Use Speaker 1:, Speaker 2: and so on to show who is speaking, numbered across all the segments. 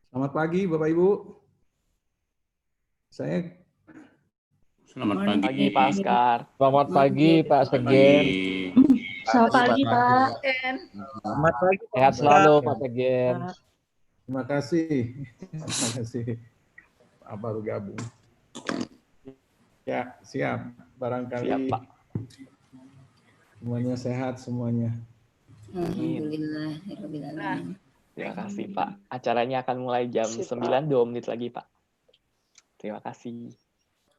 Speaker 1: Selamat pagi Bapak Ibu. Saya
Speaker 2: Selamat
Speaker 3: Morning.
Speaker 2: pagi.
Speaker 4: Pak Askar.
Speaker 5: Selamat pagi Pak
Speaker 2: Pagi.
Speaker 5: Segen.
Speaker 3: Selamat pagi,
Speaker 1: Pak.
Speaker 3: Pak.
Speaker 1: Selamat pagi Pak.
Speaker 5: Sehat selalu Pak Segen.
Speaker 1: Terima kasih. Terima kasih. Pak baru gabung. Ya, siap. Barangkali
Speaker 4: Siap, Pak.
Speaker 1: semuanya sehat semuanya.
Speaker 3: Alhamdulillah. Alhamdulillah.
Speaker 4: Terima kasih, Pak. Acaranya akan mulai jam 9, 2 menit lagi, Pak. Terima kasih.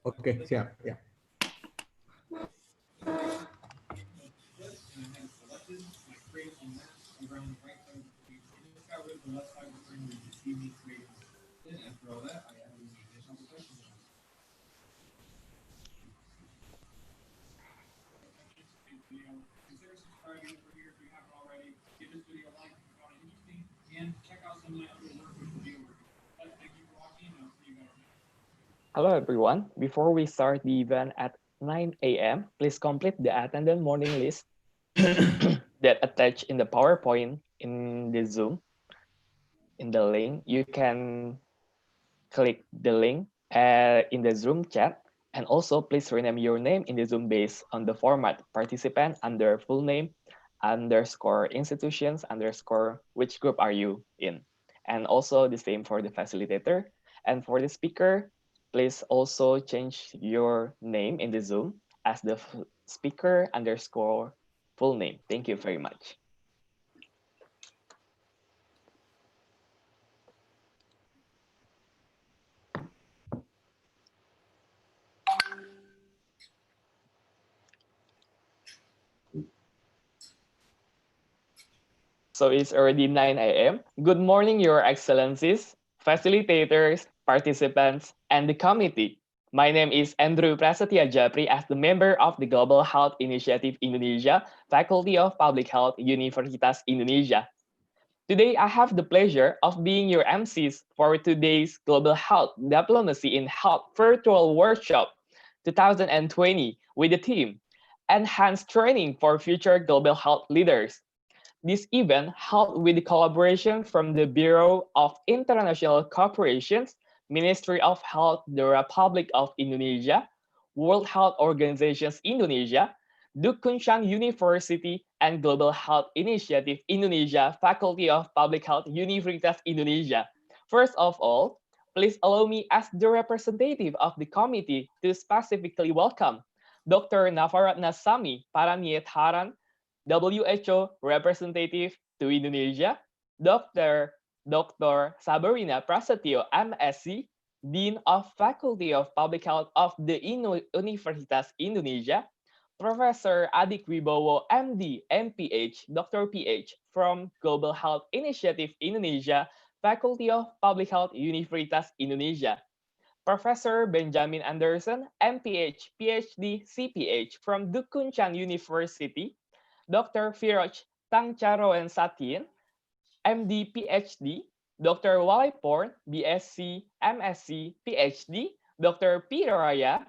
Speaker 1: Oke, siap. Ya.
Speaker 4: Hello, everyone. Before we start the event at 9 a.m., please complete the attendance morning list that attached in the PowerPoint in the Zoom. In the link, you can click the link in the Zoom chat, and also please rename your name in the Zoom based on the format participant under full name underscore institutions underscore which group are you in, and also the same for the facilitator. And for the speaker, please also change your name in the Zoom as the speaker underscore full name. Thank you very much. So it's already 9 a.m. Good morning, Your Excellencies, facilitators, participants, and the committee. My name is Andrew Prasetya Japri as the member of the Global Health Initiative Indonesia, Faculty of Public Health, Universitas Indonesia. Today, I have the pleasure of being your MCs for today's Global Health Diplomacy in Health Virtual Workshop 2020 with the theme Enhanced Training for Future Global Health Leaders. This event held with the collaboration from the Bureau of International Cooperations, Ministry of Health, the Republic of Indonesia, World Health Organization Indonesia, Duke Kunchang University, and Global Health Initiative Indonesia, Faculty of Public Health, Universitas Indonesia. First of all, please allow me as the representative of the committee to specifically welcome Dr. Navaratna Sami Paranietharan, WHO representative to Indonesia, Dr. Sabarina Prasetyo, MSc, Dean of Faculty of Public Health of the Universitas Indonesia, Professor Adik Wibowo, MD, MPH, Dr. PH from Global Health Initiative Indonesia, Faculty of Public Health, Universitas Indonesia, Professor Benjamin Anderson, MPH, PhD, CPH from Duke Kunchang University, Dr. Firoj Tangcharoen Satien, MD, PhD, Dr. Waliporn, BSc, MSc, PhD, Dr. Peter Raya,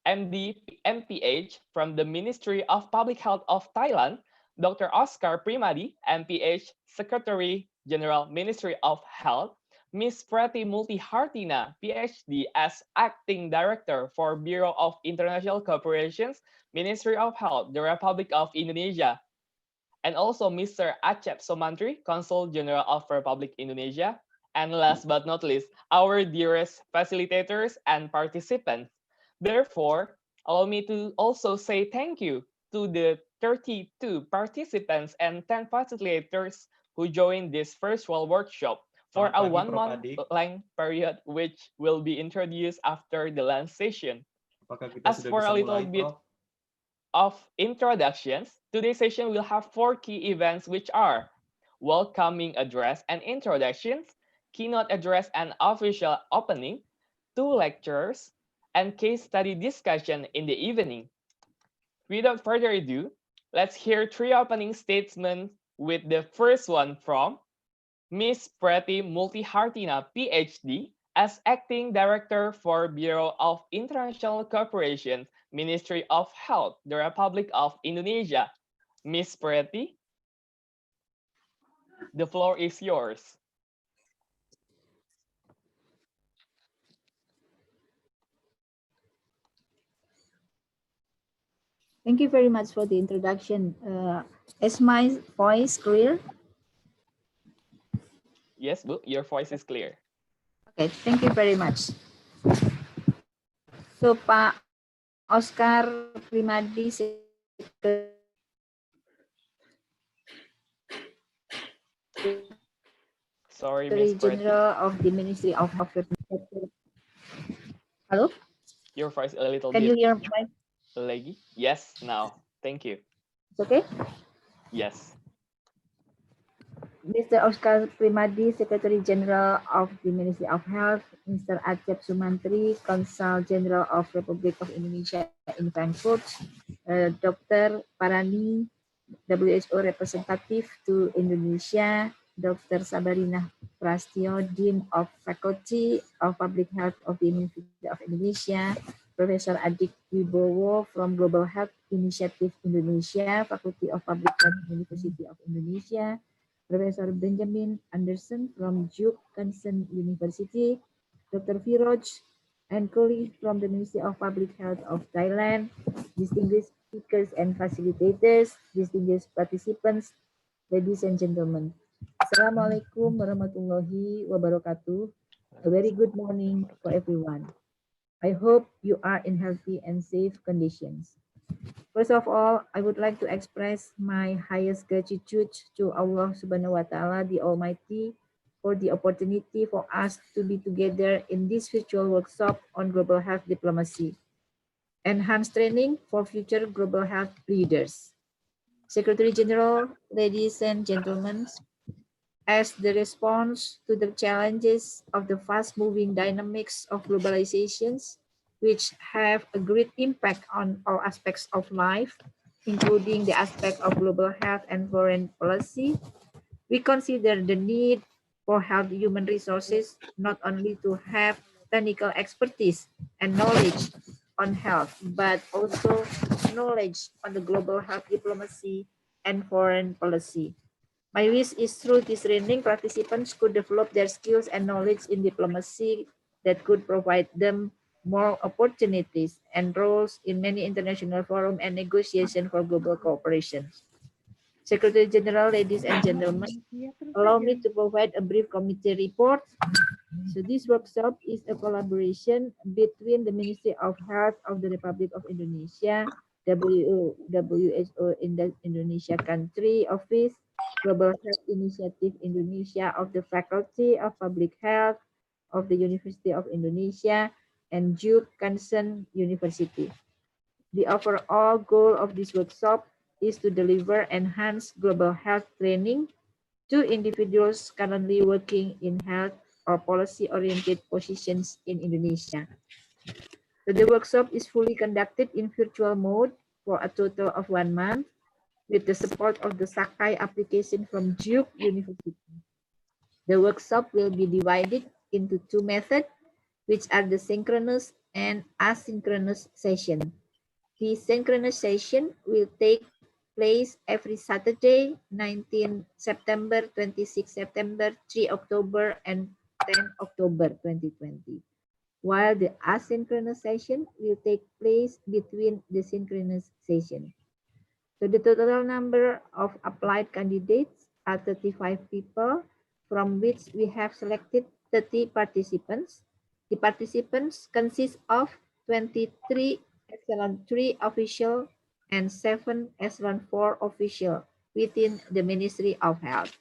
Speaker 4: MD, MPH from the Ministry of Public Health of Thailand, Dr. Oscar Primadi, MPH, Secretary General Ministry of Health, Ms. Preti Multihartina, PhD, as Acting Director for Bureau of International Cooperations, Ministry of Health, the Republic of Indonesia, and also Mr. Acep Somantri, Consul General of Republic Indonesia, and last but not least, our dearest facilitators and participants. Therefore, allow me to also say thank you to the 32 participants and 10 facilitators who joined this virtual workshop for a 1-month length period, which will be introduced after the lunch session. As for a little bit of introductions, today's session will have 4 key events, which are welcoming address and introductions, keynote address and official opening, 2 lectures, and case study discussion in the evening. Without further ado, let's hear 3 opening statements, with the first one from Ms. Preti Multihartina, PhD, as Acting Director for Bureau of International Cooperation, Ministry of Health, the Republic of Indonesia. Ms. Preti, the floor is yours.
Speaker 3: Thank you very much for the introduction. Is my voice clear?
Speaker 4: Yes, Bu, your voice is clear.
Speaker 3: Okay, thank you very much. So, Pak Oscar Primadi,
Speaker 4: Sorry,
Speaker 3: Secretary
Speaker 4: Miss Preti.
Speaker 3: General of the Ministry of Hello,
Speaker 4: Your voice a little
Speaker 3: can you
Speaker 4: bit
Speaker 3: hear my?
Speaker 4: laggy. Yes, now. Thank you.
Speaker 3: It's okay.
Speaker 4: Yes.
Speaker 3: Mr. Oscar Primadi, Secretary General of the Ministry of Health, Mr. Acep Sumantri, Consul General of Republic of Indonesia in Frankfurt, Dr. Parani, WHO representative to Indonesia, Dr. Sabarina Prastio, Dean of Faculty of Public Health of the University of Indonesia, Professor Adik Wibowo from Global Health Initiative Indonesia, Faculty of Public Health University of Indonesia, Professor Benjamin Anderson from Duke Johnson University, Dr. Firoj and colleagues from the Ministry of Public Health of Thailand, distinguished speakers and facilitators, distinguished participants, ladies and gentlemen. Assalamualaikum warahmatullahi wabarakatuh. A very good morning for everyone. I hope you are in healthy and safe conditions. First of all, I would like to express my highest gratitude to Allah Subhanahu wa Ta'ala, the Almighty, for the opportunity for us to be together in this virtual workshop on global health diplomacy. Enhanced training for future global health leaders. Secretary General, ladies and gentlemen, as the response to the challenges of the fast-moving dynamics of globalizations, which have a great impact on all aspects of life, including the aspect of global health and foreign policy, we consider the need for health human resources not only to have technical expertise and knowledge on health, but also knowledge on the global health diplomacy and foreign policy. My wish is through this training, participants could develop their skills and knowledge in diplomacy that could provide them more opportunities and roles in many international forums and negotiation for global cooperation. Secretary General, ladies and gentlemen, allow me to provide a brief committee report. So this workshop is a collaboration between the Ministry of Health of the Republic of Indonesia, WHO in the Indonesia Country Office, Global Health Initiative Indonesia of the Faculty of Public Health of the University of Indonesia, and Duke Johnson University. The overall goal of this workshop is to deliver enhanced global health training to individuals currently working in health or policy-oriented positions in Indonesia. So the workshop is fully conducted in virtual mode for a total of 1 month with the support of the Sakai application from Duke University. The workshop will be divided into two methods, which are the synchronous and asynchronous session. The synchronous session will take place every Saturday, 19 September, 26 September, 3 October, and 10 October 2020. While the asynchronous session will take place between the synchronous session. So the total number of applied candidates are 35 people, from which we have selected 30 participants. The participants consist of 23 Echelon 3 official and 7 Echelon 4 official within the Ministry of Health.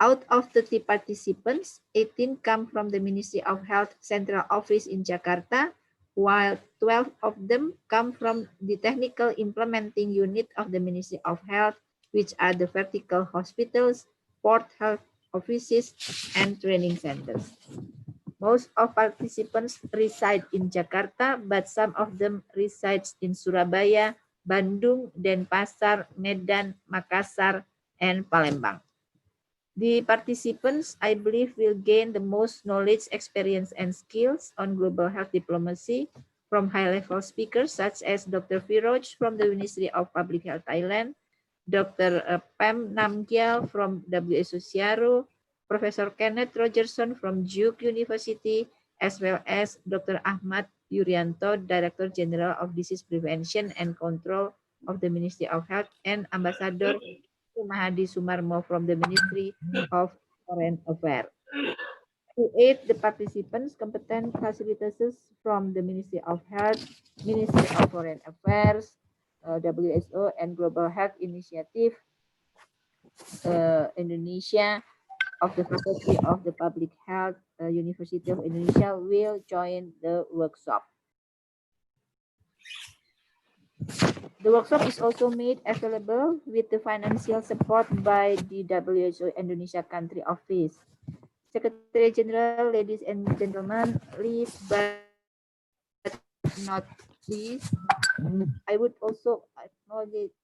Speaker 3: Out of 30 participants, 18 come from the Ministry of Health Central Office in Jakarta, while 12 of them come from the Technical Implementing Unit of the Ministry of Health, which are the vertical hospitals, port health offices, and training centers. Most of participants reside in Jakarta, but some of them reside in Surabaya, Bandung, Denpasar, Medan, Makassar, and Palembang. The participants, I believe, will gain the most knowledge, experience, and skills on global health diplomacy from high-level speakers such as Dr. Firoj from the Ministry of Public Health Thailand, Dr. Pam Namgyal from WHO Siaro, Professor Kenneth Rogerson from Duke University, as well as Dr. Ahmad Yuryanto, Director General of Disease Prevention and Control of the Ministry of Health, and Ambassador Mahadi Sumarmo from the Ministry of Foreign Affairs. To aid the participants, competent facilitators from the Ministry of Health, Ministry of Foreign Affairs, WHO, and Global Health Initiative Indonesia of the Faculty of the Public Health, University of Indonesia will join the workshop. The workshop is also made available with the financial support by the WHO Indonesia Country Office. Secretary General, ladies and gentlemen, last but not least, I would also acknowledge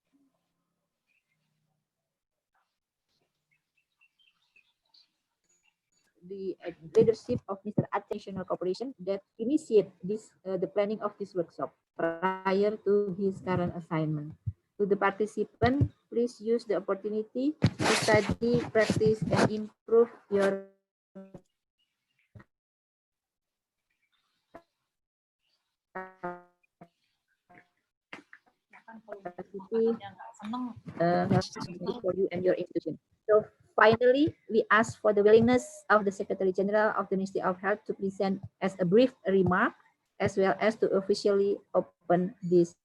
Speaker 3: the leadership of Mr. National Corporation that initiate this the planning of this workshop prior to his current assignment. To the participant, please use the opportunity to study, practice, and improve your capacity for you and your institution. So finally, we ask for the willingness of the Secretary General of the Ministry of Health to present as a brief remark, as well as to officially open this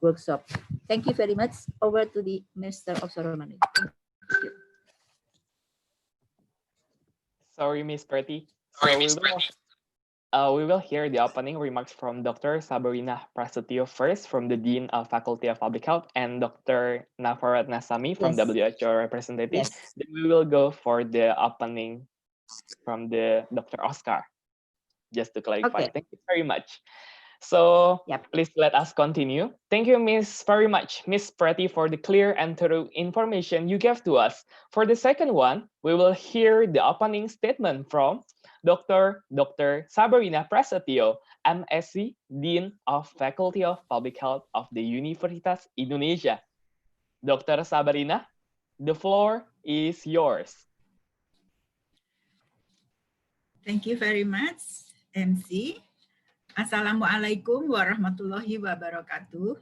Speaker 3: workshop. Thank you very much. Over to the Minister of Ceremony. Thank you.
Speaker 4: Sorry, Miss Pretty. We will hear the opening remarks from Dr. Sabarina Prasetyo first from the Dean of Faculty of Public Health and Dr. Nafaratna Sami from
Speaker 3: Yes.
Speaker 4: WHO representative.
Speaker 3: Yes.
Speaker 4: Then we will go for the opening from the Dr. Oscar, just to clarify.
Speaker 3: Okay.
Speaker 4: Thank you very much. So
Speaker 3: Yep.
Speaker 4: please let us continue. Thank you, very much, Miss Pretty, for the clear and thorough information you gave to us. For the second one, we will hear the opening statement from Dr. Sabarina Prasetyo, MSc, Dean of Faculty of Public Health of the Universitas Indonesia. Dr. Sabarina, the floor is yours.
Speaker 6: Thank you very much, MC. Assalamualaikum warahmatullahi wabarakatuh.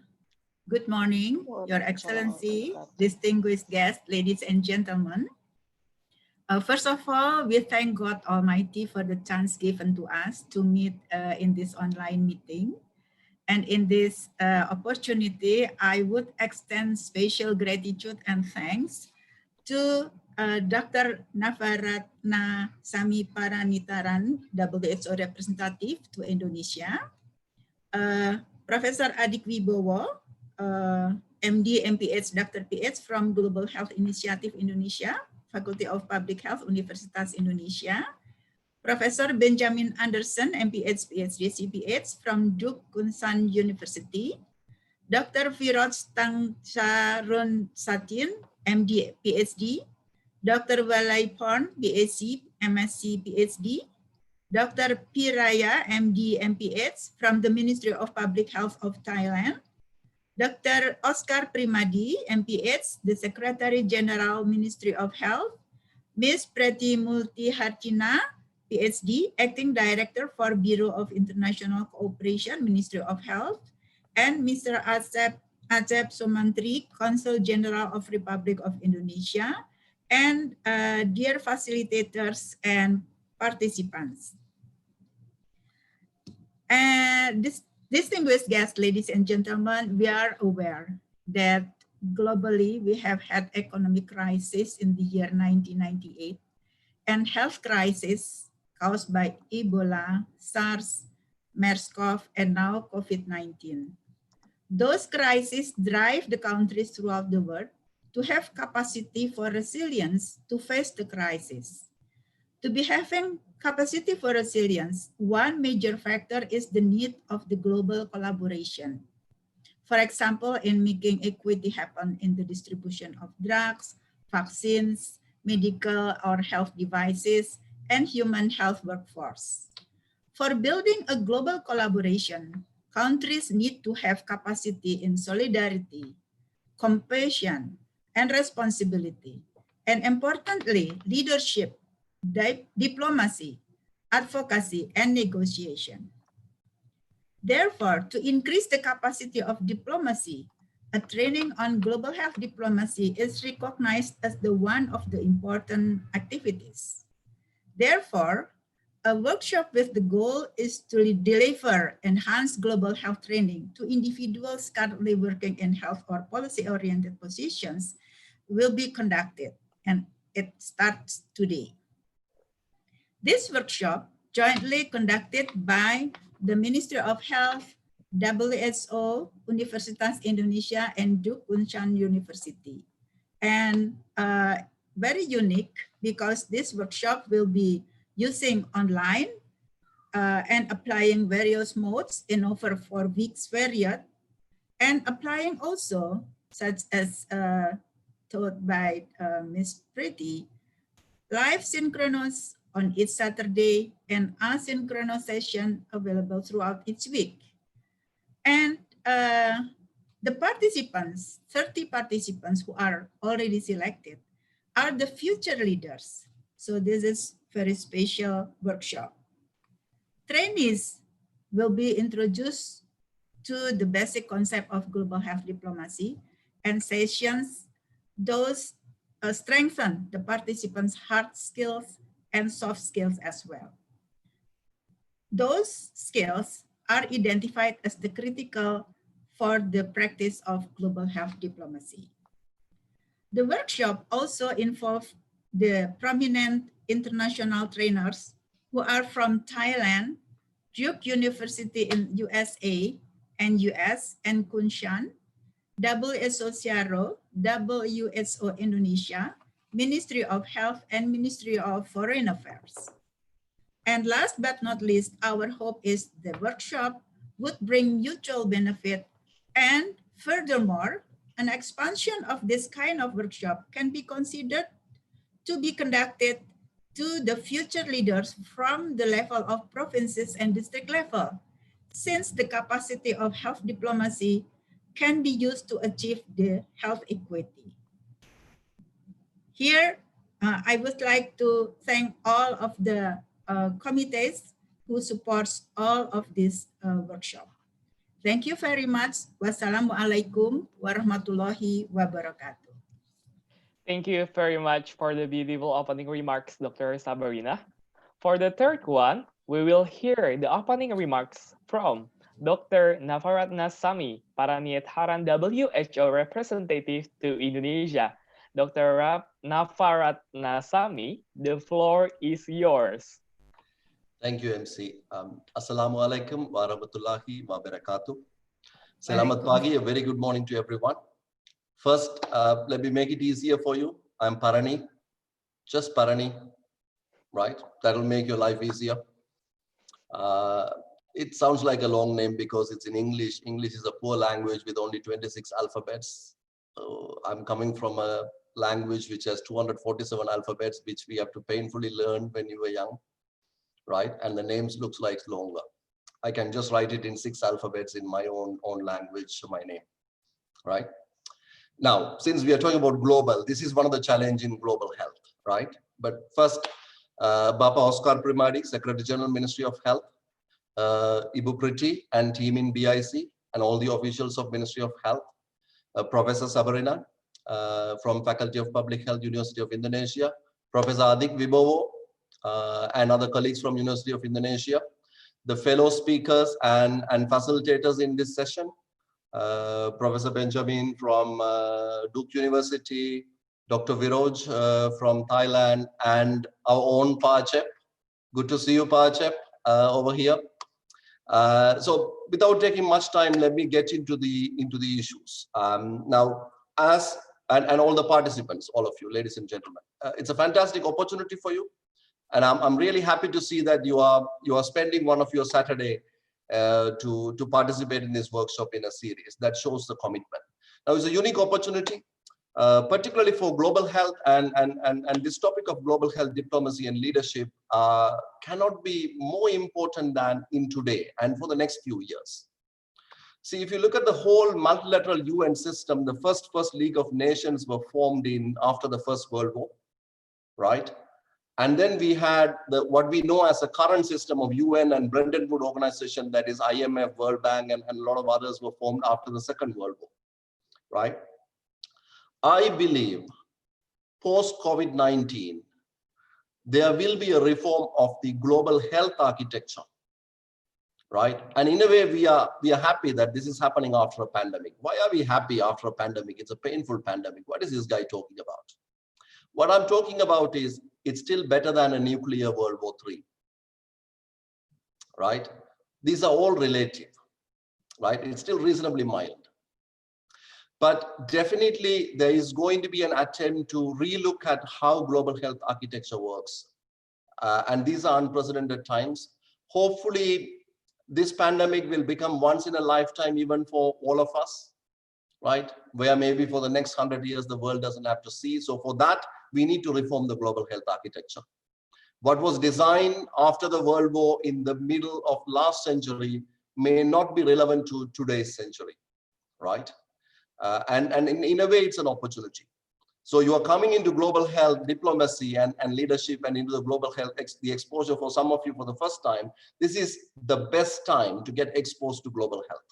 Speaker 6: Good morning, Your Excellency, distinguished guests, ladies and gentlemen. First of all, we thank God Almighty for the chance given to us to meet in this online meeting. And in this opportunity, I would extend special gratitude and thanks to Dr. Nafaratna Sami Paranitaran, WHO representative to Indonesia, Professor Adik Wibowo, MD, MPH, Dr. PH from Global Health Initiative Indonesia, Faculty of Public Health, Universitas Indonesia, Professor Benjamin Anderson, MPH, PhD, CPH from Duke Kunsan University, Dr. Firoj Tangsaron Satin, MD, PhD, Dr. Walaiporn, BSc, MSc, PhD, Dr. Piraya, MD, MPH from the Ministry of Public Health of Thailand, Dr. Oscar Primadi, MPH, the Secretary General, Ministry of Health, Ms. Preti Multi Hartina, PhD, Acting Director for Bureau of International Cooperation, Ministry of Health, and Mr. Acep Sumantri, Consul General of Republic of Indonesia, and dear facilitators and participants. And distinguished guests, ladies and gentlemen, we are aware that globally we have had economic crisis in the year 1998 and health crisis caused by Ebola, SARS, MERS-CoV, and now COVID-19. Those crises drive the countries throughout the world to have capacity for resilience to face the crisis. To be having capacity for resilience, one major factor is the need of the global collaboration. For example, in making equity happen in the distribution of drugs, vaccines, medical or health devices, and human health workforce. For building a global collaboration, countries need to have capacity in solidarity, compassion, and responsibility. And importantly, leadership, diplomacy, advocacy, and negotiation. Therefore, to increase the capacity of diplomacy, a training on global health diplomacy is recognized as the one of the important activities. Therefore, a workshop with the goal is to deliver enhanced global health training to individuals currently working in health or policy-oriented positions will be conducted, and it starts today. This workshop, jointly conducted by the Ministry of Health, WHO, Universitas Indonesia, and Duke Kunshan University. And very unique because this workshop will be using online and applying various modes in over 4 weeks period, and applying also, such as taught by Ms. Pretty, live synchronous on each Saturday and asynchronous session available throughout each week. And the participants, 30 participants who are already selected, are the future leaders. So this is very special workshop. Trainees will be introduced to the basic concept of global health diplomacy, and sessions, those strengthen the participants' hard skills and soft skills as well. Those skills are identified as the critical for the practice of global health diplomacy. The workshop also involved the prominent international trainers who are from Thailand, Duke University in USA and US, and Kunshan, WHO CRO, WHO Indonesia, Ministry of Health, and Ministry of Foreign Affairs. And last but not least, our hope is the workshop would bring mutual benefit, and furthermore, an expansion of this kind of workshop can be considered to be conducted to the future leaders from the level of provinces and district level, since the capacity of health diplomacy can be used to achieve the health equity. Here, I would like to thank all of the committees who supports all of this workshop. Thank you very much. Wassalamualaikum warahmatullahi wabarakatuh.
Speaker 4: Thank you very much for the beautiful opening remarks, Dr. Sabarina. For the third one, we will hear the opening remarks from Dr. Nafaratna Sami, Paraniaharan WHO representative to Indonesia. Dr. Nafaratna Sami, the floor is yours.
Speaker 7: Thank you, MC. Assalamualaikum warahmatullahi wabarakatuh. Selamat pagi, a very good morning to everyone. First, let me make it easier for you. I'm Parani, just Parani, right? That'll make your life easier. It sounds like a long name because it's in English. English is a poor language with only 26 alphabets. I'm coming from a language which has 247 alphabets, which we have to painfully learn when you were young, right? And the names looks like longer. I can just write it in 6 alphabets in my own language, my name, right? Now, since we are talking about global, this is one of the challenges in global health, right? But first, Bapa Oscar Primari, Secretary General, Ministry of Health, Ibu Priti and team in BIC, and all the officials of Ministry of Health, Professor Sabarina from Faculty of Public Health, University of Indonesia, Professor Adik Wibowo, and other colleagues from University of Indonesia, the fellow speakers and facilitators in this session, Professor Benjamin from Duke University, Dr. Viroj from Thailand, and our own Pachep. Good to see you, Pachep, over here. So without taking much time, let me get into the issues. Now, and all the participants, all of you, ladies and gentlemen, it's a fantastic opportunity for you. And I'm really happy to see that you are spending one of your Saturday to participate in this workshop in a series. That shows the commitment. Now, it's a unique opportunity, particularly for global health, and this topic of global health diplomacy and leadership cannot be more important than in today and for the next few years. See, if you look at the whole multilateral UN system, the first League of Nations were formed after the First World War, right? And then we had what we know as a current system of UN and Bretton Woods organization, that is IMF, World Bank, and a lot of others were formed after the Second World War. right? I believe post-COVID-19, there will be a reform of the global health architecture, right? And in a way, we are happy that this is happening after a pandemic. Why are we happy after a pandemic? It's a painful pandemic. What is this guy talking about? What I'm talking about is it's still better than a nuclear World War III, right? These are all relative, right? It's still reasonably mild. But definitely there is going to be an attempt to relook at how global health architecture works. And these are unprecedented times. Hopefully, this pandemic will become once in a lifetime, even for all of us, right? Where maybe for the next 100 years, the world doesn't have to see. So for that, we need to reform the global health architecture. What was designed after the World War in the middle of last century may not be relevant to today's century, right? And in a way, it's an opportunity. So you are coming into global health diplomacy and leadership and into the global health, the exposure for some of you for the first time. This is the best time to get exposed to global health,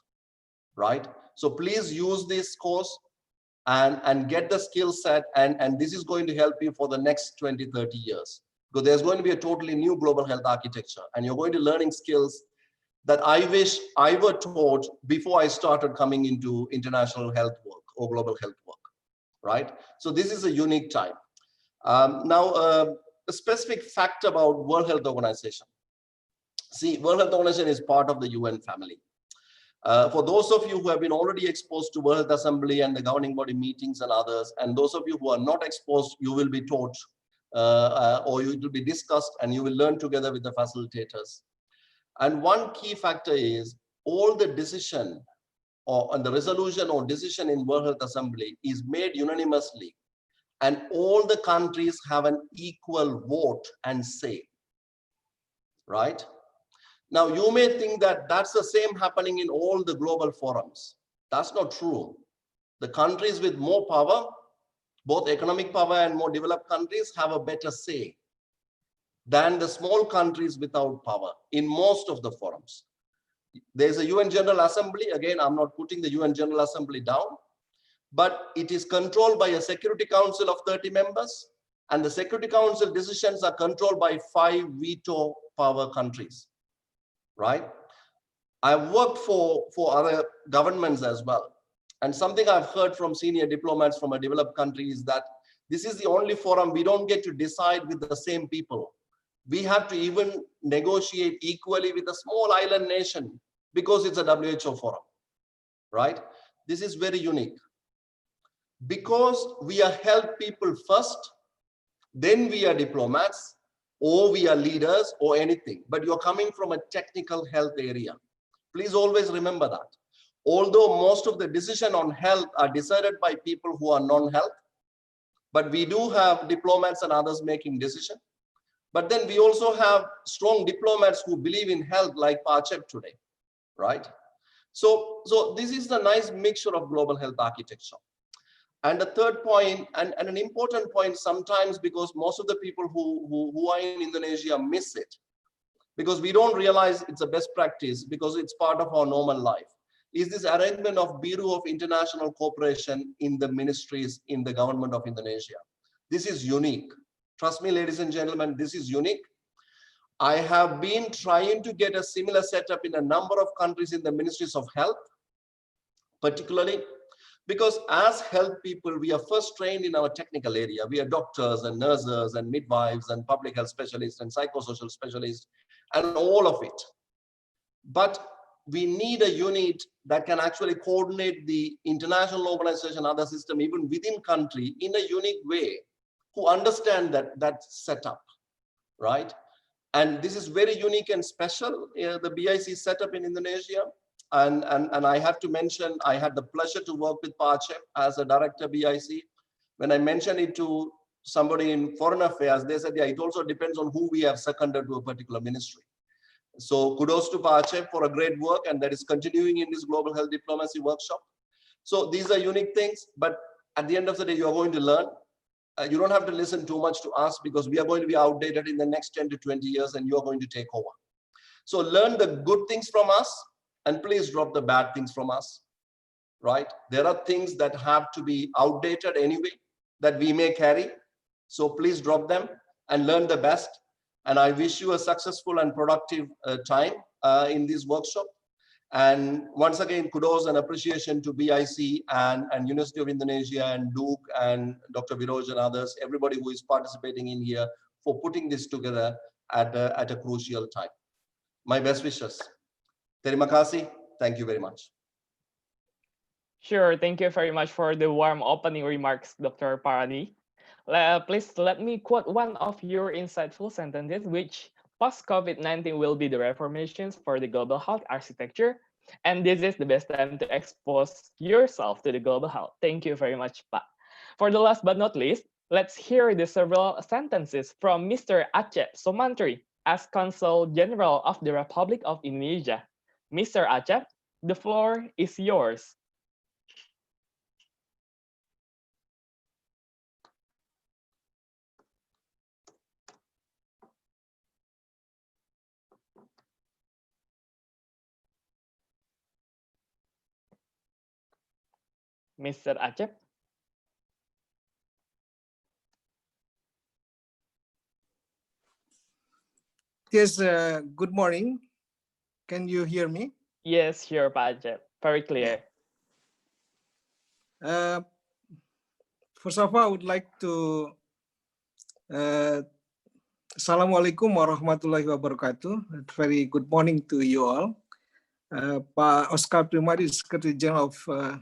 Speaker 7: right? So please use this course and get the skill set. And this is going to help you for the next 20, 30 years. Because there's going to be a totally new global health architecture. And you're going to learning skills that I wish I were taught before I started coming into international health work or global health work, right? So this is a unique time. Now, a specific fact about World Health Organization. See, World Health Organization is part of the UN family. For those of you who have been already exposed to World Health Assembly and the governing body meetings and others, and those of you who are not exposed, you will be taught or it will be discussed and you will learn together with the facilitators. And one key factor is all the decision or the resolution or decision in World Health Assembly is made unanimously, and all the countries have an equal vote and say, right? Now, you may think that that's the same happening in all the global forums. That's not true. The countries with more power, both economic power and more developed countries, have a better say than the small countries without power in most of the forums. There's a UN General Assembly. Again, I'm not putting the UN General Assembly down, but it is controlled by a Security Council of 30 members, and the Security Council decisions are controlled by 5 veto power countries, right? I've worked for other governments as well. And something I've heard from senior diplomats from a developed country is that this is the only forum we don't get to decide with the same people. We have to even negotiate equally with a small island nation because it's a WHO forum, right? This is very unique. Because we are health people first, then we are diplomats, or we are leaders or anything, but you're coming from a technical health area. Please always remember that. Although most of the decision on health are decided by people who are non-health, but we do have diplomats and others making decisions. But then we also have strong diplomats who believe in health like Pachep today, right? So this is the nice mixture of global health architecture. And the third point, and an important point sometimes, because most of the people who are in Indonesia miss it, because we don't realize it's a best practice because it's part of our normal life, is this arrangement of Bureau of International Cooperation in the ministries in the government of Indonesia. This is unique. Trust me, ladies and gentlemen, this is unique. I have been trying to get a similar setup in a number of countries in the ministries of health, particularly because as health people, we are first trained in our technical area. We are doctors and nurses and midwives and public health specialists and psychosocial specialists and all of it. But we need a unit that can actually coordinate the international organization, other system, even within country in a unique way, who understand that setup, right? And this is very unique and special, the BIC setup in Indonesia. And I have to mention, I had the pleasure to work with Pachep as a director BIC. When I mentioned it to somebody in foreign affairs, they said, yeah, it also depends on who we have seconded to a particular ministry. So kudos to Pachep for a great work, and that is continuing in this global health diplomacy workshop. So these are unique things, but at the end of the day, you are going to learn. You don't have to listen too much to us because we are going to be outdated in the next 10 to 20 years and you are going to take over. So learn the good things from us and please drop the bad things from us. right? There are things that have to be outdated anyway that we may carry. So please drop them and learn the best. And I wish you a successful and productive time in this workshop. And once again, kudos and appreciation to BIC and University of Indonesia and Duke and Dr. Viroj and others, everybody who is participating in here for putting this together at a crucial time. My best wishes. Terima kasih. Thank you very much.
Speaker 4: Sure, thank you very much for the warm opening remarks, Dr. Parani. Please let me quote one of your insightful sentences, which post-COVID-19 will be the reformations for the global health architecture, and this is the best time to expose yourself to the global health. Thank you very much, Pak. For the last but not least, let's hear the several sentences from Mr. Acep Sumantri as Consul General of the Republic of Indonesia. Mr. Acep, the floor is yours. Mr. Acep.
Speaker 8: Yes, good morning. Can you hear me?
Speaker 4: Yes, sure, Pak Acep. Very clear.
Speaker 8: First of all, I would like to Assalamualaikum warahmatullahi wabarakatuh. Very good morning to you all. Pak Oscar Primadi, Secretary General of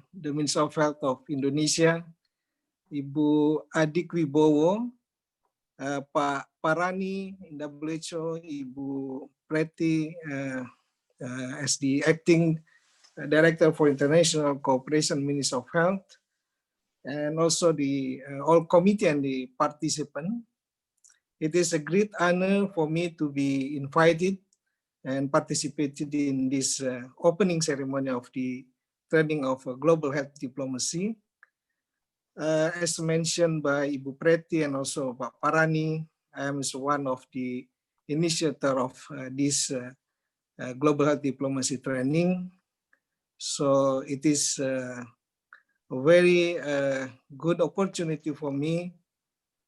Speaker 8: the Ministry of Health of Indonesia, Ibu Adik Wibowo, Pak Parani, WHO, Ibu Preti, as the Acting Director for International Cooperation, Ministry of Health, and also the all committee and the participant. It is a great honor for me to be invited and participated in this opening ceremony of the training of global health diplomacy. As mentioned by Ibu Preti and also Pak Parani, I am one of the initiator of this global health diplomacy training. So it is a very good opportunity for me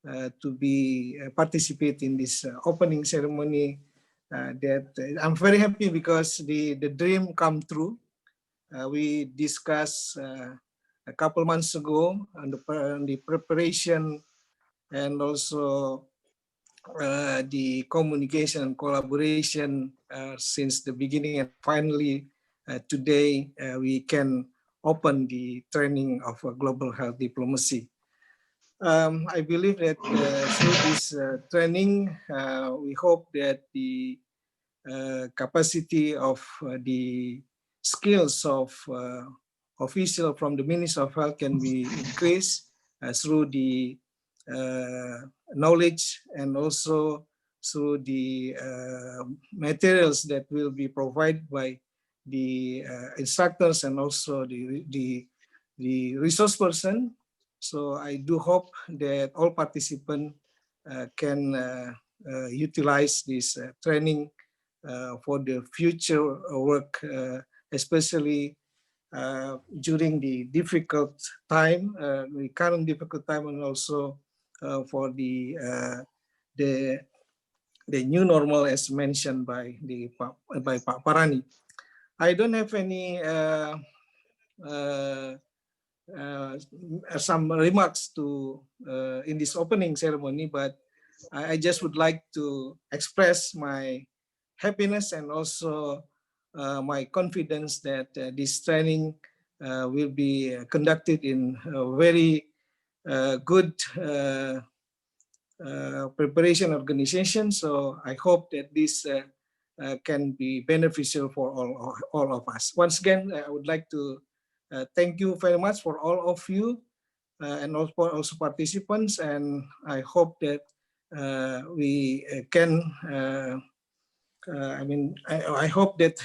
Speaker 8: to be participate in this opening ceremony. That I'm very happy because the dream come true. We discussed a couple months ago on the preparation and also the communication and collaboration since the beginning, and finally today we can open the training of global health diplomacy. I believe that through this training, we hope that the capacity of the skills of official from the Ministry of Health can be increased through the knowledge and also through the materials that will be provided by the instructors and also the resource person. So I do hope that all participants can utilize this training for the future work, especially during the difficult time, the current difficult time, and also for the new normal as mentioned by Pak Parani. I don't have any some remarks to in this opening ceremony, but I just would like to express my happiness and also my confidence that this training will be conducted in a very good preparation organization. So I hope that this can be beneficial for all of us. Once again, I would like to thank you very much for all of you and also participants, and I hope that we can I hope that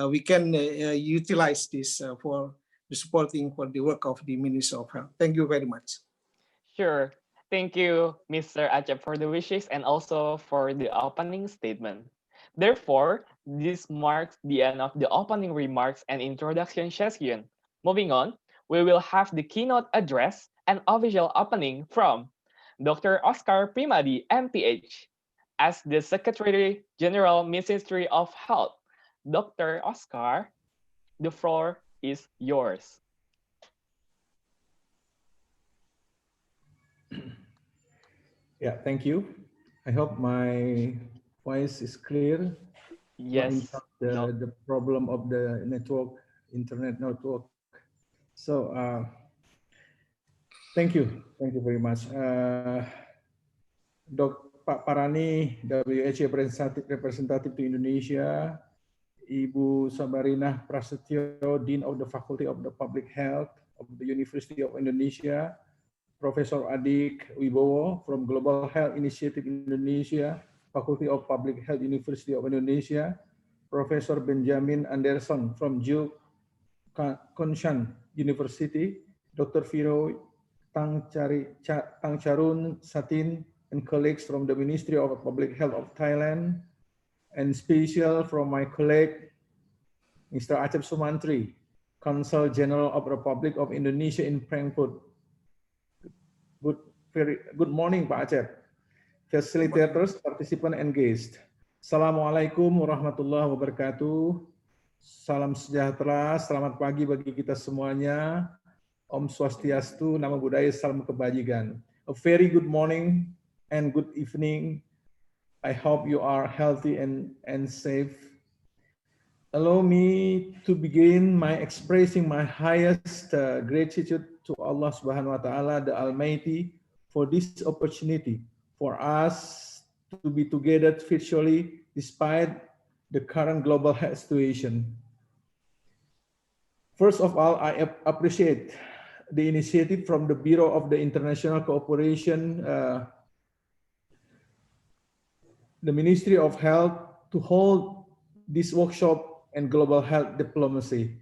Speaker 8: we can utilize this for the supporting for the work of the Ministry of Health. Thank you very much.
Speaker 4: Sure. Thank you, Mr. Acep, for the wishes and also for the opening statement. Therefore, this marks the end of the opening remarks and introduction session Moving on, we will have the keynote address and official opening from Dr. Oscar Primadi, MPH, as the Secretary General Ministry of Health. Dr. Oscar, the floor is yours.
Speaker 1: Yeah, thank you. I hope my voice is clear.
Speaker 4: Yes.
Speaker 1: The problem of the network, internet network. So thank you very much. Pak Parani, WHA representative to Indonesia, Ibu Sabarinah Prasetyo, Dean of the Faculty of the Public Health of the University of Indonesia, Professor Adik Wibowo from Global Health Initiative Indonesia, Faculty of Public Health University of Indonesia, Professor Benjamin Anderson from Juk Kunshan University, Dr. Viro Tangcharun Satin, and colleagues from the Ministry of Public Health of Thailand, and special from my colleague, Mr. Acep Sumantri, Consul General of Republic of Indonesia in Frankfurt. Good morning, Pak Acep. Facilitators, participant, and guests. Assalamualaikum warahmatullahi wabarakatuh. Salam sejahtera, selamat pagi bagi kita semuanya. Om Swastiastu, Namo Buddhaya, salam kebajikan. A very good morning and good evening. I hope you are healthy and safe. Allow me to begin by expressing my highest gratitude to Allah Subhanahu wa Ta'ala, the Almighty, for this opportunity for us to be together virtually despite the current global health situation. First of all, I appreciate the initiative from the Bureau of the International Cooperation, the Ministry of Health, to hold this workshop and global health diplomacy.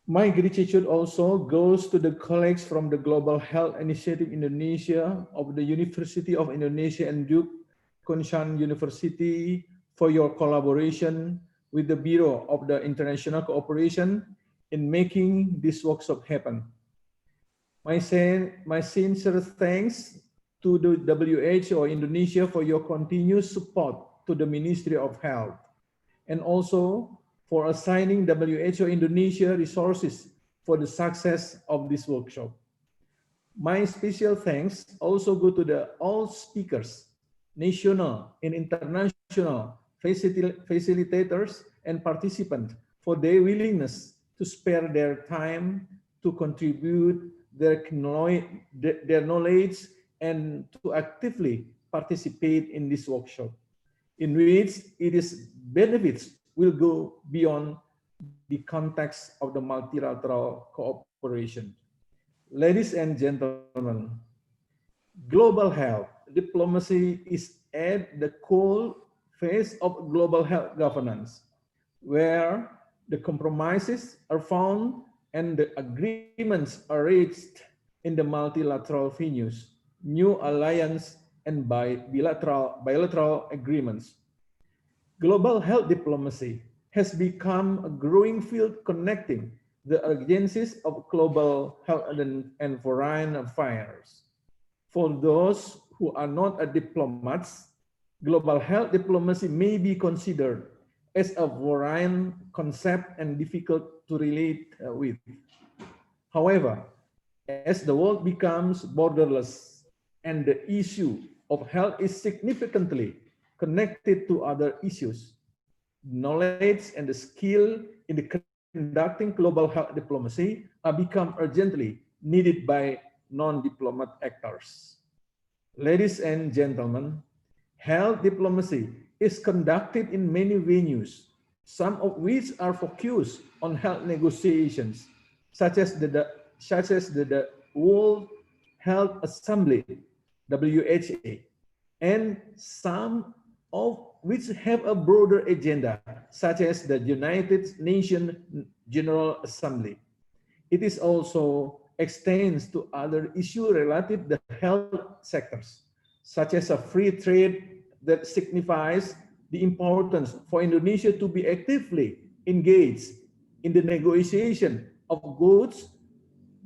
Speaker 1: My gratitude also goes to the colleagues from the Global Health Initiative Indonesia of the University of Indonesia and Juk Kunshan University for your collaboration with the Bureau of the International Cooperation in making this workshop happen. My sincere thanks to the WHO Indonesia for your continued support to the Ministry of Health, and also for assigning WHO Indonesia resources for the success of this workshop. My special thanks also go to all speakers, national and international facilitators and participants for their willingness to spare their time to contribute their knowledge and to actively participate in this workshop, in which its benefits will go beyond the context of the multilateral cooperation. Ladies and gentlemen, global health diplomacy is at the core phase of global health governance, where the compromises are found and the agreements are reached in the multilateral venues, new alliance and bilateral agreements. Global health diplomacy has become a growing field connecting the agencies of global health and foreign affairs. For those who are not diplomats, global health diplomacy may be considered as a foreign concept and difficult to relate with. However, as the world becomes borderless and the issue of health is significantly connected to other issues, knowledge and the skill in the conducting global health diplomacy are become urgently needed by non-diplomat actors. Ladies and gentlemen, health diplomacy is conducted in many venues, some of which are focused on health negotiations, such as the World Health Assembly, WHA, and some of which have a broader agenda, such as the United Nations General Assembly. It is also extends to other issues related to the health sectors, such as a free trade that signifies the importance for Indonesia to be actively engage in the negotiation of goods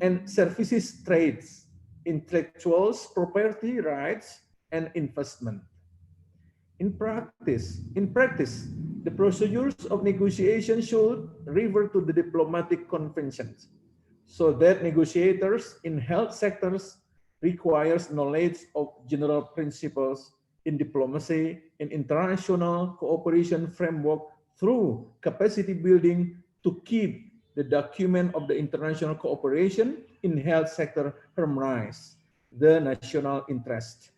Speaker 1: and services trades, intellectual property rights, and investment. In practice, the procedures of negotiation should revert to the diplomatic conventions, so that negotiators in health sectors requires knowledge of general principles in diplomacy and international cooperation framework through capacity building to keep the document of the international cooperation in health sector harmonize the national interest.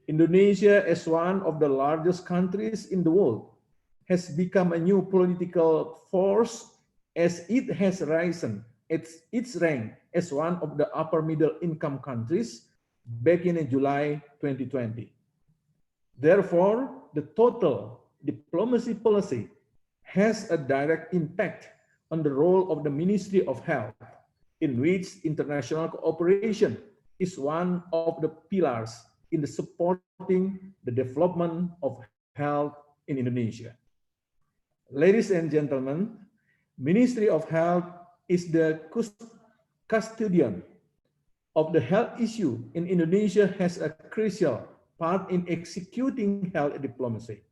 Speaker 1: Indonesia, as one of the largest countries in the world, has become a new political force as it has risen its rank as one of the upper middle income countries back in July 2020. Therefore, the total diplomacy policy has a direct impact on the role of the Ministry of Health, in which international cooperation is one of the pillars in the supporting the development of health in Indonesia. Ladies and gentlemen, Ministry of Health is the custodian of the health issue in Indonesia, has a crucial part in executing health diplomacy.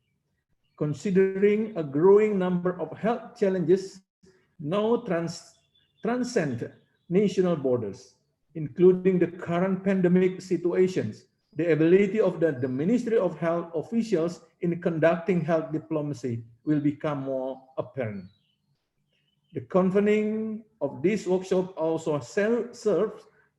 Speaker 1: Considering a growing number of health challenges now transcend national borders, including the current pandemic situations, the ability of the Ministry of Health officials in conducting health diplomacy will become more apparent. The convening of this workshop also serves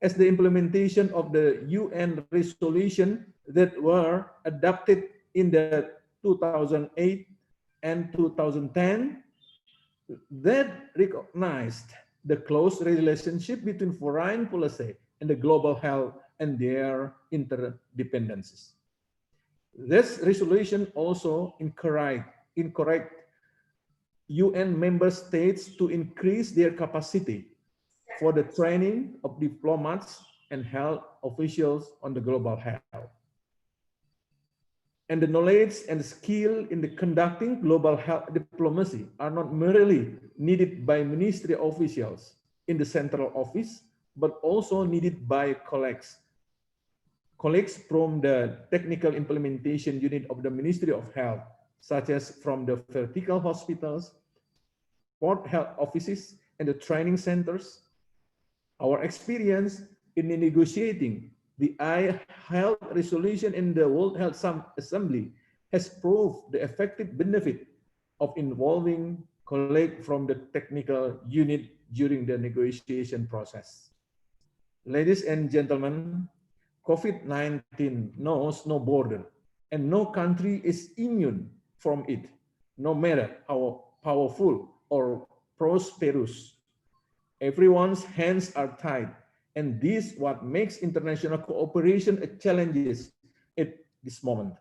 Speaker 1: as the implementation of the UN resolution that were adopted in the 2008 and 2010 that recognized the close relationship between foreign policy and the global health and their interdependencies. This resolution also encouraged UN member states to increase their capacity for the training of diplomats and health officials on the global health. And the knowledge and skill in the conducting global health diplomacy are not merely needed by ministry officials in the central office, but also needed by colleagues from the technical implementation unit of the Ministry of Health, such as from the vertical hospitals, port health offices, and the training centers. Our experience in negotiating the health resolution in the World Health Assembly has proved the effective benefit of involving colleagues from the technical unit during the negotiation process. Ladies and gentlemen, COVID-19 knows no border, and no country is immune from it, no matter how powerful or prosperous. Everyone's hands are tied, and this is what makes international cooperation a challenge at this moment.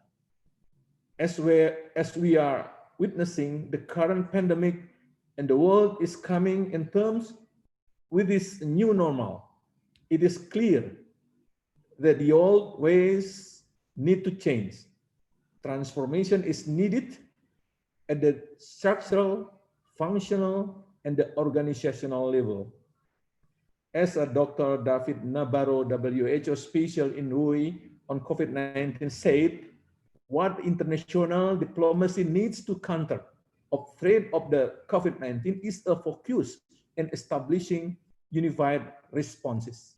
Speaker 1: As we are witnessing the current pandemic and the world is coming in terms with this new normal, it is clear that the old ways need to change. Transformation is needed at the structural, functional, and the organizational level. As Dr. David Nabarro, WHO special in Wuhan on COVID-19 said, what international diplomacy needs to counter the threat of the COVID-19 is a focus in establishing unified responses.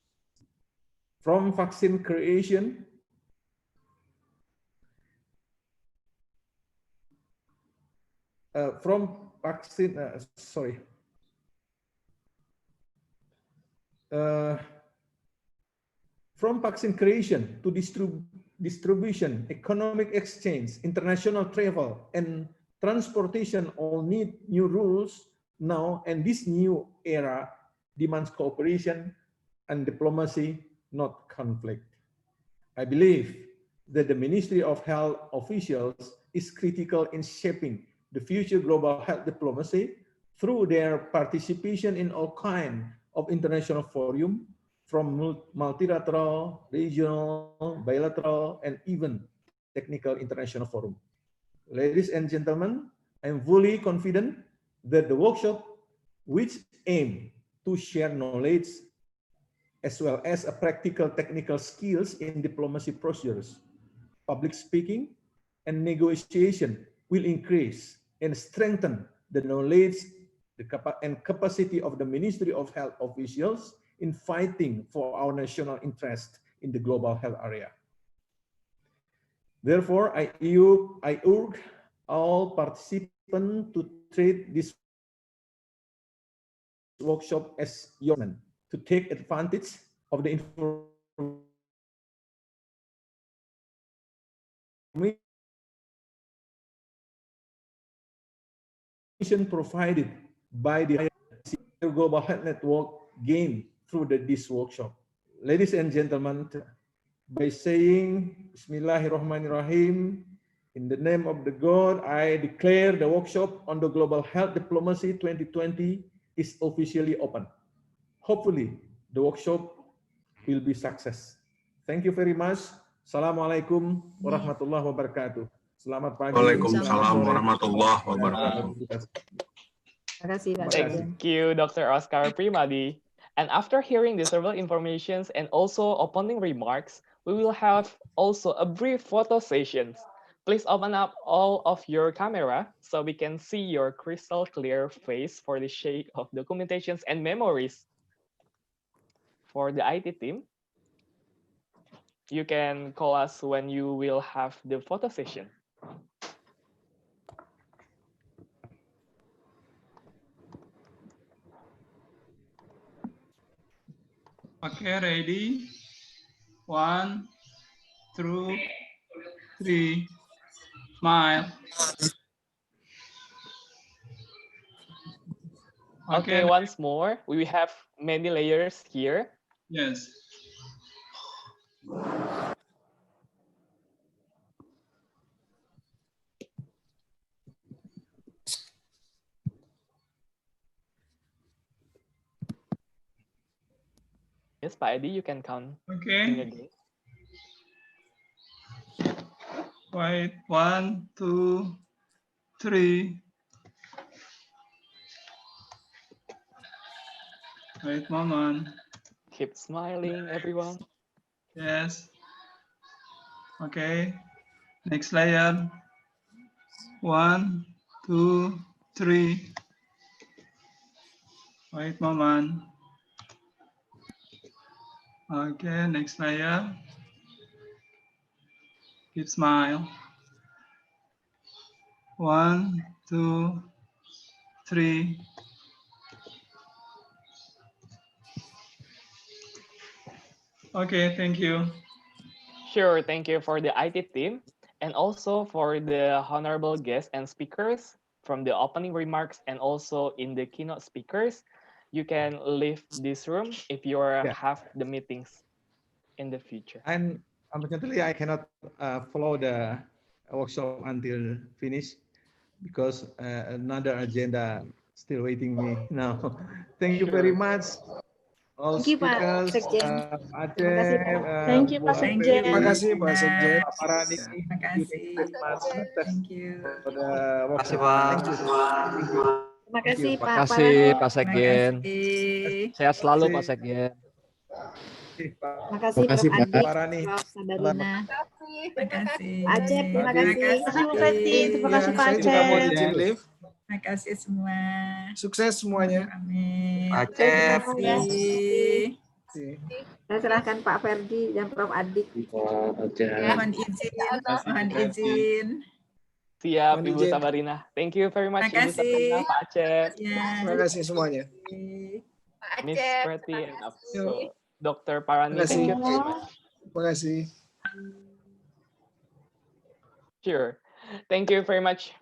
Speaker 1: From vaccine creation from vaccine creation to distribution, economic exchange, international travel, and transportation all need new rules now, and this new era demands cooperation and diplomacy, not conflict. I believe that the Ministry of Health officials is critical in shaping the future global health diplomacy through their participation in all kinds of international forums, from multilateral, regional, bilateral, and even technical international forum. Ladies and gentlemen, I'm fully confident that the workshop, which aim to share knowledge as well as a practical technical skills in diplomacy procedures, public speaking, and negotiation, will increase and strengthen the knowledge and capacity of the Ministry of Health officials in fighting for our national interest in the global health area. Therefore, I urge all participants to treat this workshop as your man, to take advantage of the information provided by the Global Health Network gained through this workshop. Ladies and gentlemen, by saying Bismillahirrahmanirrahim, in the name of the God, I declare the workshop on the Global Health Diplomacy 2020 is officially open. Hopefully, the workshop will be success. Thank you very much. Assalamualaikum warahmatullahi wabarakatuh. Selamat pagi.
Speaker 2: Waalaikumsalam warahmatullahi wabarakatuh.
Speaker 3: Terima kasih, Pak Sekjen.
Speaker 4: Thank you, Dr. Oscar Primadi. And after hearing the several informations and also opening remarks, we will have also a brief photo session. Please open up all of your camera so we can see your crystal clear face for the share of documentations and memories. For the IT team, you can call us when you will have the photo session.
Speaker 2: Okay, ready? 1, 2, 3. Smile.
Speaker 4: Okay, once more, we have many layers here.
Speaker 2: Yes.
Speaker 4: Yes, Pak Edi, you can count.
Speaker 2: Okay.
Speaker 4: Again.
Speaker 2: Wait, 1, 2, 3. Wait, moment.
Speaker 4: Keep smiling, everyone.
Speaker 2: Yes. Okay. Next layer. 1, 2, 3. Wait, moment. Okay, next layer. Keep smile. 1, 2, 3. Okay, thank you.
Speaker 4: Sure, thank you for the IT team and also for the honorable guests and speakers from the opening remarks and also in the keynote speakers. You can leave this room if you have the meetings in the future.
Speaker 1: And unfortunately, I cannot follow the workshop until finish because another agenda still waiting me now. Thank you very much. All
Speaker 3: Thank you, Pak
Speaker 1: speakers,
Speaker 3: Sekjen.
Speaker 1: Aceh,
Speaker 3: Terima kasih, Pak.
Speaker 8: Thank you, Pak Sekjen.
Speaker 6: Terima
Speaker 8: kasih, Pak Sekjen.
Speaker 1: Pak Parani.
Speaker 6: Terima kasih. Thank you.
Speaker 1: For the workshop.
Speaker 8: Thank you.
Speaker 3: Terima kasih,
Speaker 5: Terima
Speaker 3: Pak
Speaker 5: kasih,
Speaker 3: Parani.
Speaker 5: Pak Sekjen. Sehat selalu, Pak Sekjen.
Speaker 3: Terima kasih, Prof. Adik, Prof. Sabarina.
Speaker 6: Terima kasih.
Speaker 3: Pak Acep, terima kasih.
Speaker 6: Terima kasih,
Speaker 8: Terima kasih, Pak Acep. Saya juga mau izin live.
Speaker 6: Terima kasih semua.
Speaker 8: Sukses semuanya.
Speaker 6: Amin.
Speaker 3: Acep.
Speaker 6: Terima kasih.
Speaker 3: Saya serahkan Pak Ferdi dan Prof. Adik.
Speaker 6: Mohon izin. Mohon izin.
Speaker 4: Siap, Ibu Sabarina. Thank you very much, Ibu Sabarina, Pak Acep.
Speaker 8: Terima kasih semuanya.
Speaker 4: Miss Pretty and also Dr. Parani. Thank you very much.
Speaker 8: Terima kasih.
Speaker 4: Sure. Thank you very much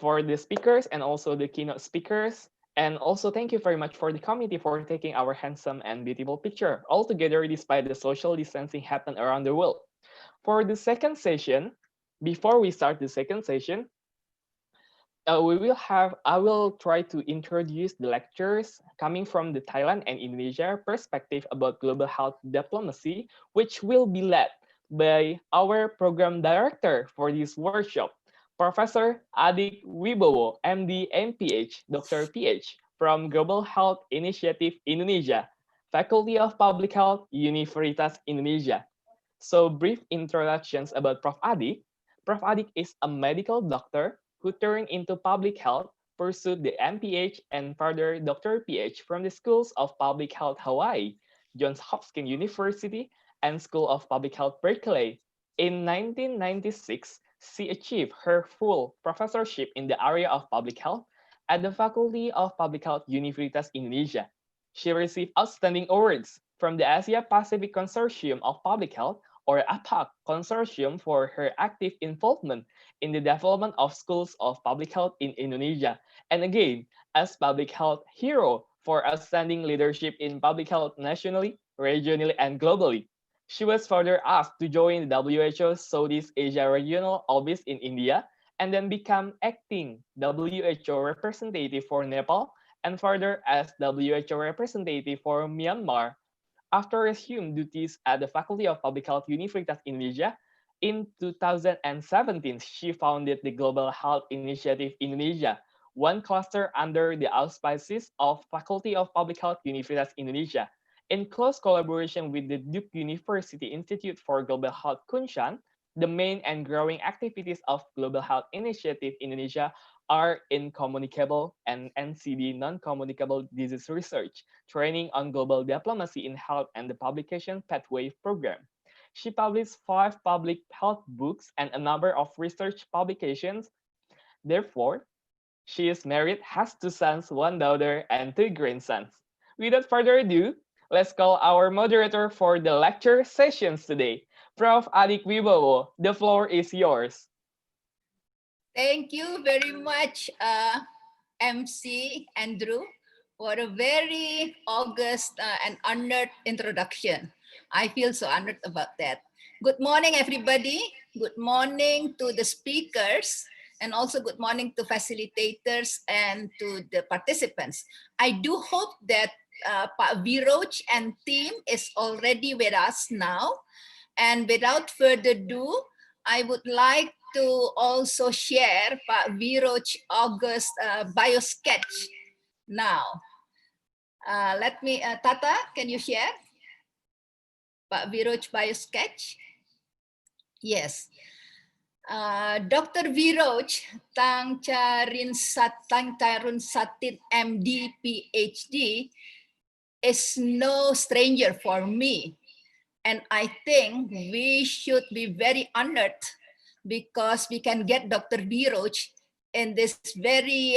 Speaker 4: for the speakers and also the keynote speakers. And also thank you very much for the committee for taking our handsome and beautiful picture all together despite the social distancing happen around the world. For the second session, before we start the second session, I will try to introduce the lectures coming from the Thailand and Indonesia perspective about global health diplomacy, which will be led by our program director for this workshop, Professor Adik Wibowo, MD, MPH, Dr. PH, from Global Health Initiative Indonesia, Faculty of Public Health, Universitas Indonesia. So brief introductions about Prof. Adik. Prof. Adik is a medical doctor who turned into public health, pursued the MPH and further Dr. PH from the Schools of Public Health Hawaii, Johns Hopkins University, and School of Public Health Berkeley. In 1996, she achieved her full professorship in the area of public health at the Faculty of Public Health Universitas Indonesia. She received outstanding awards from the Asia Pacific Consortium of Public Health, or APAC consortium, for her active involvement in the development of schools of public health in Indonesia, and again as public health hero for outstanding leadership in public health nationally, regionally, and globally. She was further asked to join the WHO's Southeast Asia Regional Office in India, and then become acting WHO representative for Nepal, and further as WHO representative for Myanmar. After resuming duties at the Faculty of Public Health Universitas Indonesia, in 2017, she founded the Global Health Initiative Indonesia, one cluster under the auspices of Faculty of Public Health Universitas Indonesia, in close collaboration with the Duke University Institute for Global Health Kunshan. The main and growing activities of Global Health Initiative Indonesia are in communicable and NCD non-communicable disease research, training on global diplomacy in health, and the publication Pathway program. She published 5 public health books and a number of research publications. Therefore, she is married, has 2 sons, 1 daughter, and 2 grandsons. Without further ado, let's call our moderator for the lecture sessions today. Prof. Adik Wibowo, the floor is yours.
Speaker 9: Thank you very much, MC Andrew, for a very august and honored introduction. I feel so honored about that. Good morning, everybody. Good morning to the speakers, and also good morning to facilitators and to the participants. I do hope that Pak Viroj and team is already with us now. And without further ado, I would like to also share Pak Viroj August bio sketch now. Let me, Tata, can you share Pak Viroj bio sketch? Yes. Dr. Viroj Tang Charun Satin MD PhD is no stranger for me. And I think we should be very honored because we can get Dr. Viroj in this very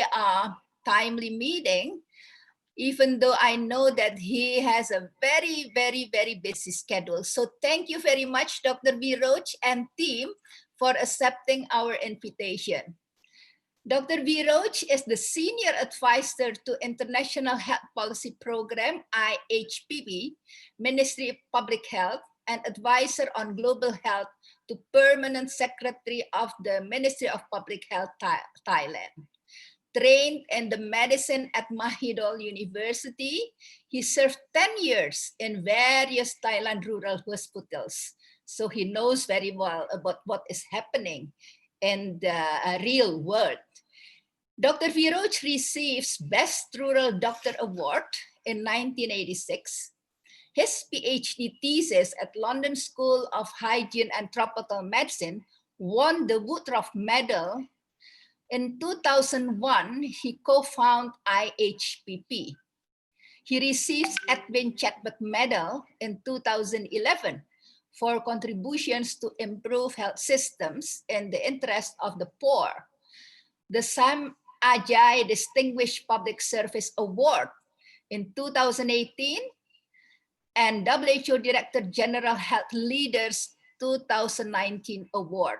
Speaker 9: timely meeting, even though I know that he has a very, very, very busy schedule. So thank you very much, Dr. Viroj and team, for accepting our invitation. Dr. Viroj is the Senior Advisor to International Health Policy Program, IHPP, Ministry of Public Health, and Advisor on Global Health to Permanent Secretary of the Ministry of Public Health, Thailand. Trained in the medicine at Mahidol University, he served 10 years in various Thailand rural hospitals. So he knows very well about what is happening in the real world. Dr. Viroj receives Best Rural Doctor Award in 1986. His PhD thesis at London School of Hygiene and Tropical Medicine won the Woodruff Medal. In 2001, he co-founded IHPP. He receives Edwin Chadwick Medal in 2011 for contributions to improve health systems in the interest of the poor. The Sam Ajay Distinguished Public Service Award in 2018, and WHO Director General Health Leaders 2019 Award.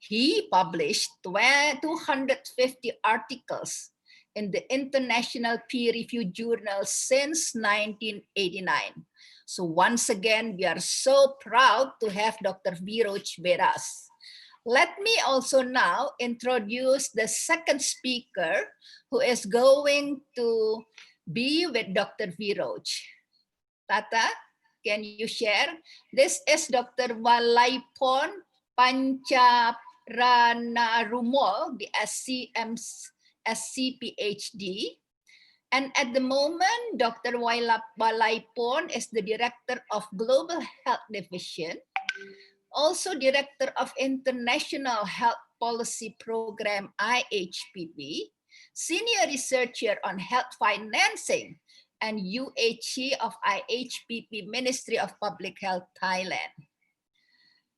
Speaker 9: He published 250 articles in the international peer-reviewed journals since 1989. So once again, we are so proud to have Dr. Viroj with us. Let me also now introduce the second speaker who is going to be with Dr. Viroj. Tata, can you share? This is Dr. Walaipon Panca Rana Rumol, the SC PhD. And at the moment, Dr. Walaipon is the Director of Global Health Division, also Director of International Health Policy Program, IHPP, Senior Researcher on Health Financing, and UHE of IHPP Ministry of Public Health, Thailand.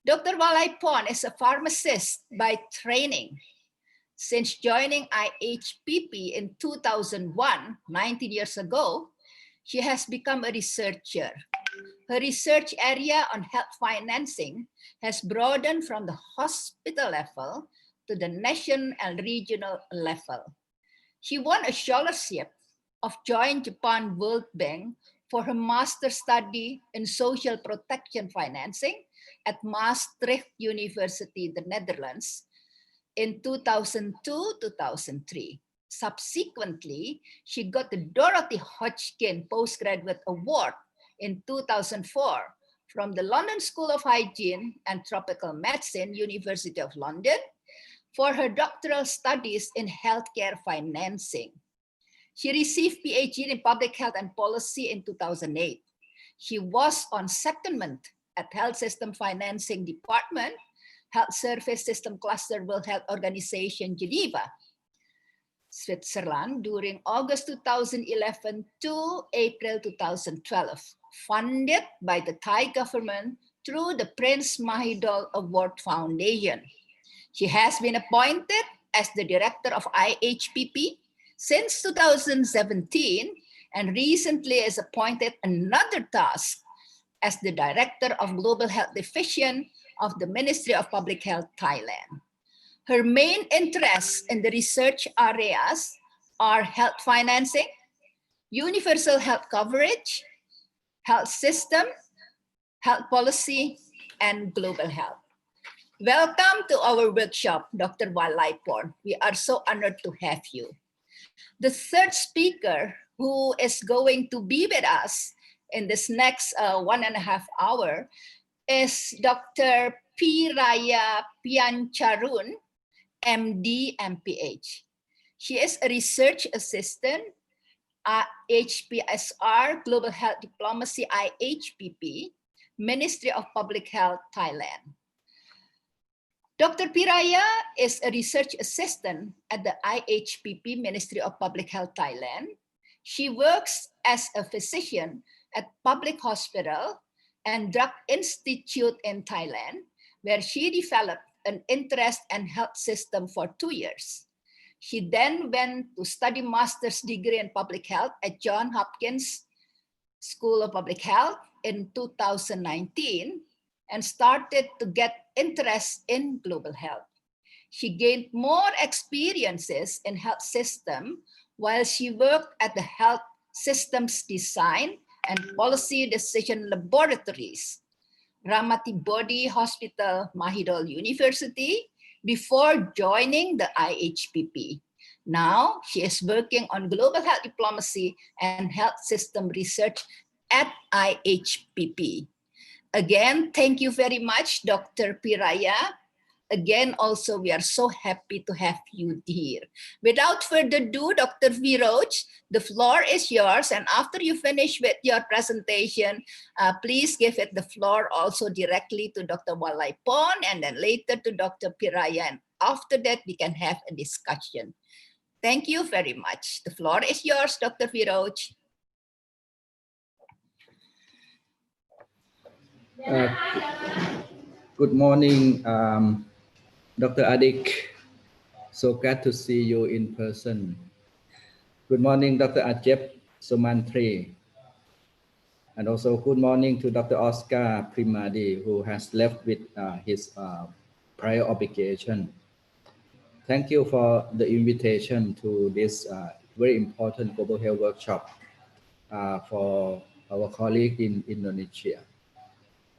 Speaker 9: Dr. Walaipon is a pharmacist by training. Since joining IHPP in 2001, 19 years ago, she has become a researcher. Her research area on health financing has broadened from the hospital level to the national and regional level. She won a scholarship of Joint Japan World Bank for her master's study in social protection financing at Maastricht University, the Netherlands, in 2002-2003. Subsequently, she got the Dorothy Hodgkin Postgraduate Award in 2004 from the London School of Hygiene and Tropical Medicine, University of London, for her doctoral studies in healthcare financing. She received PhD in Public Health and Policy in 2008. She was on secondment at Health System Financing Department, Health Service System Cluster World Health Organization, Geneva, Switzerland, during August 2011 to April 2012, funded by the Thai government through the Prince Mahidol Award Foundation. She has been appointed as the director of IHPP since 2017 and recently is appointed another task as the director of Global Health Division of the Ministry of Public Health, Thailand. Her main interests in the research areas are health financing, universal health coverage, health system, health policy, and global health. Welcome to our workshop, Dr. Walaipon. We are so honored to have you. The third speaker who is going to be with us in this next 1.5 hours is Dr. P. Raya Piancharun, MD, MPH. She is a research assistant at HPSR, Global Health Diplomacy, IHPP, Ministry of Public Health, Thailand. Dr. Piraya is a research assistant at the IHPP, Ministry of Public Health, Thailand. She works as a physician at Public Hospital and Drug Institute in Thailand, where she developed an interest in health system for 2 years. She then went to study master's degree in public health at Johns Hopkins School of Public Health in 2019 and started to get interest in global health. She gained more experiences in health system while she worked at the Health Systems Design and Policy Decision Laboratories, Ramati Bodhi Hospital, Mahidol University, before joining the IHPP. Now, she is working on global health diplomacy and health system research at IHPP. Again, thank you very much, Dr. Piraya. Again, also, we are so happy to have you here. Without further ado, Dr. Viroj, the floor is yours. And after you finish with your presentation, please give it the floor also directly to Dr. Walaipon and then later to Dr. Piraya. And after that, we can have a discussion. Thank you very much. The floor is yours, Dr. Viroj.
Speaker 10: Good morning, Dr. Adik. So glad to see you in person. Good morning, Dr. Ajep Sumantri. And also good morning to Dr. Oscar Primadi, who has left with his prior obligation. Thank you for the invitation to this very important global health workshop for our colleague in Indonesia.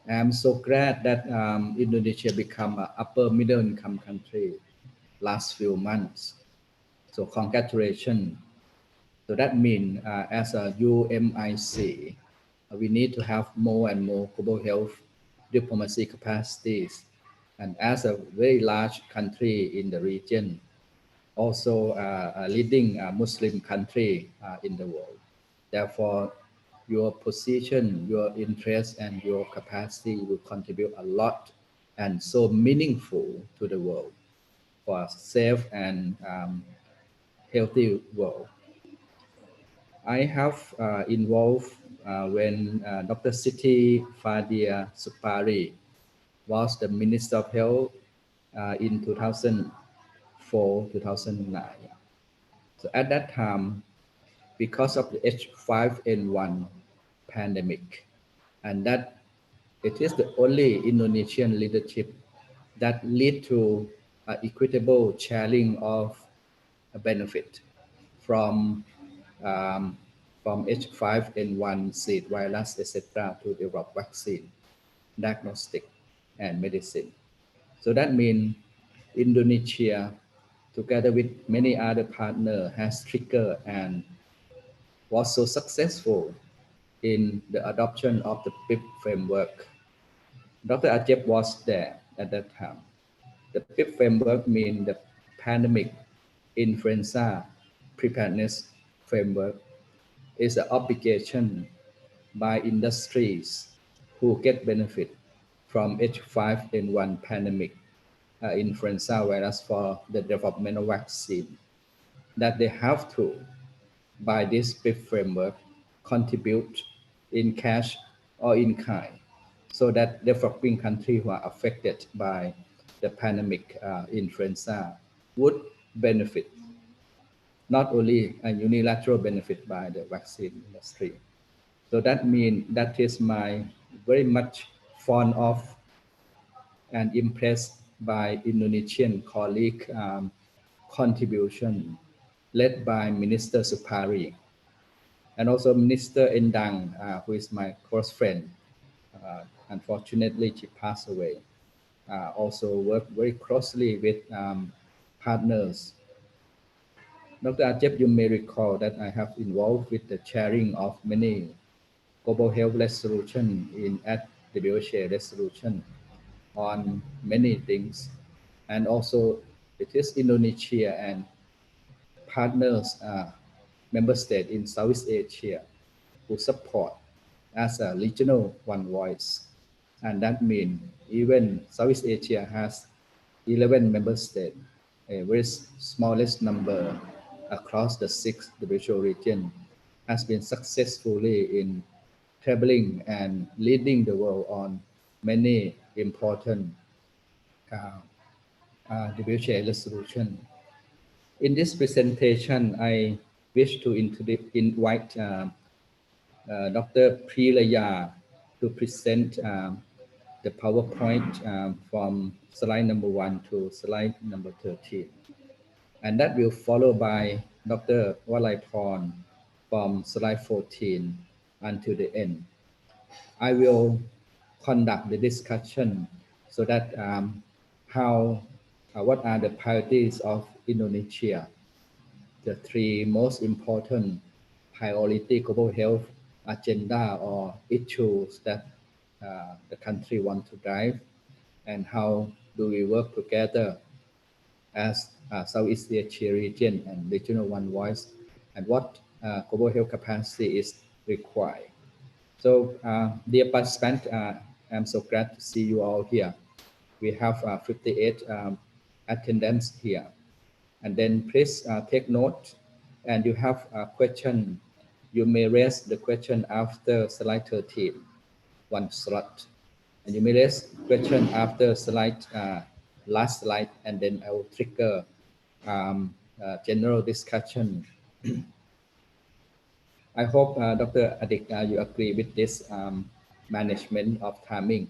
Speaker 10: I'm so glad that Indonesia become an upper middle income country last few months. So congratulations. So that means as a UMIC, we need to have more and more global health diplomacy capacities And as a very large country in the region, also a leading Muslim country in the world. Therefore, your position, your interest, and your capacity will contribute a lot and so meaningful to the world for a safe and healthy world. I have involved when Dr. Siti Fadia Supari was the Minister of Health in 2004, 2009. So at that time, because of the H5N1 pandemic, and that it is the only Indonesian leadership that lead to equitable sharing of a benefit from H5N1 seed virus, etc., to develop vaccine, diagnostic, and medicine. So that means Indonesia, together with many other partners, has triggered and was so successful in the adoption of the PIP framework. Dr. Ajep was there at that time. The PIP framework means the Pandemic Influenza Preparedness Framework is an obligation by industries who get benefit from H5N1 pandemic influenza virus for the development of vaccine, that they have to, by this PIP framework, contribute in cash or in kind, so that developing countries who are affected by the pandemic influenza would benefit, not only a unilateral benefit by the vaccine industry. So that means that is my very much fond of and impressed by Indonesian colleague contribution led by Minister Supari and also Minister Endang, who is my close friend. Unfortunately, she passed away. Also worked very closely with partners. Dr. Ajep, you may recall that I have involved with the chairing of many global health resolution at WHO resolution on many things. And also it is Indonesia and partners, member state in Southeast Asia who support as a regional one voice. And that means even Southeast Asia has 11 member states, a very smallest number across the 6 WHO region, has been successfully in traveling and leading the world on many important WHO resolution. In this presentation, I wish to invite Dr. Prilaya to present the PowerPoint from slide number 1 to slide number 13. And that will follow by Dr. Walaiporn from slide 14 until the end. I will conduct the discussion so that what are the priorities of Indonesia, the 3 most important priority global health agenda or issues that the country wants to drive, and how do we work together as Southeast Asia region and regional one voice, and what global health capacity is required. So dear participants, I'm so glad to see you all here. We have 58 attendants here. And then please take note, and you have a question, you may raise the question after slide 13, one slot. And you may raise question after slide, last slide, and then I will trigger general discussion. I hope, Dr. Adik, you agree with this management of timing.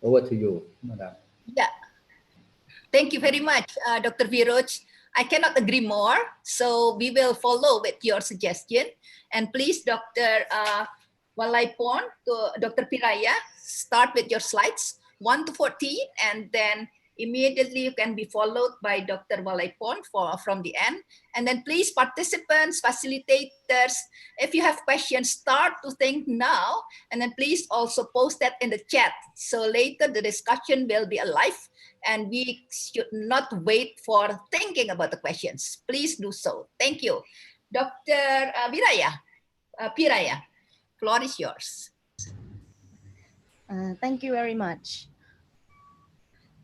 Speaker 10: Over to you, Madam.
Speaker 9: Yeah. Thank you very much, Dr. Viroj. I cannot agree more. So we will follow with your suggestion. And please, Dr. Walaipon, to Dr. Piraya, start with your slides 1 to 14, and then Immediately you can be followed by Dr. Walaipon from the end. And then please, participants, facilitators, if you have questions, start to think now, and then please also post that in the chat. So later the discussion will be alive and we should not wait for thinking about the questions. Please do so. Thank you. Dr. Piraya, floor is yours.
Speaker 11: Thank you very much.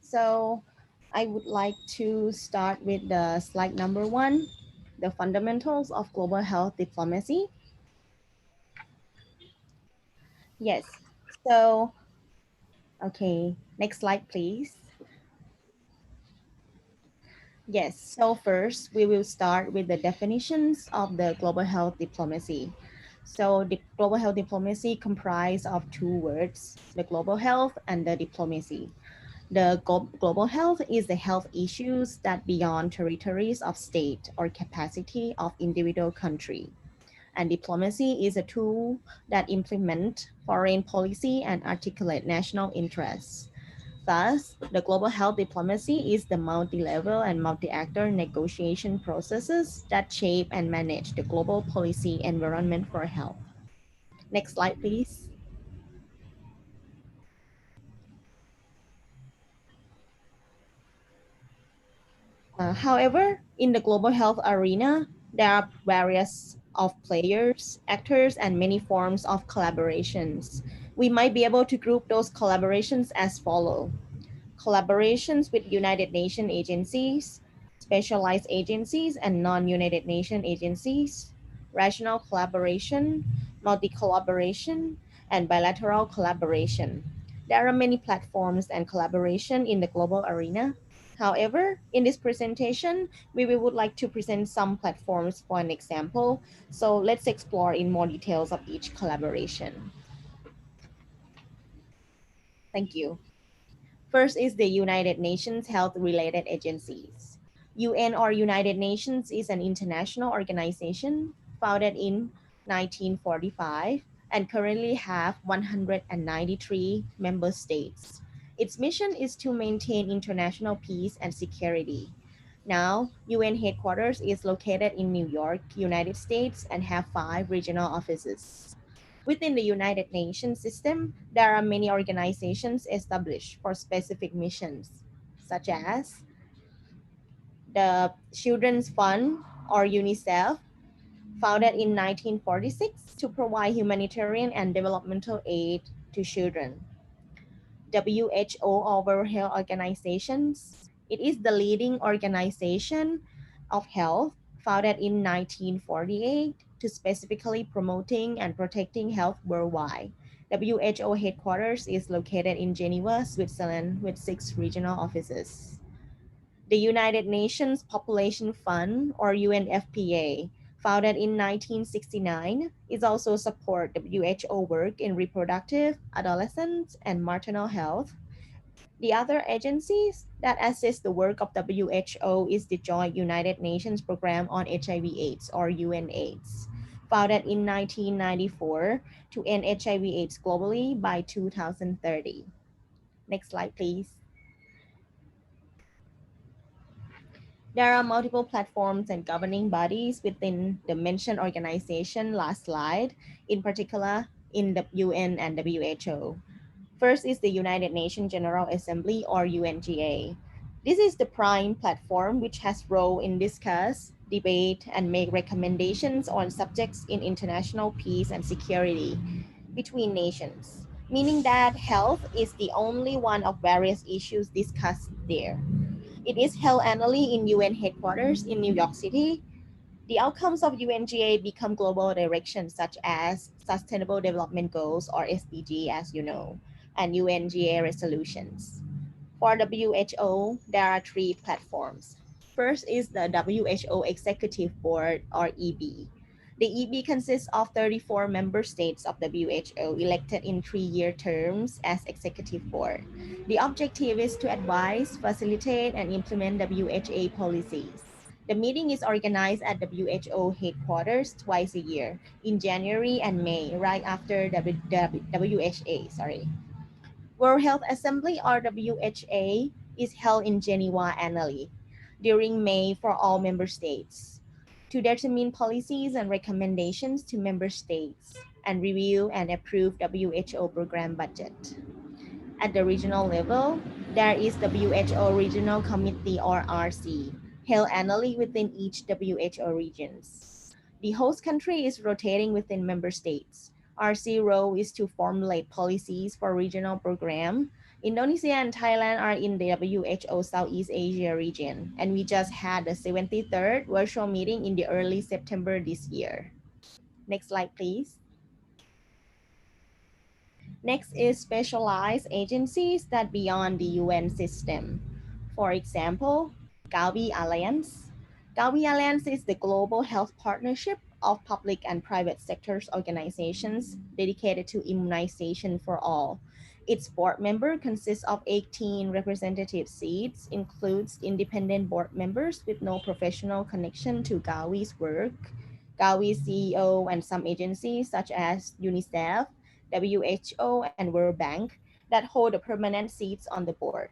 Speaker 11: So I would like to start with the slide number 1, the fundamentals of global health diplomacy. Yes, so, okay, next slide, please. Yes, so first we will start with the definitions of the global health diplomacy. So the global health diplomacy comprised of 2 words, the global health and the diplomacy. The global health is the health issues that beyond territories of state or capacity of individual country. And diplomacy is a tool that implement foreign policy and articulate national interests. Thus, the global health diplomacy is the multi-level and multi-actor negotiation processes that shape and manage the global policy environment for health. Next slide, please. However, in the global health arena, there are various of players, actors, and many forms of collaborations. We might be able to group those collaborations as follow. Collaborations with United Nations agencies, specialized agencies, and non-United Nations agencies, regional collaboration, multi-collaboration, and bilateral collaboration. There are many platforms and collaboration in the global arena. However, in this presentation, we would like to present some platforms for an example. So let's explore in more details of each collaboration. Thank you. First is the United Nations Health-Related Agencies. UN or United Nations is an international organization founded in 1945 and currently have 193 member states. Its mission is to maintain international peace and security. Now, UN headquarters is located in New York, United States, and have 5 regional offices. Within the United Nations system, there are many organizations established for specific missions, such as the Children's Fund or UNICEF, founded in 1946 to provide humanitarian and developmental aid to children. WHO or World Health Organizations. It is the leading organization of health founded in 1948 to specifically promoting and protecting health worldwide. WHO headquarters is located in Geneva, Switzerland with 6 regional offices. The United Nations Population Fund or UNFPA, founded in 1969, is also support WHO work in reproductive, adolescent, and maternal health. The other agencies that assist the work of WHO is the Joint United Nations Program on HIV/AIDS or UNAIDS, founded in 1994 to end HIV/AIDS globally by 2030. Next slide, please. There are multiple platforms and governing bodies within the mentioned organization last slide, in particular in the UN and WHO. First is the United Nations General Assembly or UNGA. This is the prime platform which has role in discuss, debate, and make recommendations on subjects in international peace and security between nations, meaning that health is the only one of various issues discussed there. It is held annually in UN headquarters in New York City. The outcomes of UNGA become global directions such as Sustainable Development Goals or SDG, as you know, and UNGA resolutions. For WHO, there are 3 platforms. First is the WHO Executive Board or EB. The EB consists of 34 member states of WHO elected in 3-year terms as executive board. The objective is to advise, facilitate, and implement WHA policies. The meeting is organized at WHO headquarters twice a year, in January and May, right after WHA. World Health Assembly or WHA is held in Geneva annually during May for all member states to determine policies and recommendations to member states and review and approve WHO program budget. At the regional level, there is WHO Regional Committee or RC, held annually within each WHO regions. The host country is rotating within member states. RC role is to formulate policies for regional program. Indonesia and Thailand are in the WHO Southeast Asia region, and we just had the 73rd virtual meeting in the early September this year. Next slide, please. Next is specialized agencies that beyond the UN system. For example, Gavi Alliance. Gavi Alliance is the global health partnership of public and private sectors organizations dedicated to immunization for all. Its board member consists of 18 representative seats, includes independent board members with no professional connection to Gavi's work, Gavi's CEO, and some agencies such as UNICEF, WHO, and World Bank that hold the permanent seats on the board.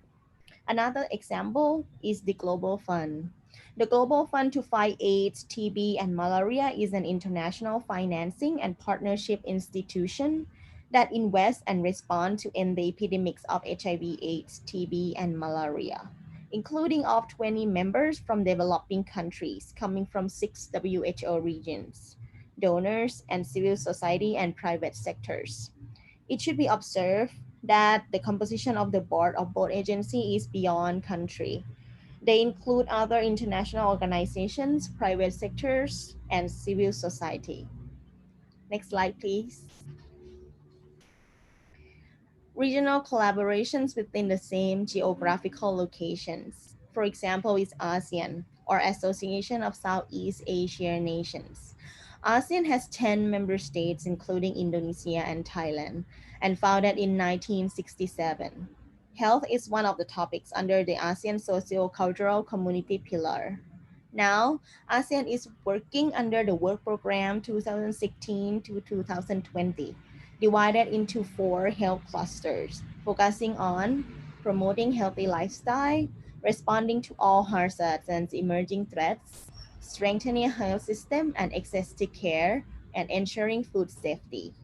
Speaker 11: Another example is the Global Fund. The Global Fund to Fight AIDS, TB, and Malaria is an international financing and partnership institution that invests and responds to end the epidemics of HIV, AIDS, TB, and malaria, including of 20 members from developing countries coming from 6 WHO regions, donors, and civil society and private sectors. It should be observed that the composition of the board of both agencies is beyond country. They include other international organizations, private sectors, and civil society. Next slide, please. Regional collaborations within the same geographical locations. For example, is ASEAN, or Association of Southeast Asia Nations. ASEAN has 10 member states, including Indonesia and Thailand, and founded in 1967. Health is one of the topics under the ASEAN Socio-Cultural Community Pillar. Now, ASEAN is working under the Work Program 2016 to 2020, divided into 4 health clusters, focusing on promoting healthy lifestyle, responding to all hazards and emerging threats, strengthening health system and access to care, and ensuring food safety.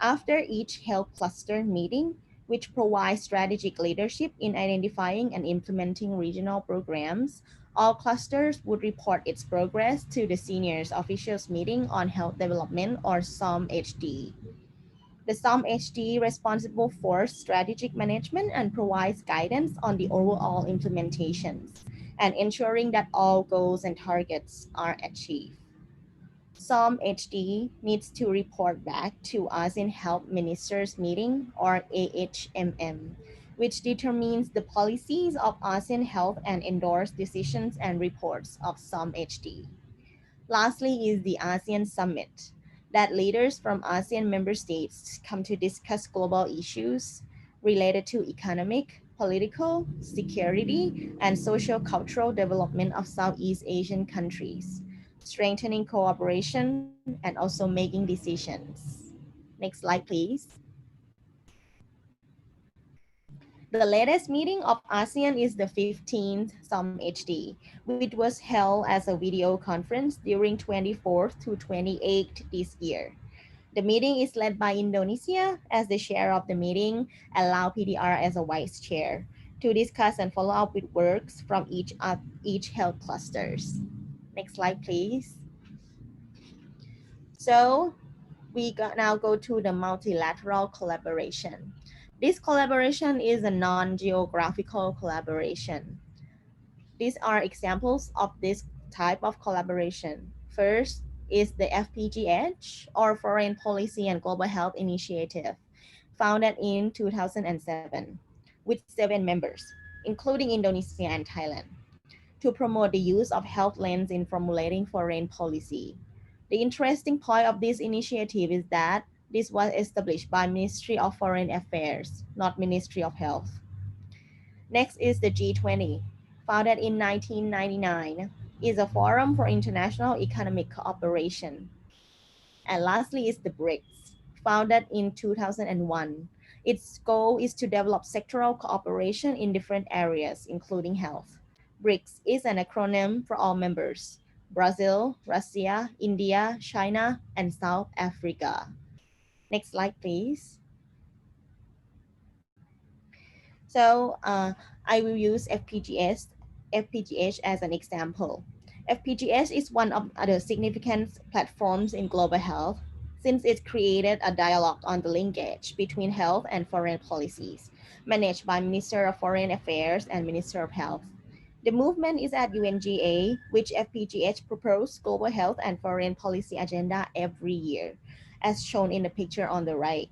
Speaker 11: After each health cluster meeting, which provides strategic leadership in identifying and implementing regional programs, all clusters would report its progress to the seniors officials meeting on health development or SOM-HD. The SOM-HD responsible for strategic management and provides guidance on the overall implementations and ensuring that all goals and targets are achieved. SOM-HD needs to report back to ASEAN Health Ministers Meeting or AHMM, which determines the policies of ASEAN Health and endorse decisions and reports of SOM-HD. Lastly is the ASEAN Summit, that leaders from ASEAN member states come to discuss global issues related to economic, political, security, and social-cultural development of Southeast Asian countries, strengthening cooperation and also making decisions. Next slide, please. The latest meeting of ASEAN is the 15th SOM-HD, which was held as a video conference during 24th to 28th this year. The meeting is led by Indonesia as the chair of the meeting and Lao PDR as a vice chair to discuss and follow up with works from each health clusters. Next slide, please. So now go to the multilateral collaboration. This collaboration is a non-geographical collaboration. These are examples of this type of collaboration. First is the FPGH, or Foreign Policy and Global Health Initiative, founded in 2007, with 7 members, including Indonesia and Thailand, to promote the use of health lens in formulating foreign policy. The interesting point of this initiative is that this was established by Ministry of Foreign Affairs, not Ministry of Health. Next is the G20, founded in 1999, is a forum for international economic cooperation. And lastly is the BRICS, founded in 2001, Its goal is to develop sectoral cooperation in different areas, including health. BRICS is an acronym for all members: Brazil, Russia, India, China, and South Africa. Next slide, please. So I will use FPGH as an example. FPGH is one of the significant platforms in global health since it created a dialogue on the linkage between health and foreign policies, managed by Minister of Foreign Affairs and Minister of Health. The movement is at UNGA, which FPGH proposes global health and foreign policy agenda every year, as shown in the picture on the right.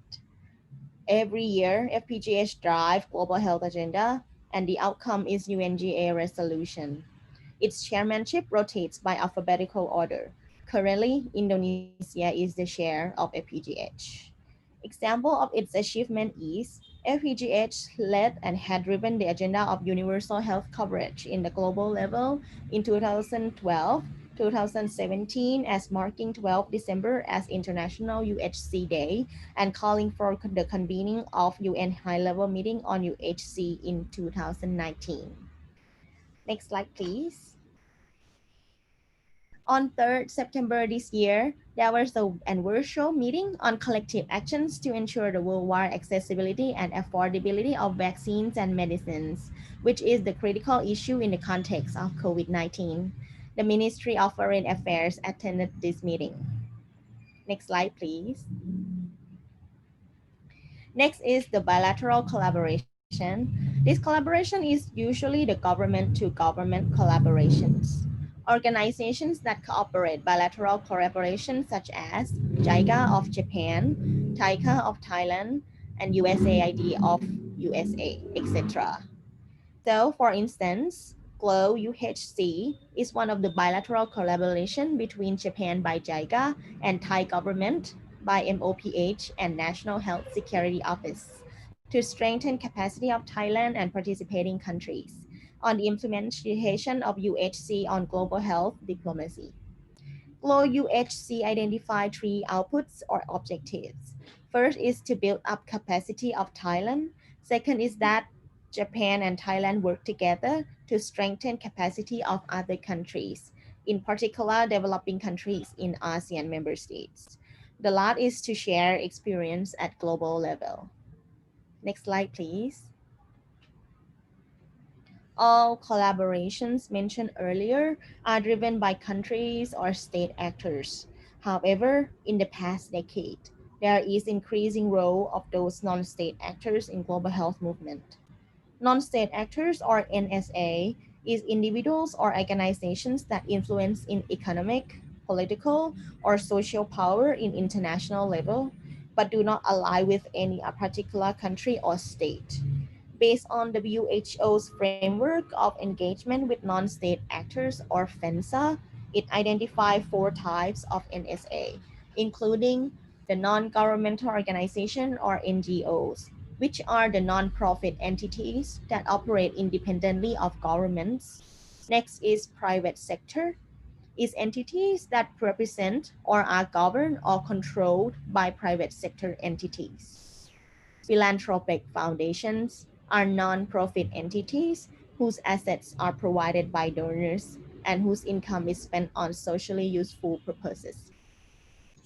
Speaker 11: Every year, FPGH drives global health agenda, and the outcome is UNGA resolution. Its chairmanship rotates by alphabetical order. Currently, Indonesia is the chair of FPGH. Example of its achievement is FPGH led and had driven the agenda of universal health coverage in the global level in 2012, 2017 as marking 12 December as International UHC Day and calling for the convening of UN high-level meeting on UHC in 2019. Next slide, please. On 3rd September this year, there was a virtual meeting on collective actions to ensure the worldwide accessibility and affordability of vaccines and medicines, which is the critical issue in the context of COVID-19. The Ministry of Foreign Affairs attended this meeting. Next slide, please. Next is the bilateral collaboration. This collaboration is usually the government-to-government collaborations. Organizations that cooperate bilateral collaboration such as JICA of Japan, TICA of Thailand, and USAID of USA, etc. So, for instance, GLOW-UHC is one of the bilateral collaboration between Japan by JICA and Thai government by MOPH and National Health Security Office to strengthen capacity of Thailand and participating countries on the implementation of UHC on global health diplomacy. GLOW-UHC identified 3 outputs or objectives. First is to build up capacity of Thailand. Second is that Japan and Thailand work together to strengthen capacity of other countries, in particular developing countries in ASEAN member states. The last is to share experience at global level. Next slide, please. All collaborations mentioned earlier are driven by countries or state actors. However, in the past decade, there is increasing role of those non-state actors in global health movement. Non-state actors or NSA is individuals or organizations that influence in economic, political, or social power in international level, but do not ally with any particular country or state. Based on WHO's framework of engagement with non-state actors or FENSA, it identified 4 types of NSA, including the non-governmental organization or NGOs, which are the non-profit entities that operate independently of governments. Next is private sector, is entities that represent or are governed or controlled by private sector entities. Philanthropic foundations are non-profit entities whose assets are provided by donors and whose income is spent on socially useful purposes.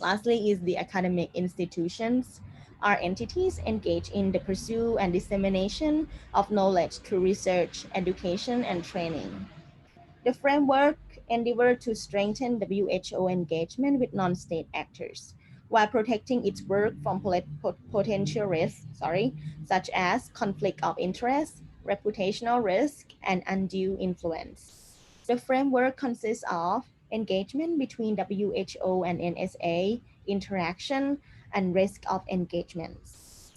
Speaker 11: Lastly is the academic institutions are entities engaged in the pursuit and dissemination of knowledge through research, education, and training. The framework endeavored to strengthen WHO engagement with non-state actors while protecting its work from potential risks, such as conflict of interest, reputational risk, and undue influence. The framework consists of engagement between WHO and NSA, interaction, and risk of engagements.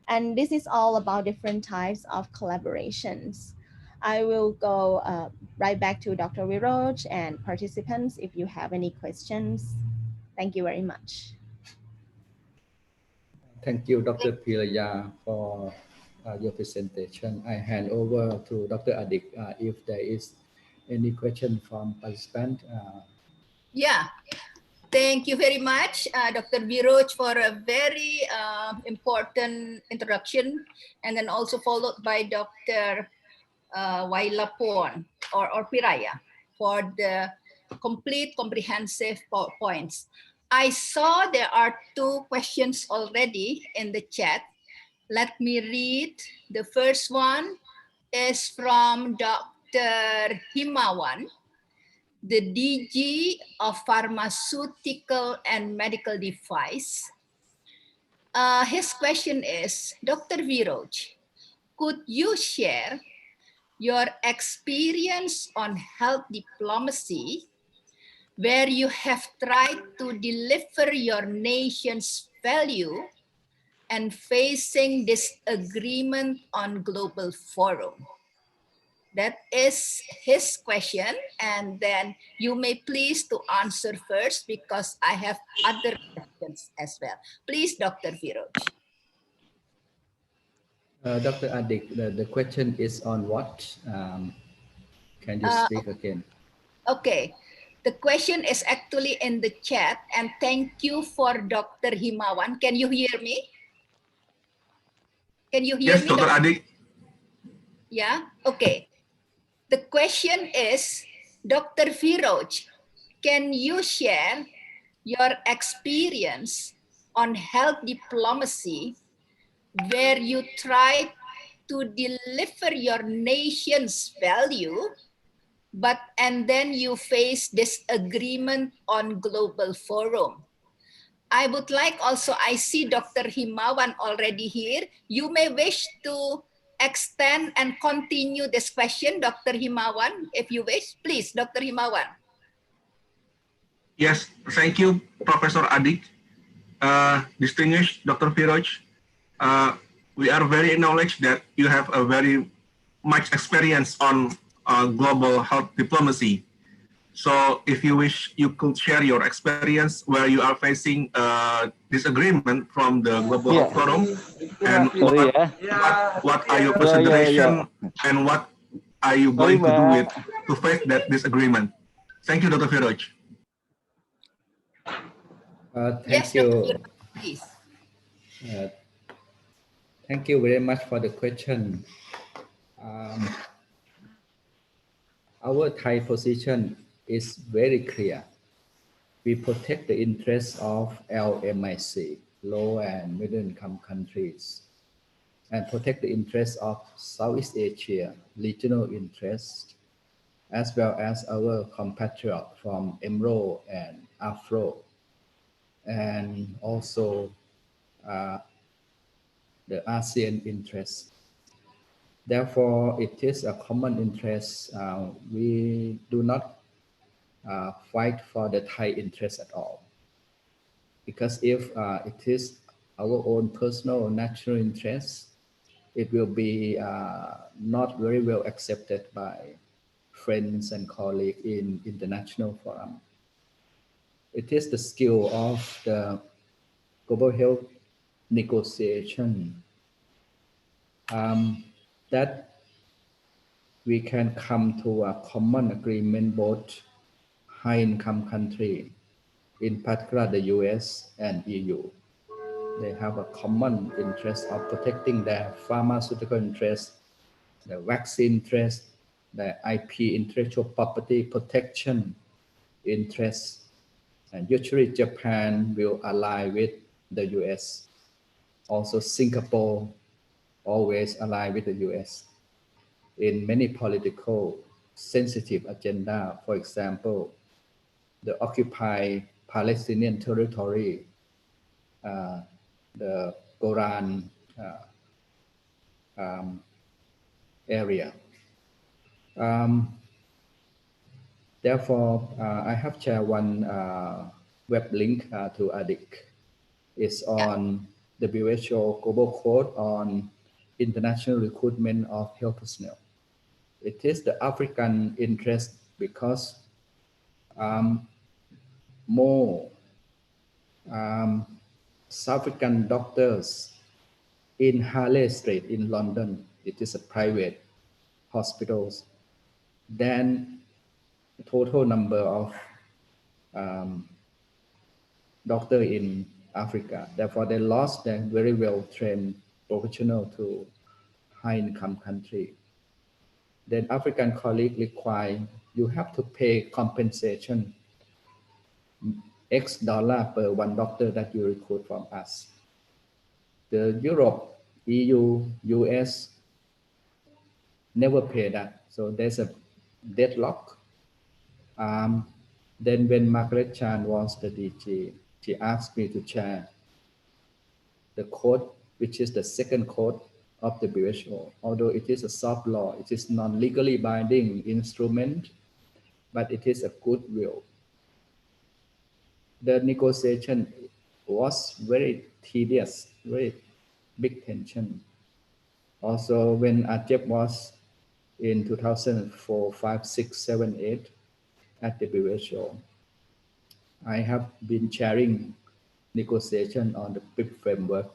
Speaker 11: And this is all about different types of collaborations. I will go right back to Dr. Viroj and participants if you have any questions. Thank you very much.
Speaker 10: Thank you, Dr. Piraya, for your presentation. I hand over to Dr. Adik if there is any question from participant.
Speaker 9: Yeah. Thank you very much, Dr. Viroj, for a very important introduction, and then also followed by Dr. Wailapon or Piraya for the complete comprehensive points. I saw there are 2 questions already in the chat. Let me read. The first one is from Dr. Himawan, the DG of Pharmaceutical and Medical Device. His question is, Dr. Viroj, could you share your experience on health diplomacy where you have tried to deliver your nation's value and facing disagreement on global forum? That is his question, and then you may please to answer first because I have other questions as well. Please, Dr. Viroj.
Speaker 10: Dr. Adik, the question is on what? Can you speak again?
Speaker 9: Okay. The question is actually in the chat, and thank you for Dr. Himawan. Can you hear me? Can you hear
Speaker 12: Yes,
Speaker 9: me,
Speaker 12: Dr. Adik.
Speaker 9: Yeah, okay. The question is, Dr. Viroj, can you share your experience on health diplomacy where you try to deliver your nation's value, and then you face disagreement on global forum? I would like also, I see Dr. Himawan already here. You may wish to extend and continue this question, Dr. Himawan, if you wish. Please, Dr. Himawan.
Speaker 12: Yes, thank you, Professor Adik. Distinguished Dr. Viroj, we are very acknowledged that you have a very much experience on global health diplomacy. So if you wish, you could share your experience where you are facing disagreement from the global health forum, and what are your consideration and what are you going to do with to face that disagreement? Thank you, Dr. Viroj.
Speaker 10: Thank you. Thank you very much for the question. Our Thai position is very clear. We protect the interests of LMIC, low and middle income countries, and protect the interests of Southeast Asia, regional interests, as well as our compatriot from EMRO and AFRO, and also the ASEAN interests. Therefore, it is a common interest. We do not fight for the Thai interest at all. Because if it is our own personal national interest, it will be not very well accepted by friends and colleagues in international forum. It is the skill of the global health negotiation that we can come to a common agreement both high-income country, in particular the US and EU. They have a common interest of protecting their pharmaceutical interests, the vaccine interest, the IP, intellectual property protection interests. And usually Japan will ally with the US. Also Singapore always ally with the US in many political sensitive agenda. For example, the occupied Palestinian territory, the Golan area. Therefore, I have shared one web link to Adik. It's on WHO Global Code on International Recruitment of Health Personnel. It is the African interest because more South African doctors in Harley Street in London, it is a private hospitals, then the total number of doctor in Africa. Therefore, they lost their very well-trained professional to high-income country. Then African colleague require you have to pay compensation X dollar per one doctor that you recruit from us. The Europe, EU, US never pay that. So there's a deadlock. Then when Margaret Chan was the DG, she asked me to share the code, which is the second code of the WHO. Although it is a soft law, it is non-legally binding instrument, but it is a goodwill. The negotiation was very tedious, very big tension. Also, when Ajep was in 2004, 5, 6, 7, 8 at the WHO, I have been chairing negotiation on the PIP framework.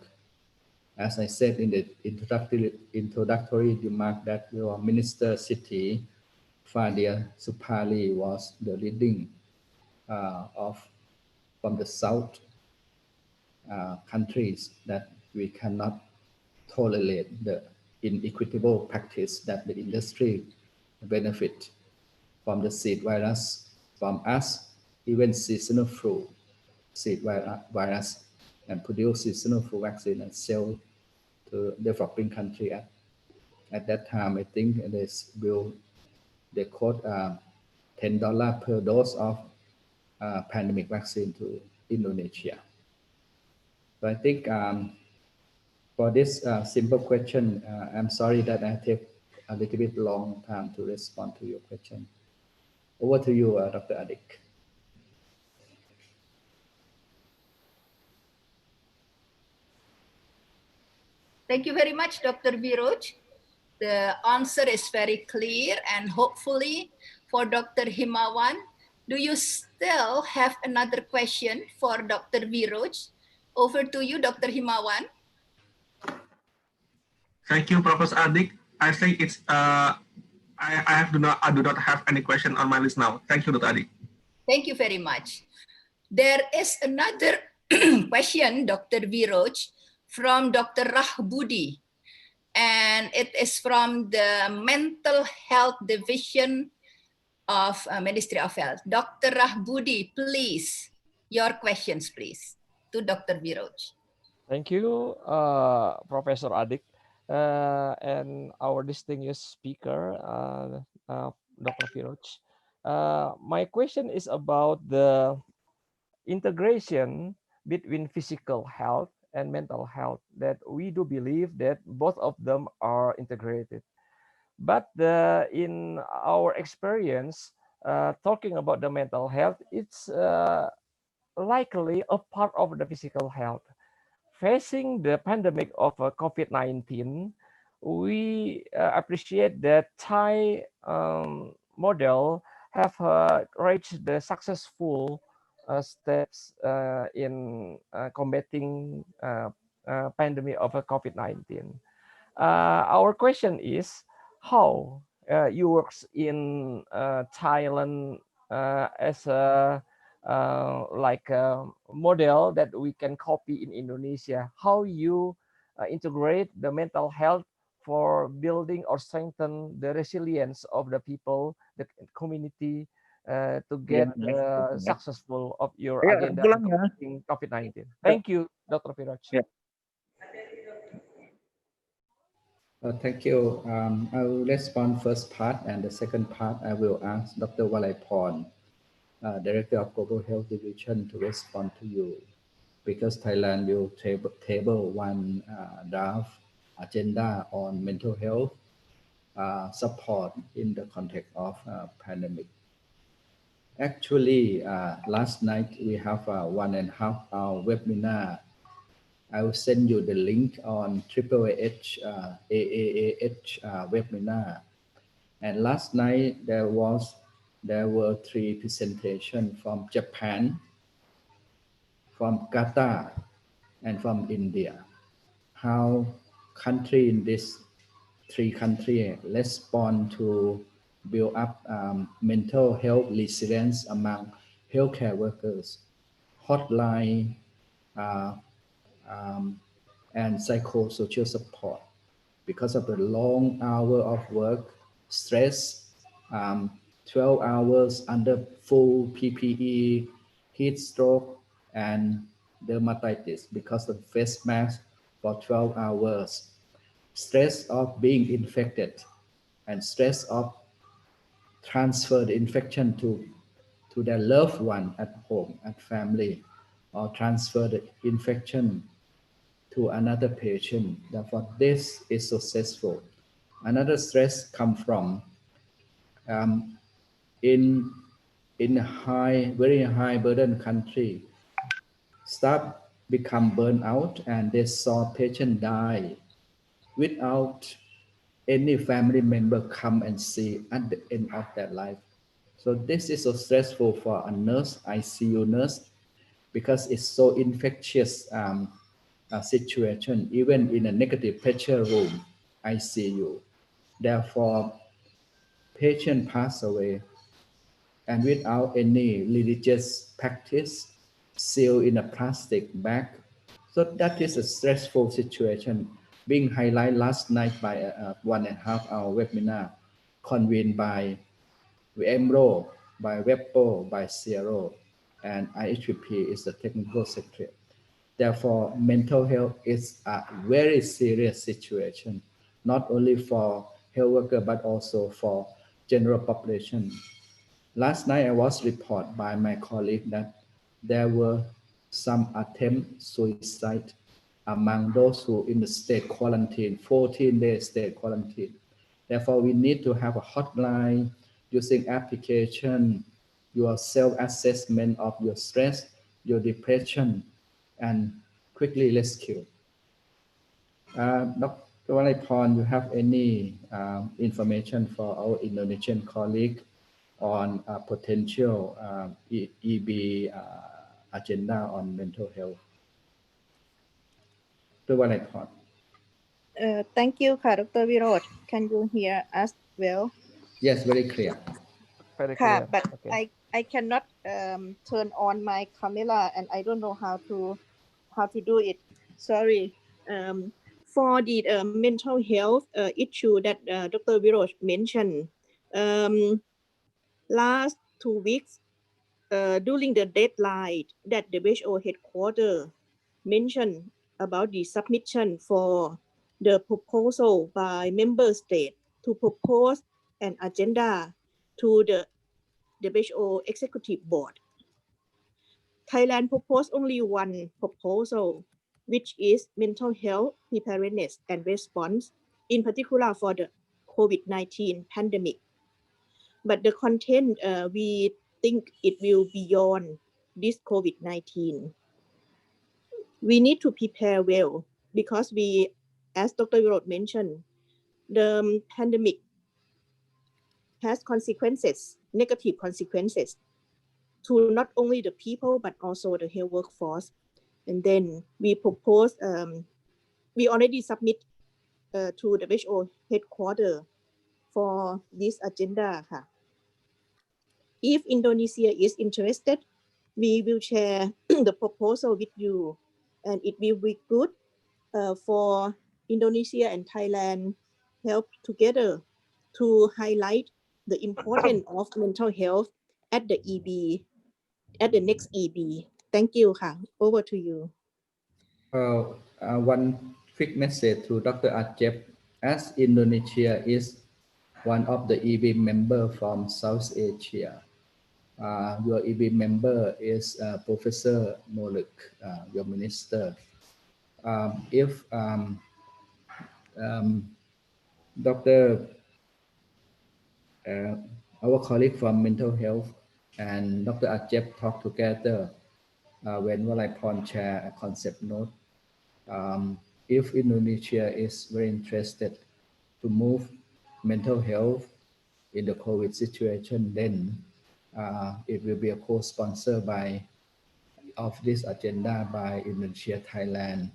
Speaker 10: As I said in the introductory remark that your minister city, Fadia Supali, was the leading from the South countries that we cannot tolerate the inequitable practice that the industry benefit from the seed virus from us, even seasonal flu seed virus, and produce seasonal flu vaccine and sell to developing country. At that time, I think they quote $10 per dose of pandemic vaccine to Indonesia. So I think for this simple question, I'm sorry that I take a little bit long time to respond to your question. Over to you, Dr. Adik.
Speaker 9: Thank you very much, Dr. Viroj. The answer is very clear, and hopefully for Dr. Himawan, do you still have another question for Dr. Viroj? Over to you, Dr. Himawan.
Speaker 12: Thank you, Professor Adik. I think it's I do not have any question on my list now. Thank you, Dr. Adik.
Speaker 9: Thank you very much. There is another question, Dr. Viroj, from Dr. Rahbudi, and it is from the Mental Health Division of Ministry of Health. Dr. Rahbudi, please, your questions, please, to Dr. Viroj.
Speaker 5: Thank you, Professor Adik, and our distinguished speaker, Dr. Viroj. My question is about the integration between physical health and mental health, that we do believe that both of them are integrated. But in our experience, talking about the mental health, it's likely a part of the physical health. Facing the pandemic of COVID-19, we appreciate that Thai model have reached the successful steps in combating pandemic of COVID-19. Our question is how you works in Thailand as a like a model that we can copy in Indonesia. How you integrate the mental health for building or strengthen the resilience of the people, the community, to get successful of your agenda in combating COVID-19. Thank you, Dr. Viroj.
Speaker 10: Thank you. I will respond first part, and the second part I will ask Dr. Walaiporn, Director of Global Health Division, to respond to you, because Thailand will table one draft agenda on mental health support in the context of pandemic. Actually, last night we have a 1.5 hour webinar. I will send you the link on AAH webinar. And last night there were 3 presentations from Japan, from Qatar, and from India. How country in this 3 countries respond to build up mental health resilience among healthcare workers, hotline uh, um, and psychosocial support because of the long hour of work, stress, 12 hours under full PPE, heat stroke, and dermatitis because of face mask for 12 hours, stress of being infected, and stress of transfer the infection to their loved one at home, at family, or transfer the infection to another patient. Therefore, this is successful. Another stress come from um, in a very high burden country, staff become burned out and they saw patient die without any family member come and see at the end of their life. So this is so stressful for a nurse, ICU nurse, because it's so infectious situation, even in a negative pressure room, ICU. Therefore, patient pass away and without any religious practice, sealed in a plastic bag. So that is a stressful situation being highlighted last night by a 1.5 hour webinar convened by VMRO, by WebPO, by CRO, and IHPP is the technical secretary. Therefore, mental health is a very serious situation, not only for health worker, but also for general population. Last night, I was reported by my colleague that there were some attempt suicide among those who in the state quarantine, 14-day state quarantine. Therefore, we need to have a hotline using application, your self-assessment of your stress, your depression, and quickly rescue. Dr. Walaipon, you have any information for our Indonesian colleague on potential EB agenda on mental health? Dr. Walaipon.
Speaker 11: Thank you, Dr. Virod. Can you hear us well?
Speaker 10: Yes, very clear.
Speaker 5: Very clear.
Speaker 11: But
Speaker 5: Okay.
Speaker 11: I cannot turn on my camera and I don't know how to do it. Sorry. For the mental health issue that Dr. Viroj mentioned, last 2 weeks during the deadline that the WHO headquarters mentioned about the submission for the proposal by member state to propose an agenda to the WHO executive board. Thailand proposed only one proposal, which is mental health preparedness and response, in particular for the COVID-19 pandemic. But the content, we think it will beyond this COVID-19. We need to prepare well because we, as Dr. Virod mentioned, the pandemic has consequences, negative consequences to not only the people, but also the health workforce. And then we propose, we already submit to the WHO headquarters for this agenda. If Indonesia is interested, we will share the proposal with you, and it will be good for Indonesia and Thailand help together to highlight the importance of mental health at the EB, at the next EB. Thank you. Over to you.
Speaker 10: One quick message to Dr. Acep, as Indonesia is one of the EB member from South Asia. Your EB member is Professor Moluk, your minister. If Dr. Our colleague from mental health and Dr. Acep talk together when Walaipon share a concept note. If Indonesia is very interested to move mental health in the COVID situation, then it will be a co-sponsor of this agenda by Indonesia, Thailand,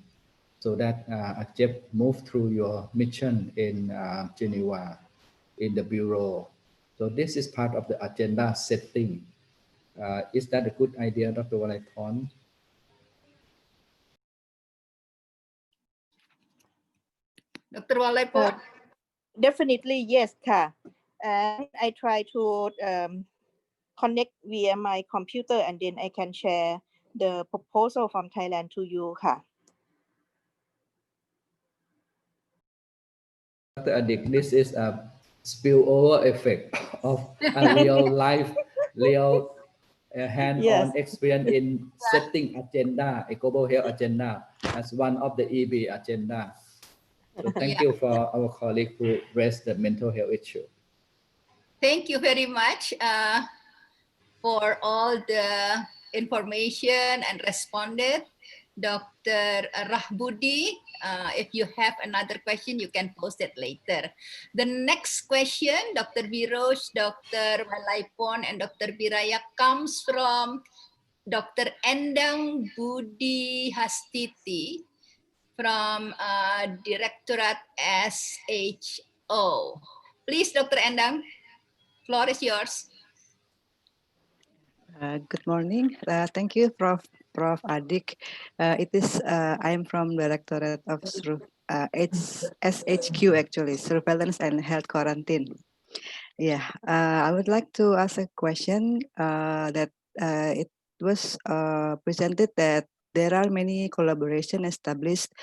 Speaker 10: so that Acep move through your mission in Geneva, in the bureau. So this is part of the agenda setting. Is that a good idea, Dr. Walaipon?
Speaker 9: Dr. Walaipur?
Speaker 13: Definitely yes, Ka. And I try to connect via my computer and then I can share the proposal from Thailand to you, Ka.
Speaker 10: Dr. Adik, this is a spillover effect of a real life, real hands-on
Speaker 13: Yes.
Speaker 10: experience in setting agenda, a global health agenda as one of the EB agenda. So thank you for our colleague who raised the mental health issue.
Speaker 9: Thank you very much for all the information and responded. Dr. Rahbudi, if you have another question, you can post it later. The next question, Dr. Viroj, Dr. Walaipon, and Dr. Biraya comes from Dr. Endang Budi Hastiti from Directorate SHO. Please, Dr. Endang, floor is yours.
Speaker 14: Good morning. Thank you, Prof. Adik. I'm from Directorate of it's SHQ actually, Surveillance and Health Quarantine. Yeah, I would like to ask a question that it was presented that there are many collaboration established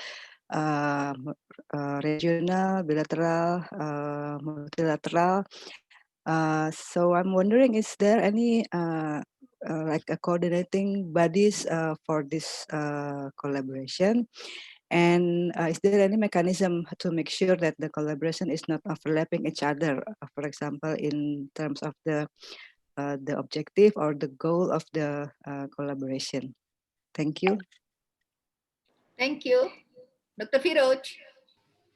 Speaker 14: regional, bilateral, multilateral. So I'm wondering, is there any like a coordinating bodies for this collaboration? And is there any mechanism to make sure that the collaboration is not overlapping each other? For example, in terms of the objective or the goal of the collaboration. Thank you.
Speaker 9: Thank you. Dr. Firoj.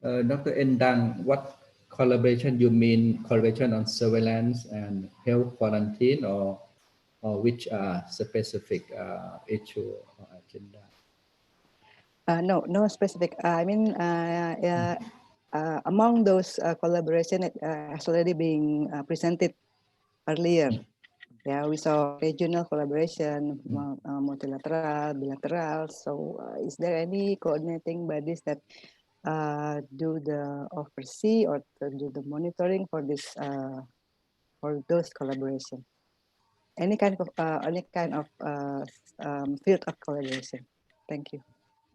Speaker 10: Dr. Endang, what collaboration you mean? Collaboration on surveillance and health quarantine, or which specific issue or agenda?
Speaker 14: No specific. I mean, among those collaboration has already been presented earlier. Yeah, we saw regional collaboration, multilateral, bilateral. So, is there any coordinating bodies that do the oversee or do the monitoring for this for those collaboration? Any kind of field of collaboration. Thank you.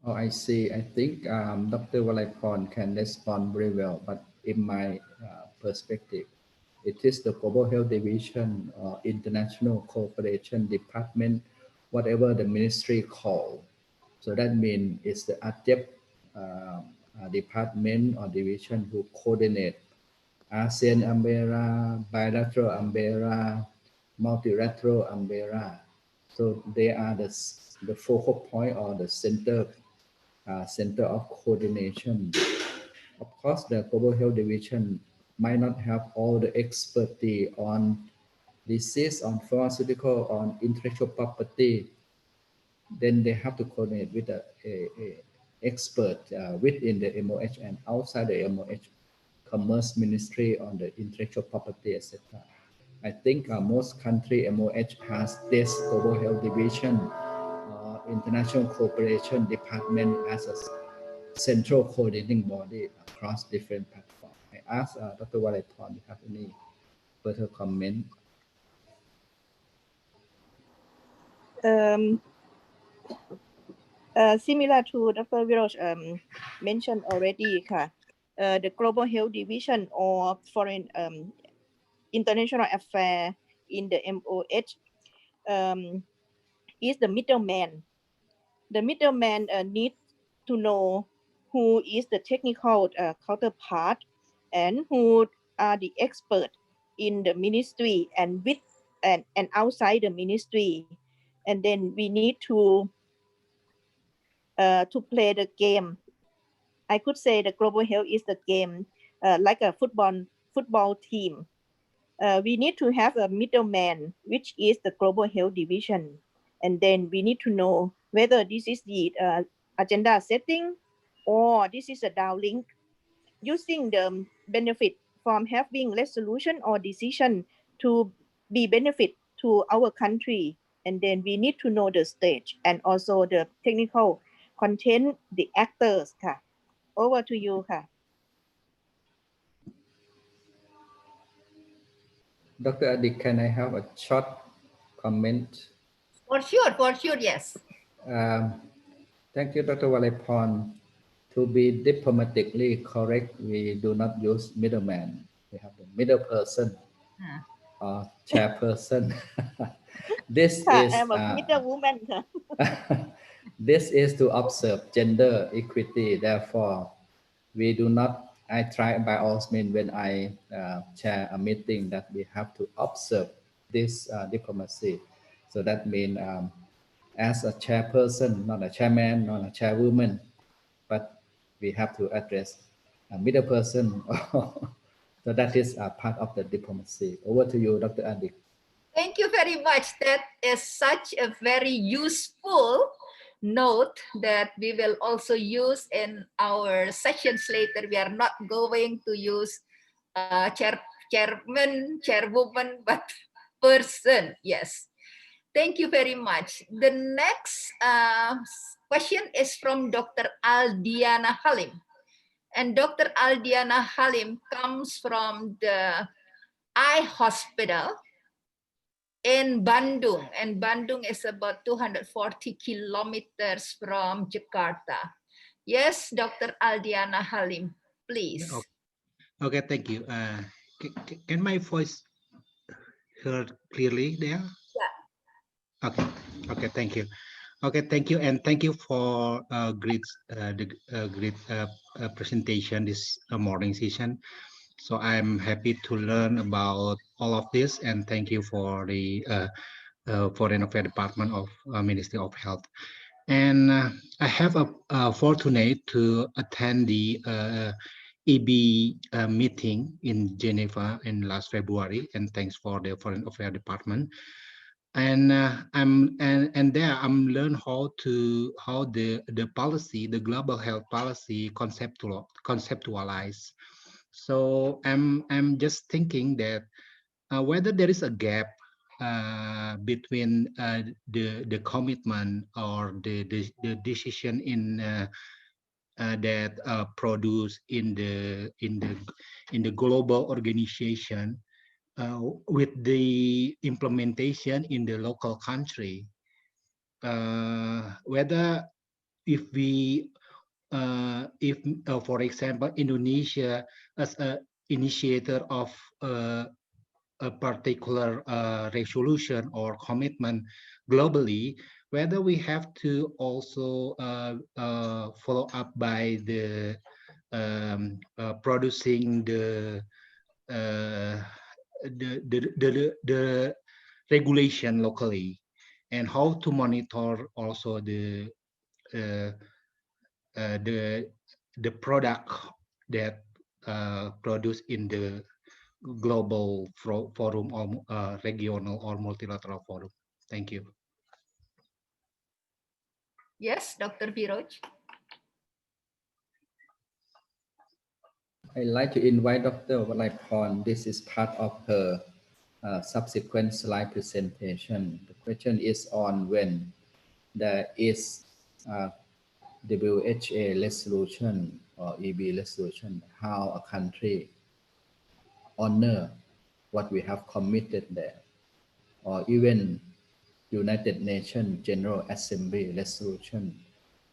Speaker 10: Oh, I see. I think Dr. Walaipon can respond very well, but in my perspective, it is the Global Health Division or International Cooperation Department, whatever the ministry call. So that means it's the ASEP department or division who coordinate ASEAN umbrella, bilateral umbrella, multilateral umbrella. So they are the focal point or the center of coordination. Of course, the Global Health Division might not have all the expertise on disease, on pharmaceutical, on intellectual property. Then they have to coordinate with a expert within the MOH and outside the MOH, Commerce Ministry on the intellectual property, etc. I think most country MOH has this Global Health Division, International Cooperation Department as a central coordinating body across different platforms. I ask Dr. Walaipon, do you have any further comment?
Speaker 13: Similar to Dr. Viroj mentioned already, the Global Health Division or Foreign International Affairs in the MOH is the middleman. The middleman needs to know who is the technical counterpart and who are the expert in the ministry and with and outside the ministry. And then we need to play the game. I could say the global health is the game like a football team. We need to have a middleman, which is the global health division. And then we need to know whether this is the agenda setting or this is a downlink using the benefit from having resolution or decision to be benefit to our country. And then we need to know the stage and also the technical content, the actors. Over to you.
Speaker 10: Dr. Adik, can I have a short comment?
Speaker 9: For sure, yes.
Speaker 10: Thank you, Dr. Wallepon. To be diplomatically correct, we do not use middleman. We have the middle person or chairperson. This is
Speaker 13: I'm a middle woman.
Speaker 10: this is to observe gender equity. Therefore, we do not. I try by all means when I chair a meeting that we have to observe this diplomacy. So that means as a chairperson, not a chairman, not a chairwoman, but we have to address a middle person. So that is a part of the diplomacy. Over to you, Dr. Adik.
Speaker 9: Thank you very much. That is such a very useful note that we will also use in our sessions later. We are not going to use chairman, chairwoman, but person. Yes. Thank you very much. The next question is from Dr. Aldiana Halim. And Dr. Aldiana Halim comes from the Eye Hospital in Bandung, and Bandung is about 240 kilometers from Jakarta. Yes, Dr. Aldiana Halim, please.
Speaker 15: Okay, thank you. Can my voice heard clearly there?
Speaker 9: Yeah.
Speaker 15: Okay, thank you. Okay, thank you, and thank you for great presentation this morning session. So I'm happy to learn about all of this, and thank you for the Foreign Affairs Department of Ministry of Health. And I have a fortunate to attend the EB meeting in Geneva in last February, and thanks for the Foreign Affairs Department. And there I'm learn how the policy, the global health policy conceptualize. So I'm just thinking that whether there is a gap between the commitment or the decision in that produced in the global organization with the implementation in the local country. Whether if we for example, Indonesia as an initiator of a particular resolution or commitment globally, whether we have to also follow up by the producing the regulation locally, and how to monitor also the product that produced in the global forum or regional or multilateral forum. Thank you.
Speaker 9: Yes, Dr. Viroj.
Speaker 10: I'd like to invite Dr. Wallepon. This is part of her subsequent slide presentation. The question is on when there is WHA resolution or EB resolution, how a country honor what we have committed there, or even United Nations General Assembly resolution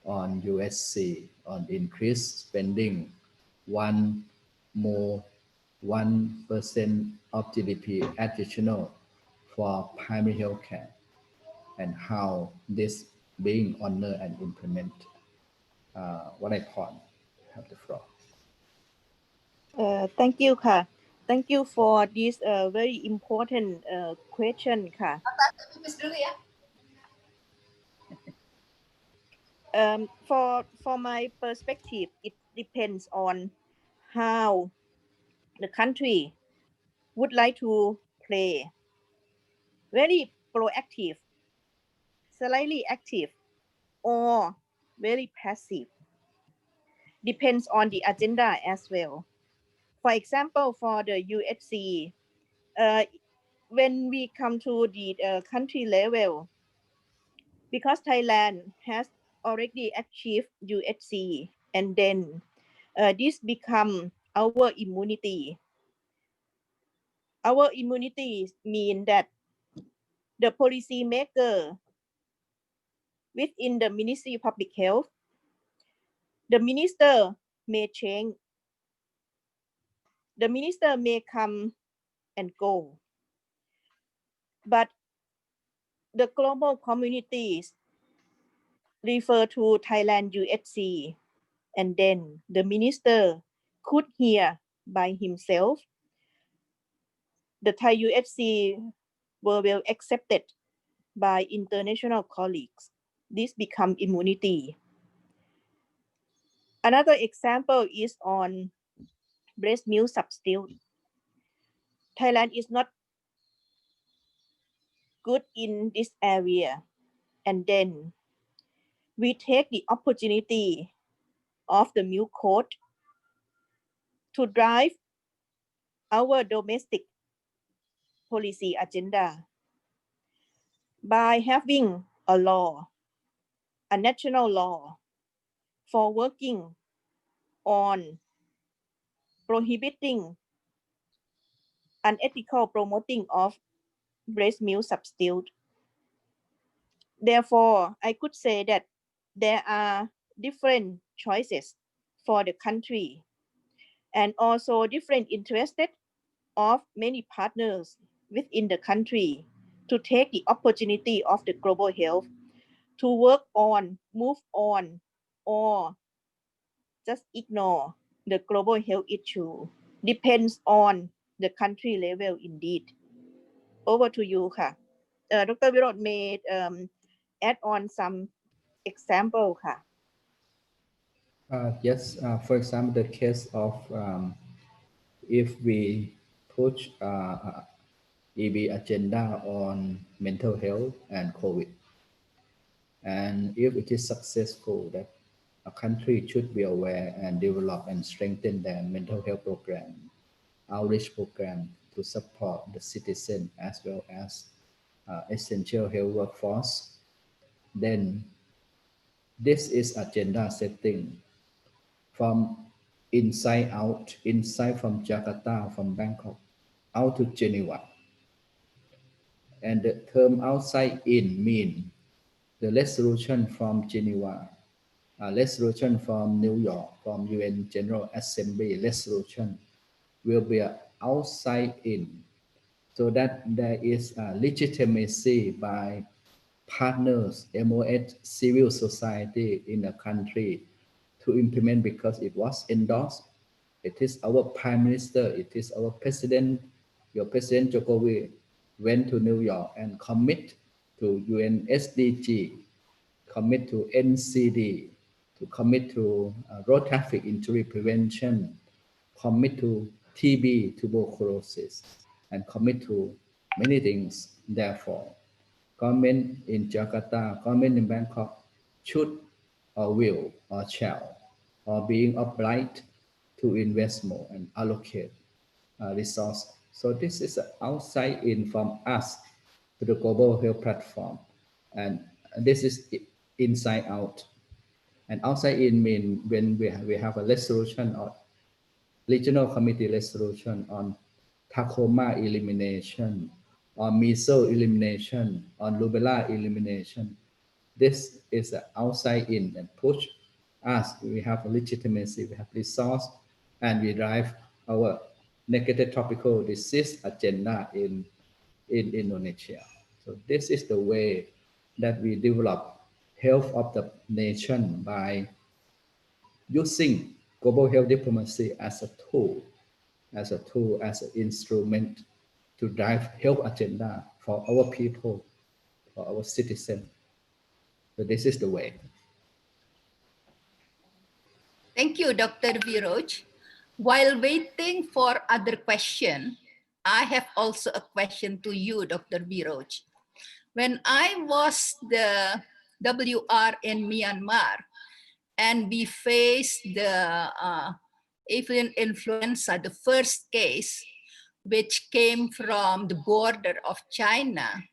Speaker 10: on USC on increased spending 1% of GDP additional for primary health care, and how this being honored and implemented. What I call have the floor.
Speaker 13: Thank you, Ka. Thank you for this very important question, Ka. For my perspective, it depends on how the country would like to play. Very proactive, slightly active, or very passive. Depends on the agenda as well. For example, for the UHC, when we come to the country level, because Thailand has already achieved UHC, and then this become our immunity. Our immunity means that the policy maker within the Ministry of Public Health, the minister may change, the minister may come and go, but the global communities refer to Thailand USC, and then the minister could hear by himself. The Thai USC were well accepted by international colleagues. This become immunity. Another example is on breast milk substitute. Thailand is not good in this area. And then we take the opportunity of the milk code to drive our domestic policy agenda by having a law, a national law for working on prohibiting unethical promoting of breast milk substitute. Therefore, I could say that there are different choices for the country and also different interests of many partners within the country to take the opportunity of the global health to work on, move on, or just ignore the global health issue. Depends on the country level indeed. Over to you,ค่ะ. Dr. Virod may add on some example,ค่ะ.
Speaker 10: Yes, for example, the case of if we push EB agenda on mental health and COVID, and if it is successful, that a country should be aware and develop and strengthen their mental health program, outreach program to support the citizen as well as essential health workforce, then this is agenda setting from inside out, inside from Jakarta, from Bangkok, out to Geneva. And the term outside in mean the resolution from Geneva, resolution from New York, from UN General Assembly resolution will be outside in, so that there is a legitimacy by partners, MOH, civil society in the country to implement because it was endorsed. It is our prime minister, it is our president, your president Jokowi went to New York and commit to UN SDG, commit to NCD, to commit to road traffic injury prevention, commit to TB, tuberculosis, and commit to many things. Therefore, government in Jakarta, government in Bangkok should or will or shall or being obliged to invest more and allocate resources. So this is outside in from us to the global health platform, and this is inside out. And outside in mean when we have a resolution or regional committee resolution on trachoma elimination, on measles elimination, on rubella elimination. This is outside in and push us. We have legitimacy, we have resource, and we drive our negative tropical disease agenda in Indonesia. So this is the way that we develop health of the nation by using global health diplomacy as a tool, as an instrument to drive health agenda for our people, for our citizens. So this is the way.
Speaker 9: Thank you, Dr. Viroj. While waiting for other question, I have also a question to you, Dr. Viroj. When I was the WR in Myanmar and we faced the avian influenza, the first case, which came from the border of China,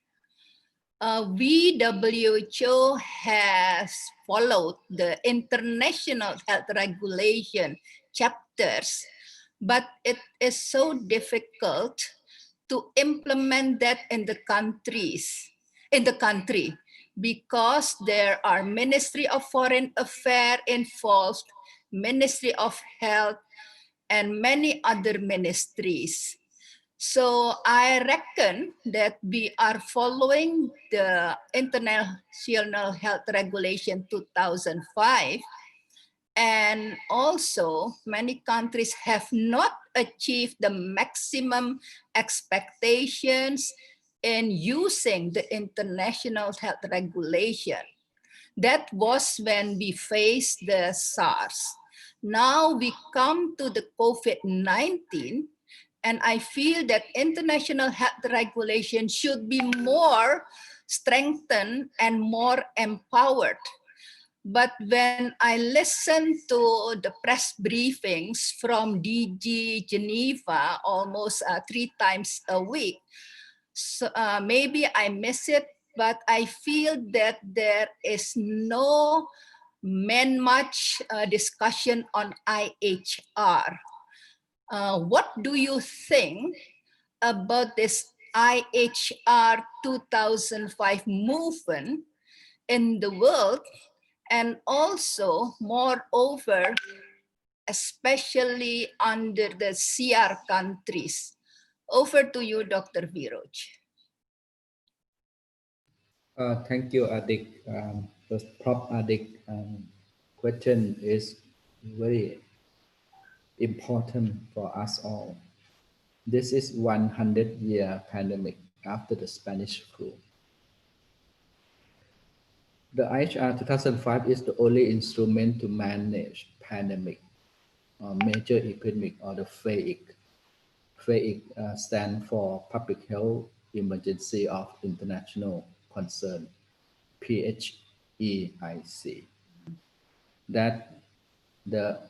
Speaker 9: WHO has followed the international health regulation chapters, but it is so difficult to implement that in the country, because there are Ministry of Foreign Affairs involved, Ministry of Health, and many other ministries. So I reckon that we are following the International Health Regulation 2005. And also many countries have not achieved the maximum expectations in using the International Health Regulation. That was when we faced the SARS. Now we come to the COVID-19, and I feel that international health regulation should be more strengthened and more empowered. But when I listen to the press briefings from DG Geneva almost 3 times a week, so maybe I miss it, but I feel that there is no much discussion on IHR. What do you think about this IHR 2005 movement in the world, and also moreover, especially under the CR countries? Over to you, Dr. Viroj.
Speaker 10: Thank you, Adik. The Prof. Adik question is very important for us all. This is 100-year pandemic after the Spanish flu. The IHR 2005 is the only instrument to manage pandemic or major epidemic, or the PHEIC. PHEIC stands for Public Health Emergency of International Concern, PHEIC. That the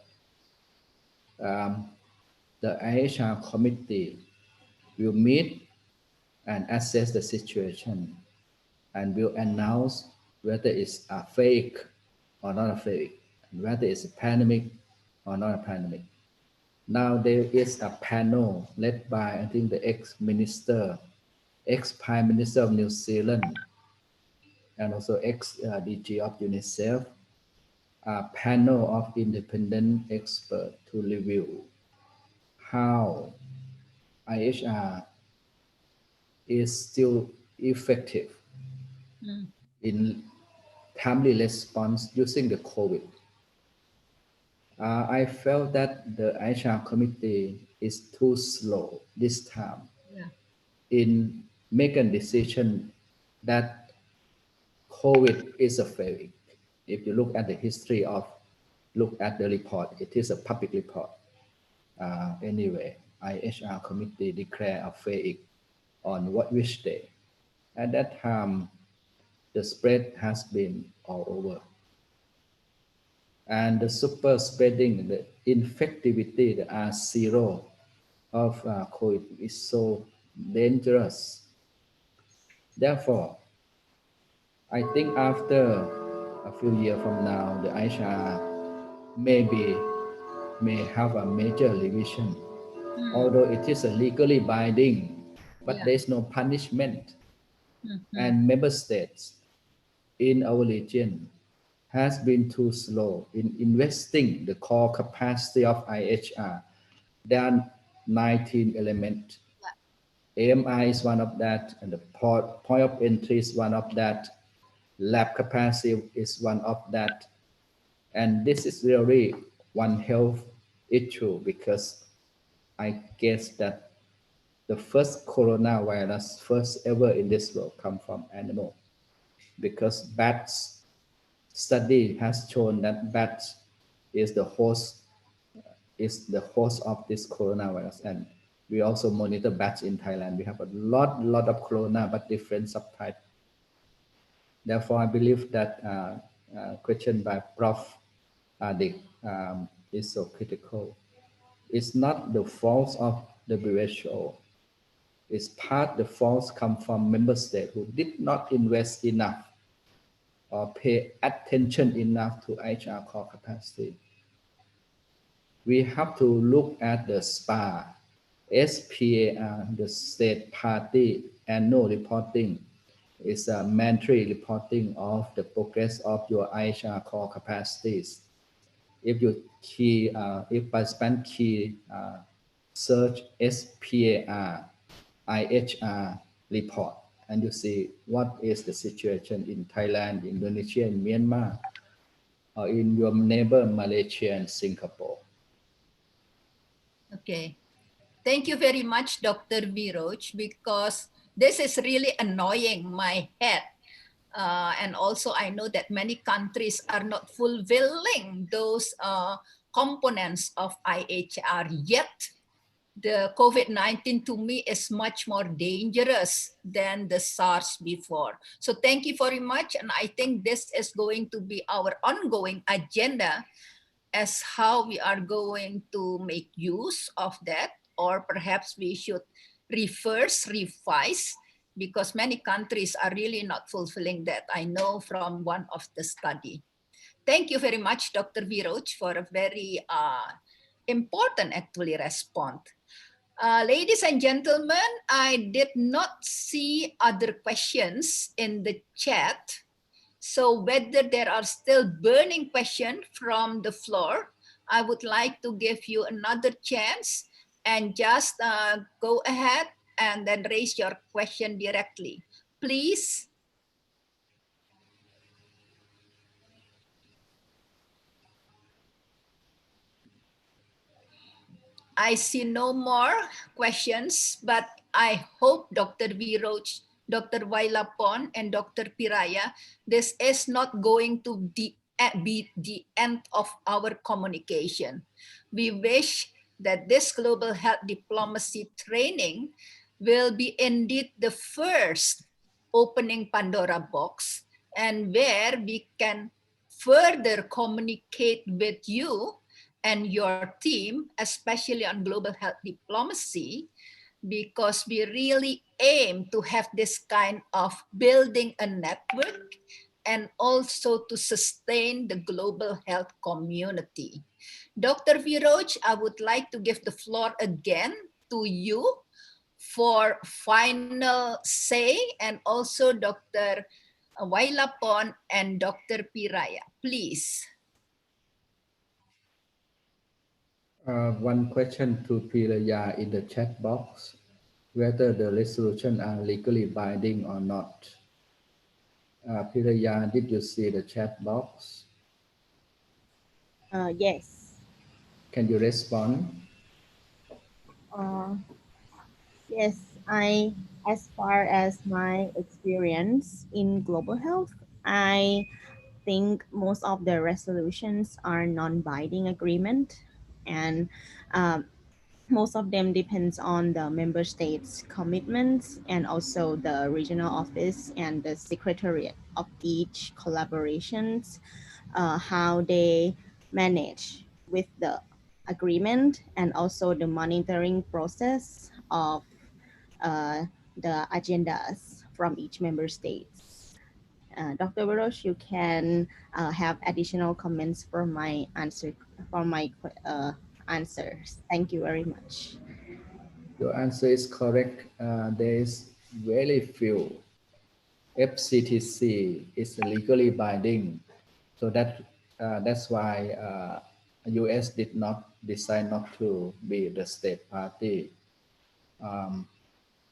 Speaker 10: IHR committee will meet and assess the situation and will announce whether it's a PHEIC or not a PHEIC, and whether it's a pandemic or not a pandemic. Now there is a panel led by, I think, the ex-Prime Minister of New Zealand, and also ex-DG of UNICEF, a panel of independent experts to review how IHR is still effective in timely response using the COVID. I felt that the IHR committee is too slow this time in making a decision that COVID is a failure. If you look at the history of, look at the report, it is a public report. Anyway, IHR committee declared a failure on which day. At that time, the spread has been all over. And the super spreading, the infectivity, the R0 of COVID is so dangerous. Therefore, I think after a few years from now, the IHR may have a major revision, although it is a legally binding, but there is no punishment. And member states in our region has been too slow in investing the core capacity of IHR. There are 19 elements. AMI is one of that, and the point of entry is one of that. Lab capacity is one of that. And this is really one health issue, because I guess that the first coronavirus, first ever in this world, come from animal, because bats study has shown that bats is the host of this coronavirus. And we also monitor bats in Thailand. We have a lot of corona, but different subtype. Therefore, I believe that question by Prof. Adik is so critical. It's not the fault of WHO. It's the fault come from member states who did not invest enough or pay attention enough to IHR core capacity. We have to look at the SPA SPAR, the state party annual reporting, is a mandatory reporting of the progress of your IHR core capacities. If you if participant key search SPAR, IHR report, and you see what is the situation in Thailand, Indonesia, and Myanmar, or in your neighbor Malaysia and Singapore.
Speaker 9: Okay. Thank you very much, Dr. Viroj, because this is really annoying my head. And also I know that many countries are not fulfilling those components of IHR yet. The COVID-19 to me is much more dangerous than the SARS before. So thank you very much. And I think this is going to be our ongoing agenda as how we are going to make use of that, or perhaps we should revise, because many countries are really not fulfilling that. I know from one of the study. Thank you very much, Dr. Viroj, for a very important actually response. Ladies and gentlemen, I did not see other questions in the chat. So whether there are still burning questions from the floor, I would like to give you another chance and just go ahead and then raise your question directly. Please. I see no more questions, but I hope Dr. Viroj, Dr. Wailapon, and Dr. Piraya, this is not going to be the end of our communication. We wish that this global health diplomacy training will be indeed the first opening Pandora box, and where we can further communicate with you and your team, especially on global health diplomacy, because we really aim to have this kind of building a network and also to sustain the global health community. Dr. Viroj, I would like to give the floor again to you for final say, and also Dr. Wailapon and Dr. Piraya, please.
Speaker 10: One question to Piraya in the chat box, whether the resolution are legally binding or not. Piraya, did you see the chat box?
Speaker 11: Yes.
Speaker 10: Can you respond?
Speaker 11: Yes, as far as my experience in global health, I think most of the resolutions are non-binding agreement, and most of them depends on the member states' commitments and also the regional office and the secretariat of each collaborations, how they manage with the agreement and also the monitoring process of the agendas from each member states. Dr. Barosh, you can have additional comments for my answer, for my answers. Thank you very much.
Speaker 10: Your answer is correct. There is very few. FCTC is legally binding, so that's why US did not decide not to be the state party.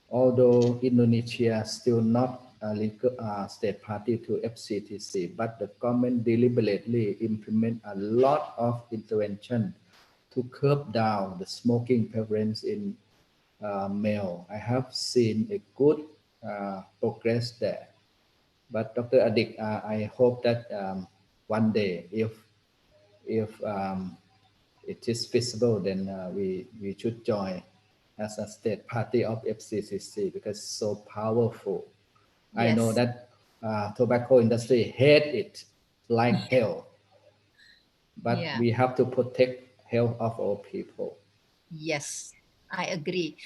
Speaker 10: Although Indonesia still not a legal state party to FCTC, but the government deliberately implement a lot of intervention to curb down the smoking prevalence in male. I have seen a good progress there. But Dr. Adik, I hope that one day, if it is feasible, then we should join as a state party of FCCC because it's so powerful. Yes. I know that tobacco industry hate it like hell, but we have to protect health of our people.
Speaker 9: Yes, I agree.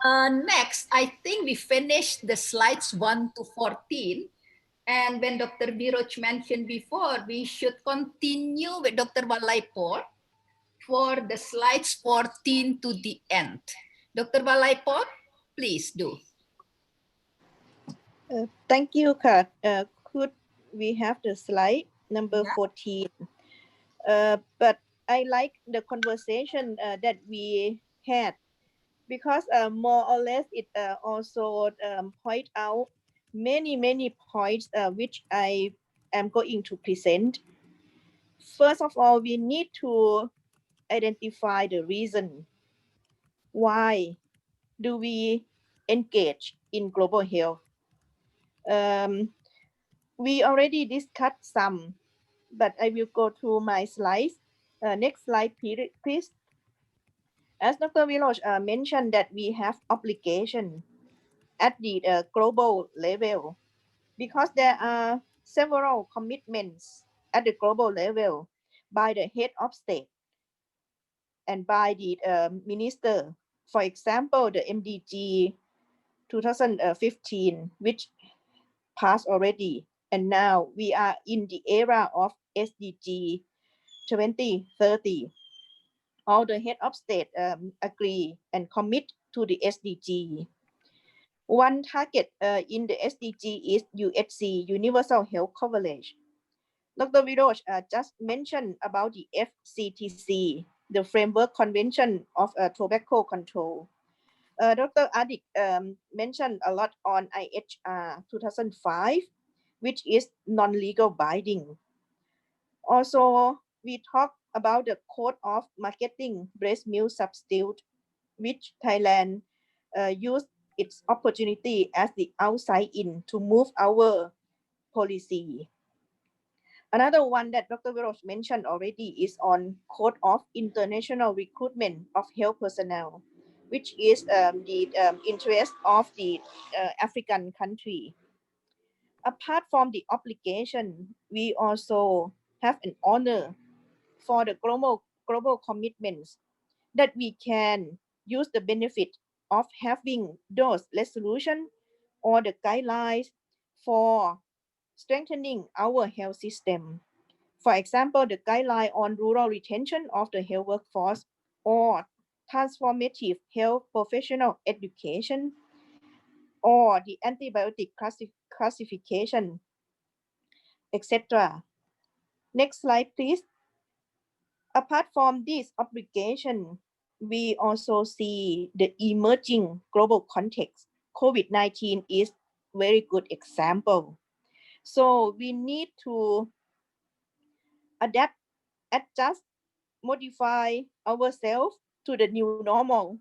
Speaker 9: Next, I think we finished the slides 1 to 14. And when Dr. Viroj mentioned before, we should continue with Dr. Wailapon for the slides 14 to the end. Dr. Valaipot, please do.
Speaker 13: Thank you, Kat. Could we have the slide number
Speaker 9: Yeah.
Speaker 13: 14? But I like the conversation that we had because more or less it also point out many points which I am going to present. First of all, we need to identify the reason why do we engage in global health. We already discussed some, but I will go to my slides. Next slide, please. As Dr. Viroj mentioned that we have obligation at the global level because there are several commitments at the global level by the head of state and by the minister. For example, the MDG 2015, which passed already, and now we are in the era of SDG 2030. All the head of state agree and commit to the SDG. One target in the SDG is UHC, Universal Health Coverage. Dr. Viroj just mentioned about the FCTC, the Framework Convention of Tobacco Control. Dr. Adik mentioned a lot on IHR 2005, which is non-legal binding. Also, we talk about the Code of Marketing Breast Milk Substitute, which Thailand used its opportunity as the outside in to move our policy. Another one that Dr. Viroj mentioned already is on Code of International Recruitment of Health Personnel, which is the interest of the African country. Apart from the obligation, we also have an honor for the global commitments that we can use the benefit of having those resolution or the guidelines for strengthening our health system. For example, the guideline on rural retention of the health workforce or transformative health professional education or the antibiotic classification, etc. Next slide, please. Apart from this obligation, we also see the emerging global context. COVID-19 is very good example. So we need to adapt, adjust, modify ourselves to the new normal,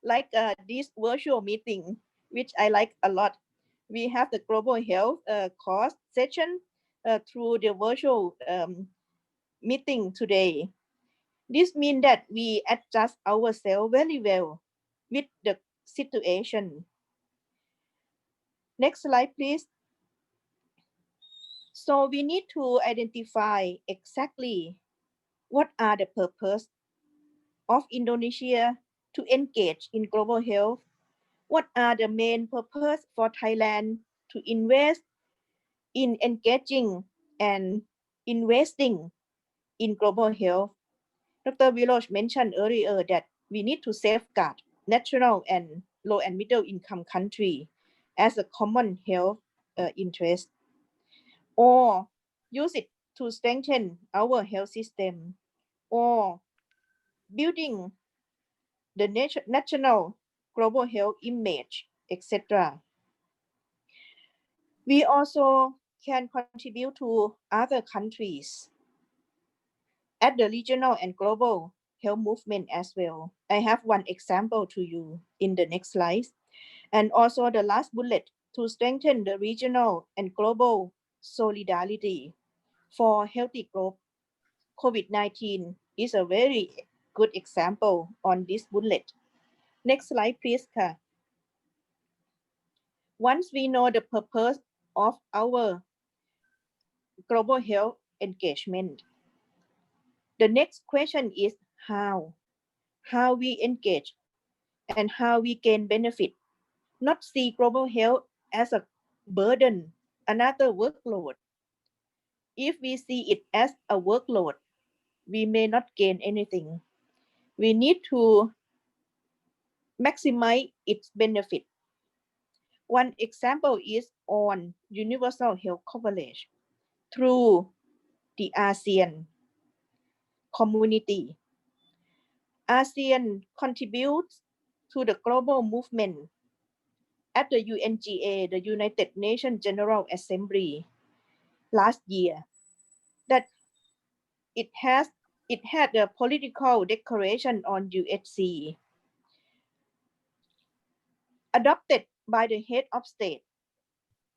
Speaker 13: like this virtual meeting, which I like a lot. We have the global health course session through the virtual meeting today. This means that we adjust ourselves very well with the situation. Next slide, please. So we need to identify exactly what are the purpose of Indonesia to engage in global health. What are the main purpose for Thailand to invest in engaging and investing in global health? Dr. Viroj mentioned earlier that we need to safeguard national and low and middle income country as a common health interest, or use it to strengthen our health system, or building the national global health image, etc. We also can contribute to other countries at the regional and global health movement as well. I have one example to you in the next slide. And also the last bullet, to strengthen the regional and global solidarity for healthy growth. COVID-19 is a very good example on this bullet. Next slide, please, Ka. Once we know the purpose of our global health engagement, the next question is how we engage and how we gain benefit. Not see global health as a burden, another workload. If we see it as a workload, we may not gain anything. We need to maximize its benefit. One example is on universal health coverage through the ASEAN community. ASEAN contributes to the global movement at the UNGA, the United Nations General Assembly, last year, that it had a political declaration on UHC adopted by the head of state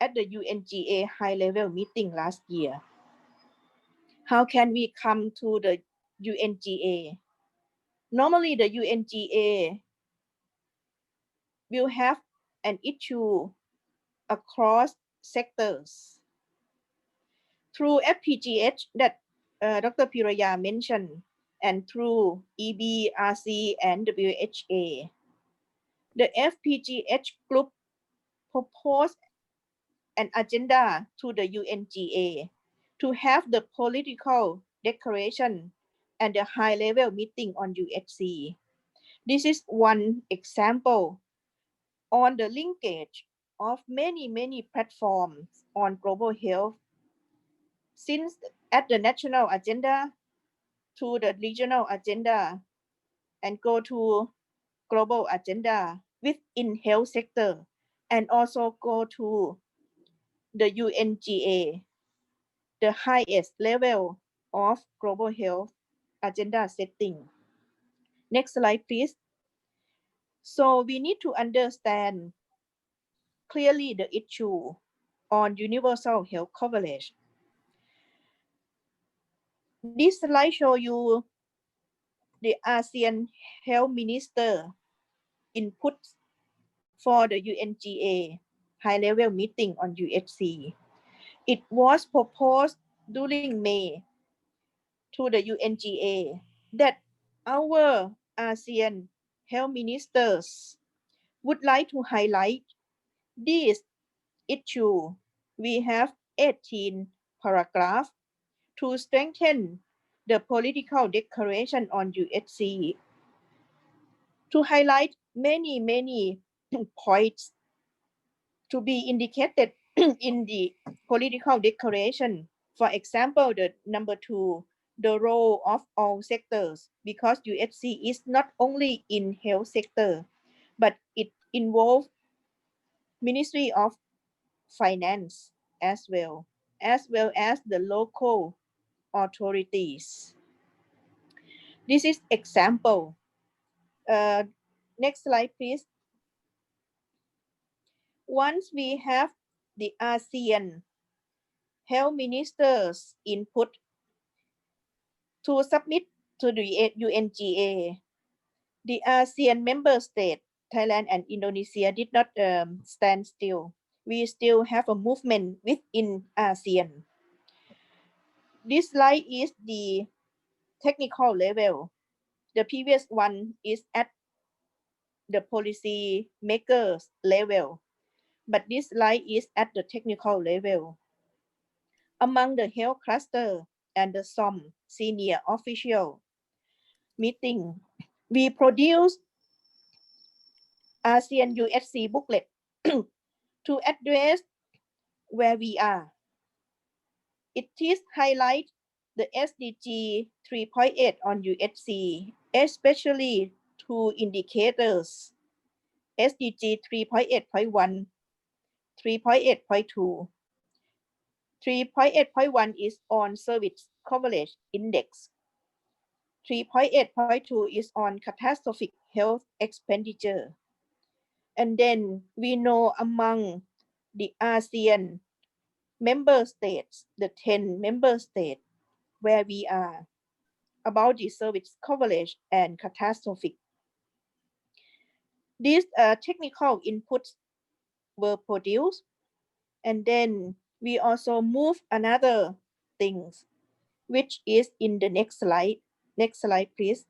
Speaker 13: at the UNGA high-level meeting last year. How can we come to the UNGA? Normally, the UNGA will have an issue across sectors. Through FPGH that Dr. Piraya mentioned, and through EBRC and WHA, the FPGH group proposed an agenda to the UNGA to have the political declaration and the high-level meeting on UHC. This is one example on the linkage of many platforms on global health, since at the national agenda to the regional agenda and go to global agenda within health sector, and also go to the UNGA, the highest level of global health agenda setting. Next slide, please. So we need to understand clearly the issue on universal health coverage. This slide shows you the ASEAN health minister input for the UNGA high-level meeting on UHC. It was proposed during May to the UNGA that our ASEAN health ministers would like to highlight this issue. We have 18 paragraphs to strengthen the political declaration on UHC, to highlight many points to be indicated in the political declaration. For example, the number 2, the role of all sectors, because UHC is not only in health sector, but it involves Ministry of Finance as well as the local authorities. This is example. Next slide, please. Once we have the ASEAN health ministers input to submit to the UNGA, the ASEAN member state, Thailand and Indonesia, did not stand still. We still have a movement within ASEAN. This slide is the technical level. The previous one is at the policy makers level, but this slide is at the technical level. Among the health cluster and the some senior official meeting, we produce ASEAN UHC booklet to address where we are. It is highlight the SDG 3.8 on UHC, especially two indicators, SDG 3.8.1, 3.8.2. 3.8.1 is on service coverage index. 3.8.2 is on catastrophic health expenditure. And then we know among the ASEAN member states, the 10 member states, where we are about the service coverage and catastrophic. These technical inputs were produced, and then we also move another things, which is in the next slide. Next slide, please.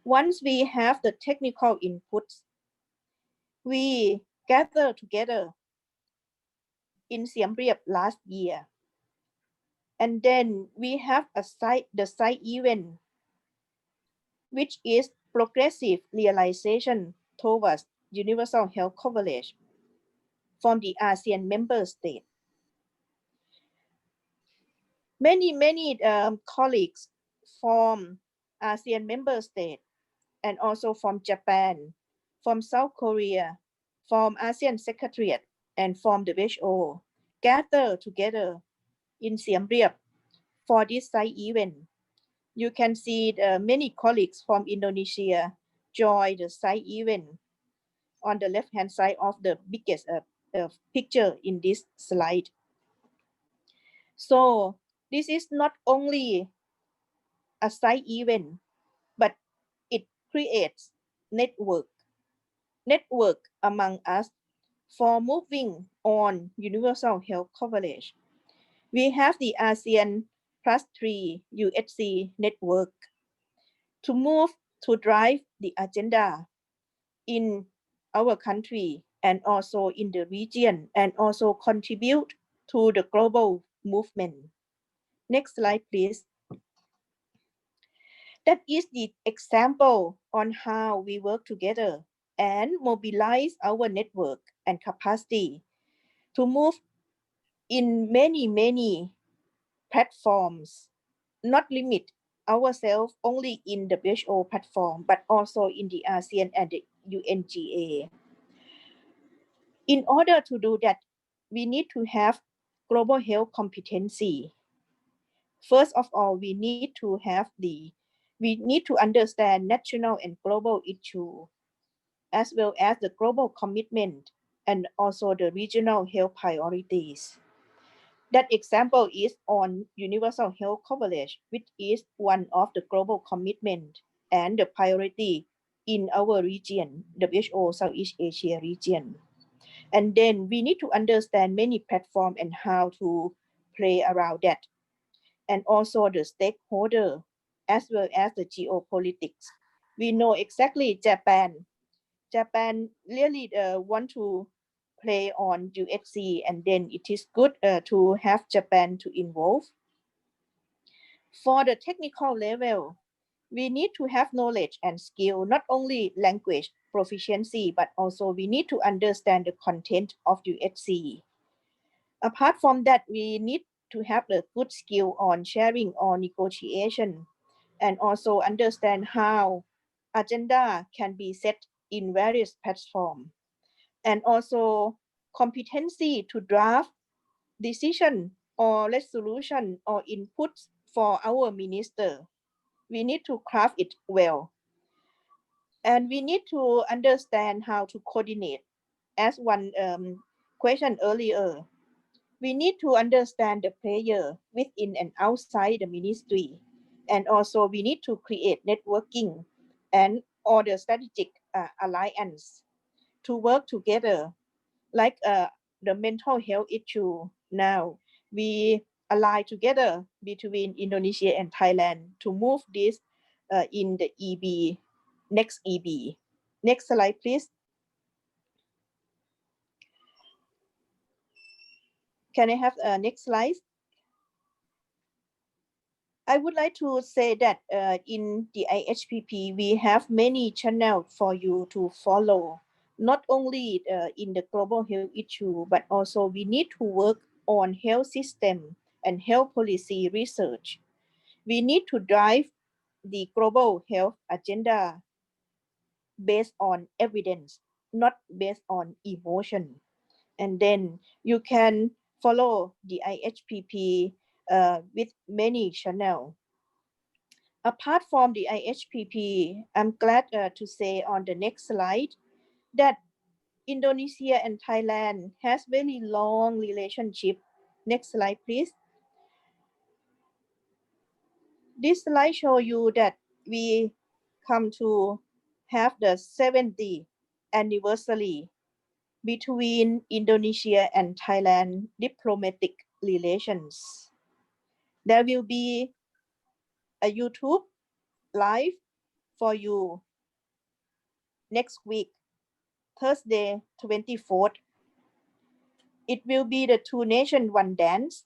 Speaker 13: Once we have the technical inputs, we gather together in Siem Reap last year. And then we have the side event, which is progressive realization towards universal health coverage from the ASEAN member states. Many colleagues from ASEAN member states and also from Japan, from South Korea, from ASEAN Secretariat, and from the WHO gather together in Siem Reap for this side event. You can see many colleagues from Indonesia join the side event on the left-hand side of the biggest picture in this slide. So this is not only a side event, but it creates network among us for moving on universal health coverage. We have the ASEAN plus 3 UHC network to move to drive the agenda in our country and also in the region and also contribute to the global movement. Next slide, please. That is the example on how we work together and mobilize our network and capacity to move in many platforms, not limit ourselves only in the WHO platform, but also in the ASEAN and the UNGA. In order to do that, we need to have global health competency. First of all, we need to understand national and global issue, as well as the global commitment and also the regional health priorities. That example is on universal health coverage, which is one of the global commitment and the priority in our region, WHO Southeast Asia region. And then we need to understand many platforms and how to play around that. And also the stakeholder, as well as the geopolitics. We know exactly Japan. Japan really want to play on UHC, and then it is good to have Japan to involve. For the technical level, we need to have knowledge and skill, not only language proficiency, but also we need to understand the content of UHC. Apart from that, we need to have a good skill on sharing or negotiation, and also understand how agenda can be set in various platforms, and also competency to draft decision or resolution or inputs for our minister. We need to craft it well. And we need to understand how to coordinate. As one question earlier, we need to understand the player within and outside the ministry. And also we need to create networking and or the strategic alliance to work together, like the mental health issue. Now we ally together between Indonesia and Thailand to move this in the EB, next EB. Next slide, please. Can I have next slide? I would like to say that in the IHPP, we have many channels for you to follow, not only in the global health issue, but also we need to work on health system and health policy research. We need to drive the global health agenda based on evidence, not based on emotion. And then you can follow the IHPP with many channels. Apart from the IHPP, I'm glad to say on the next slide that Indonesia and Thailand has very long relationship. Next slide, please. This slide shows you that we come to have the 70th anniversary between Indonesia and Thailand diplomatic relations. There will be a YouTube live for you next week, Thursday 24th. It will be the Two Nation One Dance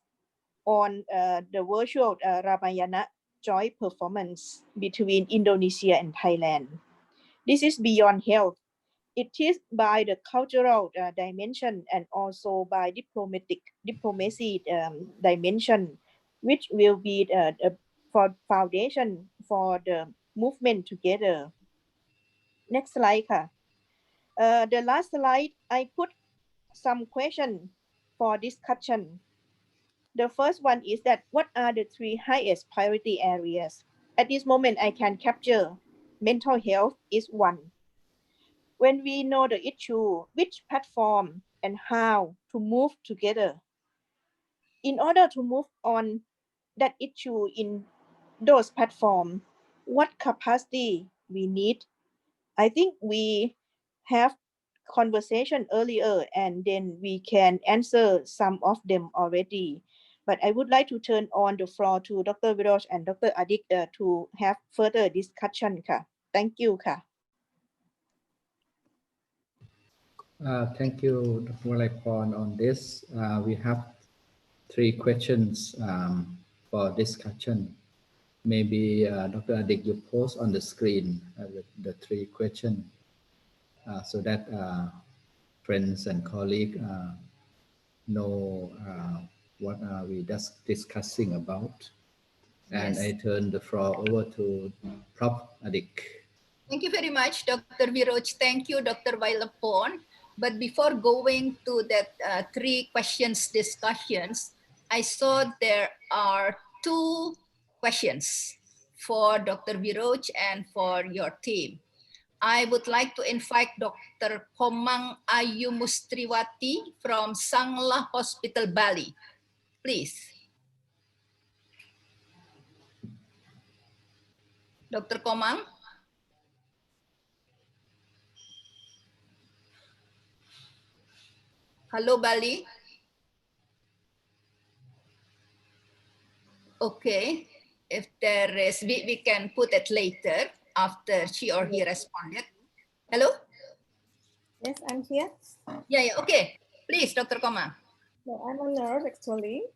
Speaker 13: on the virtual Ramayana joint performance between Indonesia and Thailand. This is beyond health. It is by the cultural dimension and also by diplomacy dimension, which will be the foundation for the movement together. Next slide. The last slide, I put some question for discussion. The first one is that what are the 3 highest priority areas? At this moment, I can capture mental health is one. When we know the issue, which platform and how to move together. In order to move on that issue in those platforms, what capacity we need? I think we have conversation earlier and then we can answer some of them already. But I would like to turn on the floor to Dr. Viroj and Dr. Adik to have further discussion. Thank you.
Speaker 10: Thank you, Dr. Walaipon, on this. We have 3 questions for discussion. Maybe Dr. Adik, you post on the screen the 3 questions so that friends and colleagues know what are we just discussing about. And
Speaker 9: Yes.
Speaker 10: I turn the floor over to Prof. Adik.
Speaker 9: Thank you very much, Dr. Viroj. Thank you, Dr. Vailapon. But before going to that 3 questions discussions, I saw there are 2 questions for Dr. Viroj and for your team. I would like to invite Dr. Komang Ayu Mustriwati from Sanglah Hospital, Bali. Please. Dr. Komang. Hello, Bali. Okay, if there is, we can put it later after she or he responded. Hello?
Speaker 16: Yes, I'm here.
Speaker 9: Yeah, okay. Please, Dr. Komang.
Speaker 16: No, I'm a nurse actually.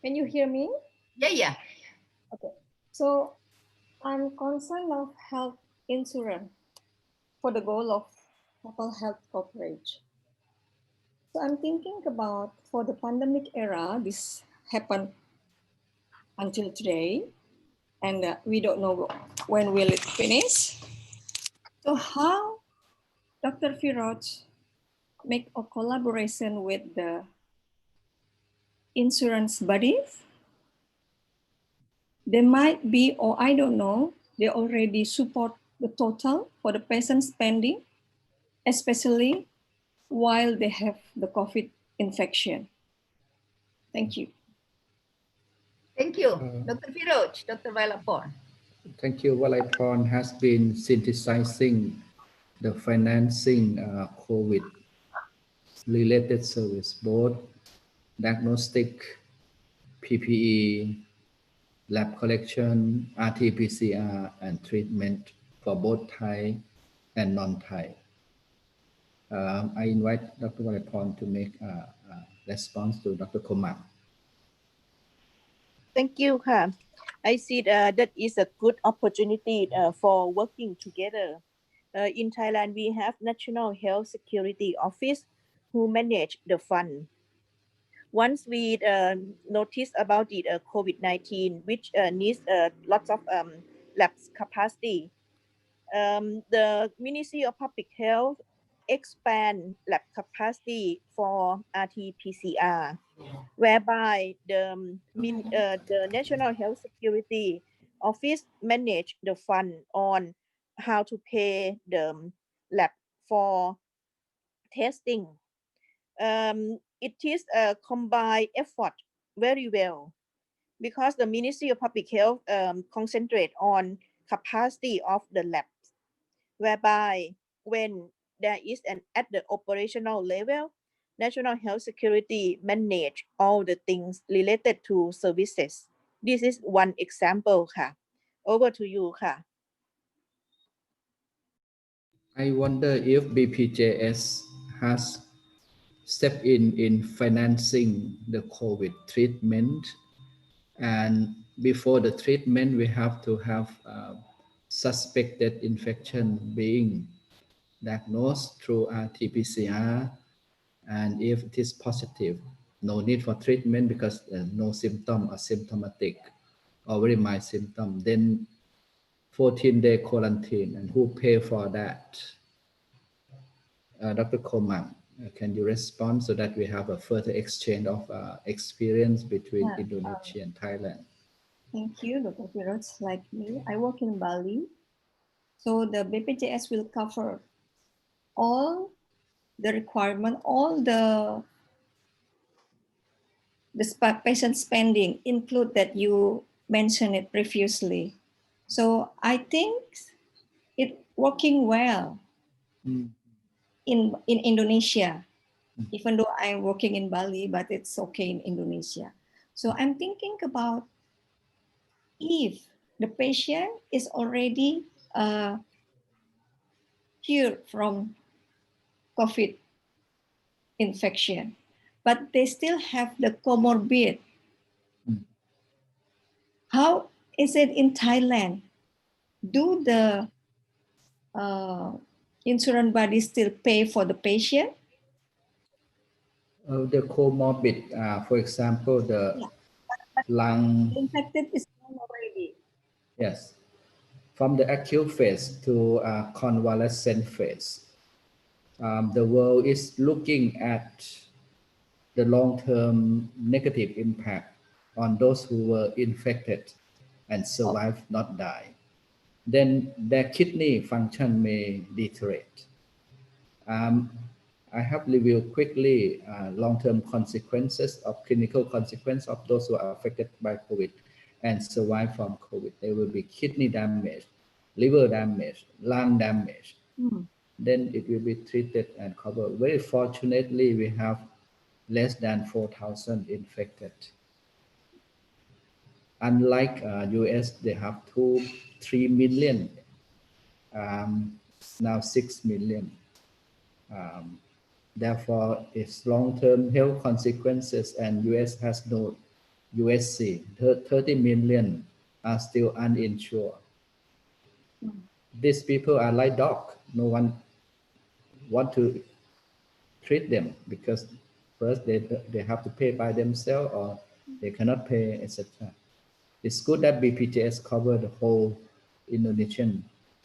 Speaker 16: Can you hear me?
Speaker 9: Yeah.
Speaker 16: Okay. So I'm concerned of health insurance for the goal of total health coverage. So I'm thinking about for the pandemic era, this happened until today, and we don't know when will it finish. So how Dr. Viroj make a collaboration with the insurance bodies? They might be, or I don't know, they already support the total for the patient spending, especially while they have the COVID infection. Thank you.
Speaker 9: Thank you. Dr. Viroj, Dr. Vailapon.
Speaker 10: Thank you. Walaipon has been synthesizing the financing COVID-related service, both diagnostic, PPE, lab collection, RT-PCR, and treatment for both Thai and non-Thai. I invite Dr. Walaipon to make a response to Dr. Komang.
Speaker 13: Thank you. I see that is a good opportunity for working together. In Thailand, we have National Health Security Office who manage the fund. Once we notice about the COVID-19, which needs lots of labs capacity, the Ministry of Public Health expand lab capacity for RT-PCR, whereby the National Health Security Office manage the fund on how to pay the lab for testing. It is a combined effort very well because the Ministry of Public Health concentrate on capacity of the labs, whereby when there is an at the operational level, National Health Security manage all the things related to services. This is one example. Over to you.
Speaker 10: I wonder if BPJS has stepped in financing the COVID treatment, and before the treatment we have to have suspected infection being diagnosed through RT-PCR, and if it is positive, no need for treatment because no symptom or symptomatic or very mild symptom, then 14-day quarantine, and who pay for that? Dr. Komang, can you respond so that we have a further exchange of experience between
Speaker 16: Yeah,
Speaker 10: Indonesia and Thailand?
Speaker 16: thank you, Dr. Firoz. Like me, I work in Bali. So the BPJS will cover all the requirement, all the patient spending, include that you mentioned it previously. So I think it working well in Indonesia, even though I'm working in Bali, but it's okay in Indonesia. So I'm thinking about if the patient is already cured from COVID infection, but they still have the comorbid. How is it in Thailand? Do the insurance body still pay for the patient?
Speaker 10: The comorbid, for example, the lung.
Speaker 16: Infected is gone already.
Speaker 10: Yes, from the acute phase to convalescent phase. The world is looking at the long-term negative impact on those who were infected and survived, not die. Then their kidney function may deteriorate. I have reviewed quickly long-term consequences of clinical consequence of those who are affected by COVID and survive from COVID. There will be kidney damage, liver damage, lung damage. Then it will be treated and covered. Very fortunately, we have less than 4,000 infected. Unlike US, they have 3 million, now 6 million. Therefore, its long-term health consequences, and US has no USC, 30 million are still uninsured. These people are like dogs. No one want to treat them because first they have to pay by themselves or they cannot pay, etc. It's good that BPJS cover the whole Indonesian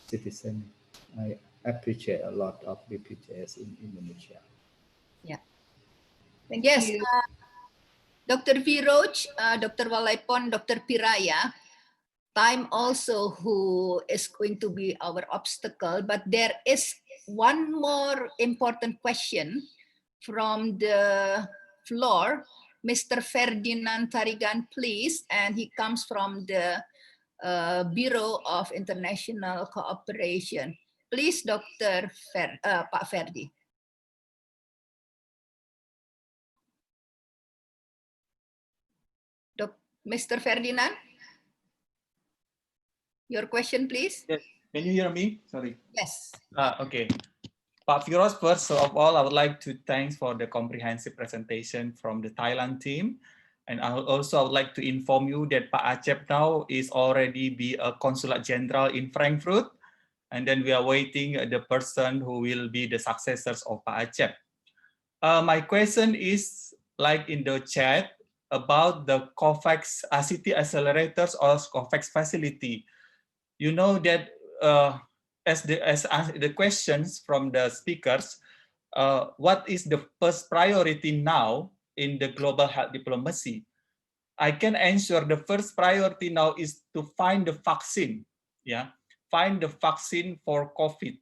Speaker 10: citizen. I appreciate a lot of BPJS in Indonesia.
Speaker 9: Yeah.
Speaker 16: Thank
Speaker 9: yes,
Speaker 16: you.
Speaker 9: Dr. Viroj, Dr. Walaipon, Dr. Piraya, time also who is going to be our obstacle, but there is one more important question from the floor. Mr. Ferdinand Tarigan, please, and he comes from the Bureau of International Cooperation. Please, Dr. Pak Ferdi. Mr. Ferdinand, your question, please.
Speaker 17: Yes. Can you hear me? Sorry.
Speaker 9: Yes.
Speaker 17: Okay. Pak Firoz, first of all, I would like to thank for the comprehensive presentation from the Thailand team. And I would like to inform you that Pak Acep now is already be a Consulate General in Frankfurt. And then we are waiting the person who will be the successors of Pak Acep. My question is like in the chat about the COVAX ICT accelerators or COVAX facility. You know that as the questions from the speakers, what is the first priority now in the global health diplomacy? I can answer the first priority now is to find the vaccine. Yeah, find the vaccine for COVID.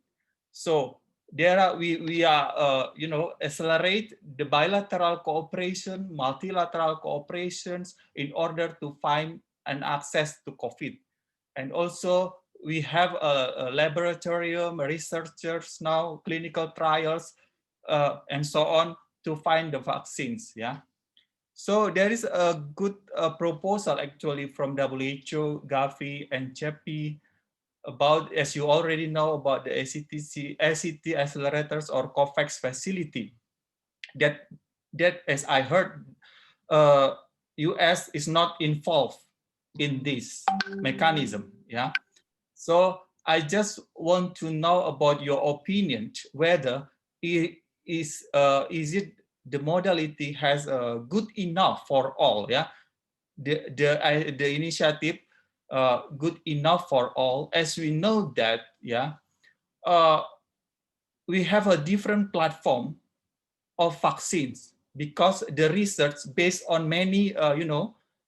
Speaker 17: So there are we are accelerate the bilateral cooperation, multilateral cooperations in order to find an access to COVID. And also we have a laboratorium, researchers now, clinical trials, and so on to find the vaccines. Yeah. So there is a good proposal actually from WHO, Gavi, and JEPI about, as you already know, about the ACT accelerators or COVAX facility. That as I heard, US is not involved in this mechanism. Yeah. So I just want to know about your opinion, whether it is it the modality has good enough for all, yeah, the initiative good enough for all, as we know that, yeah, we have a different platform of vaccines, because the research based on many,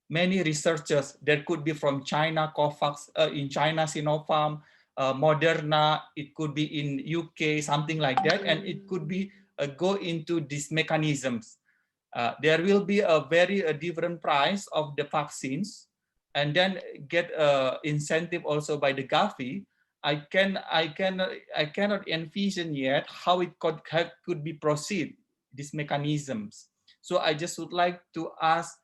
Speaker 17: many researchers that could be from China, Covax, in China, Sinopharm, Moderna, it could be in UK, something like that, and it could be go into these mechanisms. There will be a very different price of the vaccines, and then get incentive also by the Gavi. I cannot envision yet how it could be proceed, these mechanisms. So I just would like to ask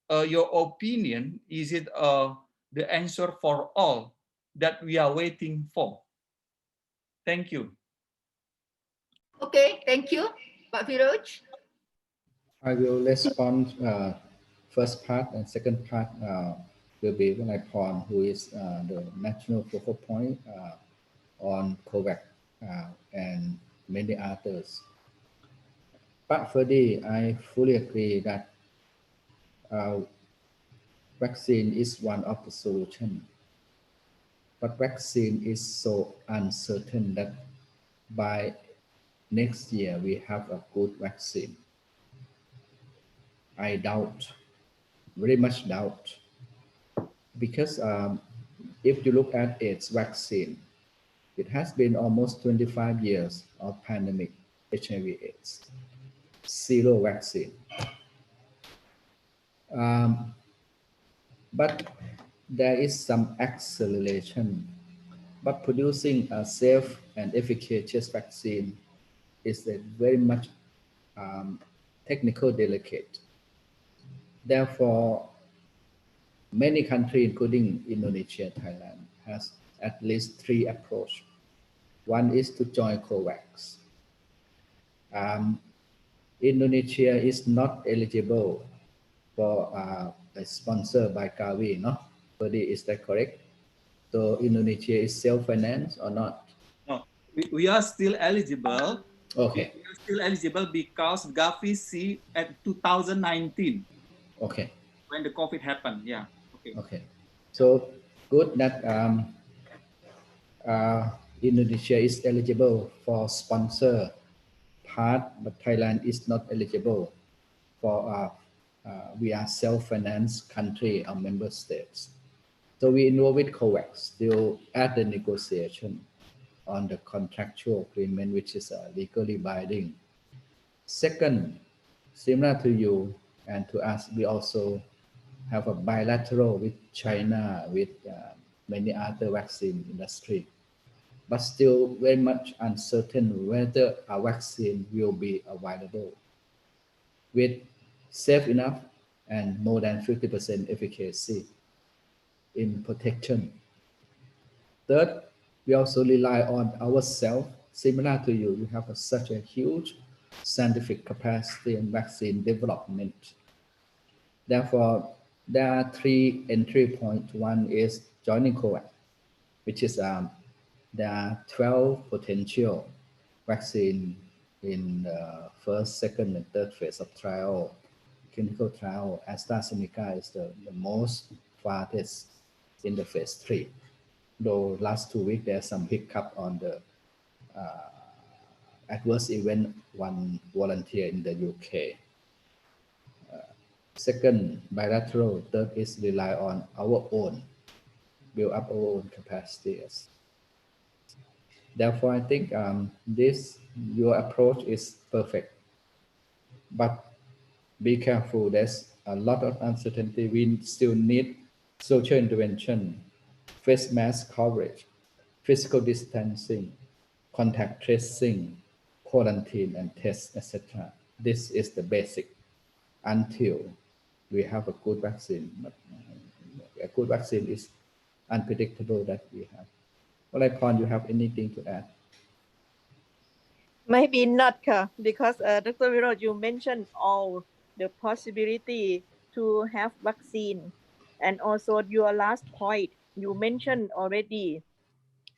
Speaker 17: your opinion. Is it the answer for all that we are waiting for? Thank you.
Speaker 9: Okay, thank you, Pak Firoj.
Speaker 10: I will respond first part, and second part will be Vinaypon, who is the national focal point on COVAX and many others. But Ferdy, I fully agree that vaccine is one of the solutions. But vaccine is so uncertain that by next year we have a good vaccine. I doubt, very much doubt, because if you look at its vaccine, it has been almost 25 years of pandemic HIV/AIDS, zero vaccine. But there is some acceleration. But producing a safe and efficacious vaccine is a very much technical delicate. Therefore, many countries, including Indonesia, Thailand, has at least 3 approaches. One is to join COVAX. Indonesia is not eligible for a sponsor by Gavi, no? Ferdy, is that correct? So Indonesia is self-financed or not?
Speaker 17: No, we are still eligible.
Speaker 10: Okay.
Speaker 17: We are still eligible because Gavi see at 2019.
Speaker 10: Okay.
Speaker 17: When the COVID happened, yeah. Okay.
Speaker 10: Okay. So good that Indonesia is eligible for sponsor part, but Thailand is not eligible for we are self-financed country or member states. So we involved with COVAX still at the negotiation on the contractual agreement, which is legally binding. Second, similar to you and to us, we also have a bilateral with China, with many other vaccine industry, but still very much uncertain whether a vaccine will be available with safe enough and more than 50% efficacy in protection. Third, we also rely on ourselves. Similar to you, we have such a huge scientific capacity in vaccine development. Therefore, there are 3 entry points. One is joining COVAX, which is there are 12 potential vaccine in the first, second, and third phase of trial, clinical trial. AstraZeneca is the most farthest in the phase 3. Though last 2 weeks there's some hiccup on the adverse event, one volunteer in the UK. Second, bilateral. Third is rely on our own, build up our own capacities. Therefore, I think your approach is perfect. But be careful, there's a lot of uncertainty. We still need social intervention, face mask coverage, physical distancing, contact tracing, quarantine and tests, etc. This is the basic until we have a good vaccine. But a good vaccine is unpredictable that we have. Olaipon, you have anything to add?
Speaker 13: Maybe not, because Dr. Virod, you mentioned all the possibility to have vaccine. And also your last point, you mentioned already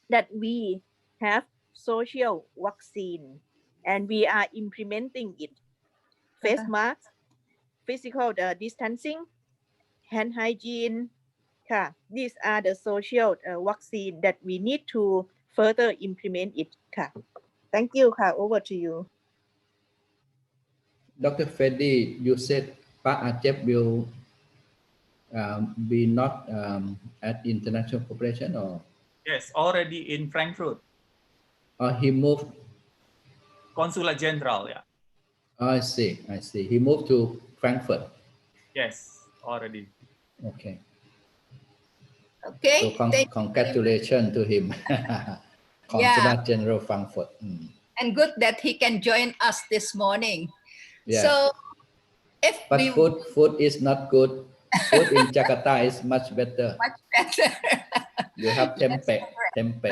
Speaker 13: that we have social vaccine and we are implementing it. Face masks, physical distancing, hand hygiene. These are the social vaccine that we need to further implement it. Thank you. Over to you.
Speaker 10: Dr. Freddy, you said Pak Acep will be not at international cooperation, or
Speaker 17: Yes, already in Frankfurt.
Speaker 10: He moved.
Speaker 17: Consulate General, yeah.
Speaker 10: I see. I see. He moved to Frankfurt.
Speaker 17: Yes, already.
Speaker 10: Okay.
Speaker 9: Okay.
Speaker 10: So congratulations to him. Consulate General Frankfurt.
Speaker 9: And good that he can join us this morning.
Speaker 10: Yeah.
Speaker 9: So if
Speaker 10: But
Speaker 9: we
Speaker 10: food is not good. Food in Jakarta is much better.
Speaker 9: much better.
Speaker 10: You have tempe. Tempe.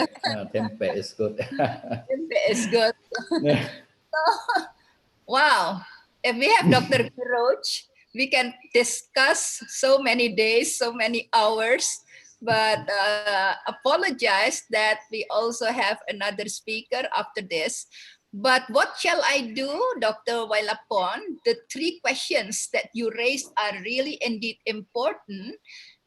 Speaker 10: Tempe is good.
Speaker 9: Tempe is good. So, wow. If we have Dr. Roach, we can discuss so many days, so many hours. But apologize that we also have another speaker after this. But what shall I do, Dr. Wailapon? The 3 questions that you raised are really indeed important.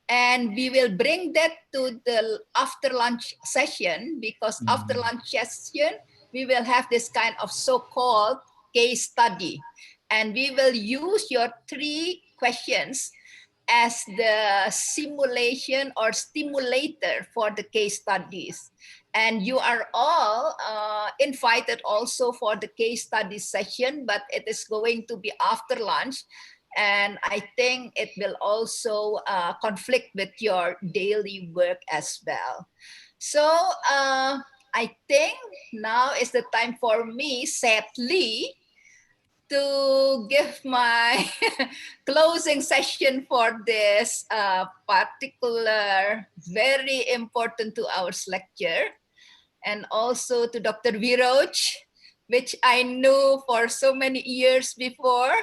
Speaker 9: And we will bring that to the after lunch session, because after lunch session, we will have this kind of so-called case study. And we will use your 3 questions as the simulation or stimulator for the case studies. And you are all invited also for the case study session, but it is going to be after lunch. And I think it will also conflict with your daily work as well. So I think now is the time for me, sadly, to give my closing session for this particular, very important to our lecture, and also to Dr. Viroj, which I knew for so many years before.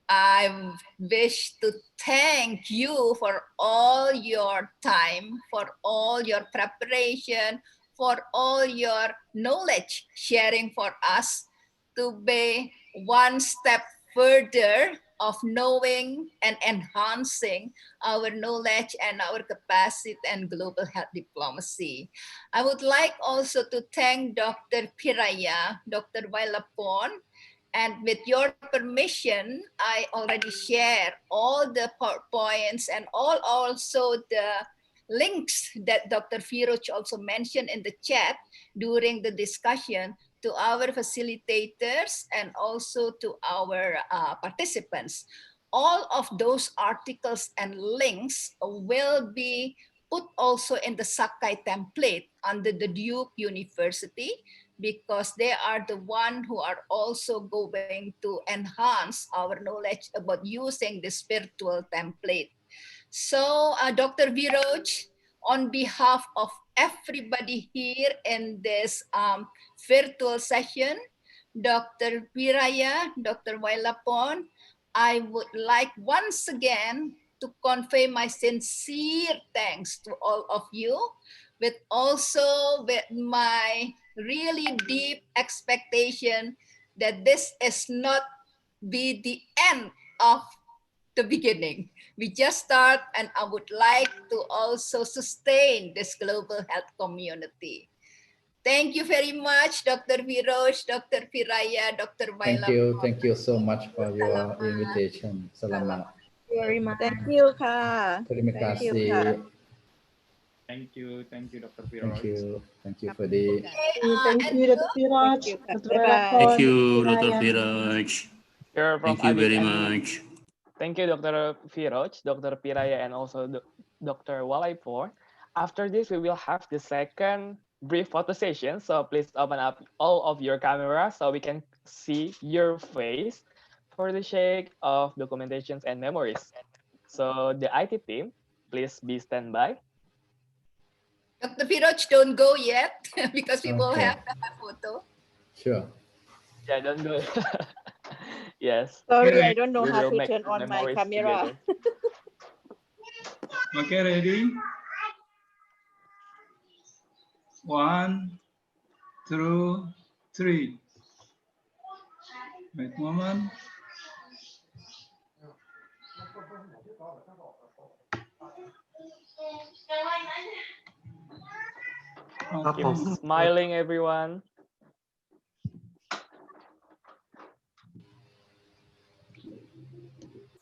Speaker 9: I wish to thank you for all your time, for all your preparation, for all your knowledge sharing for us to be one step further of knowing and enhancing our knowledge and our capacity and global health diplomacy. I would like also to thank Dr. Piraya, Dr. Wailapon, and with your permission, I already share all the PowerPoints and also the links that Dr. Viroj also mentioned in the chat during the discussion to our facilitators and also to our participants. All of those articles and links will be put also in the Sakai template under the Duke University, because they are the one who are also going to enhance our knowledge about using the spiritual template. So Dr. Viroj, on behalf of everybody here in this virtual session, Dr. Piraya, Dr. Wailapon, I would like once again to convey my sincere thanks to all of you, with my really deep expectation that this is not be the end of the beginning. We just start, and I would like to also sustain this global health community. Thank you very much, Dr. Viroj, Dr. Piraya, Dr. Wailapon.
Speaker 10: Thank you so much for your invitation. Selamat.
Speaker 13: Very much. Thank you,
Speaker 10: Terima kasih.
Speaker 17: Thank you, Dr. Viroj.
Speaker 10: Thank you for the.
Speaker 18: Thank you, Dr. Viroj. Dr. Wailapon,
Speaker 19: Thank you,
Speaker 18: Dr.
Speaker 19: Dr.
Speaker 18: Piraya.
Speaker 19: Viraj.
Speaker 4: Sure, Prof.
Speaker 19: Thank you
Speaker 4: Adik
Speaker 19: very
Speaker 4: and
Speaker 19: much.
Speaker 4: Thank you, Dr. Viroj, Dr. Piraya, and also Dr. Wailapon. After this, we will have the second brief photo session. So please open up all of your cameras so we can see your face for the shake of documentations and memories. So the IT team, please be standby.
Speaker 9: Dr. Viroj, don't go yet because we will have the photo.
Speaker 10: Sure.
Speaker 4: Yeah, don't go. Yes.
Speaker 13: Sorry, I don't know
Speaker 4: We
Speaker 13: how
Speaker 4: will
Speaker 13: to
Speaker 4: make
Speaker 13: turn on my
Speaker 4: memories
Speaker 13: camera.
Speaker 4: together.
Speaker 2: Okay, ready? 1, 2, 3. Wait a moment.
Speaker 4: Keep smiling, everyone.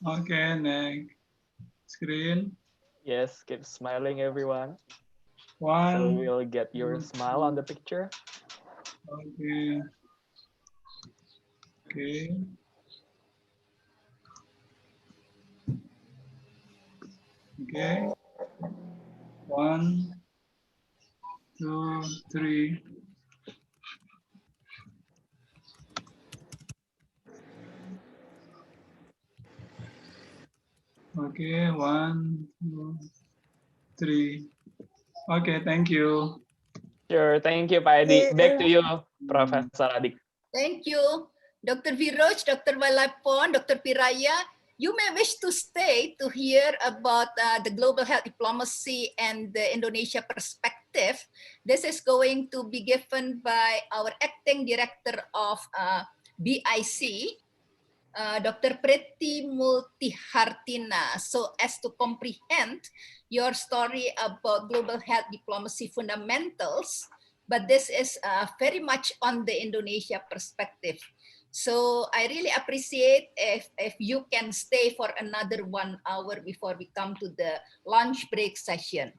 Speaker 2: Okay, next screen.
Speaker 4: Yes, keep smiling, everyone. So
Speaker 2: 1,
Speaker 4: we'll get your
Speaker 2: 2,
Speaker 4: smile on the picture.
Speaker 2: okay. Okay. Okay. 1, 2, 3. Okay, 1, 2, 3. Okay, thank you.
Speaker 4: Sure, thank you, Pak Edi. Back to you, Professor Adik.
Speaker 9: Thank you, Dr. Viroj, Dr. Walapon, Dr. Piraya. You may wish to stay to hear about the global health diplomacy and the Indonesia perspective. This is going to be given by our acting director of BIC, Dr. Preti Multihartina. So as to comprehend your story about global health diplomacy fundamentals, but this is very much on the Indonesia perspective. So I really appreciate if you can stay for another 1 hour before we come to the lunch break session.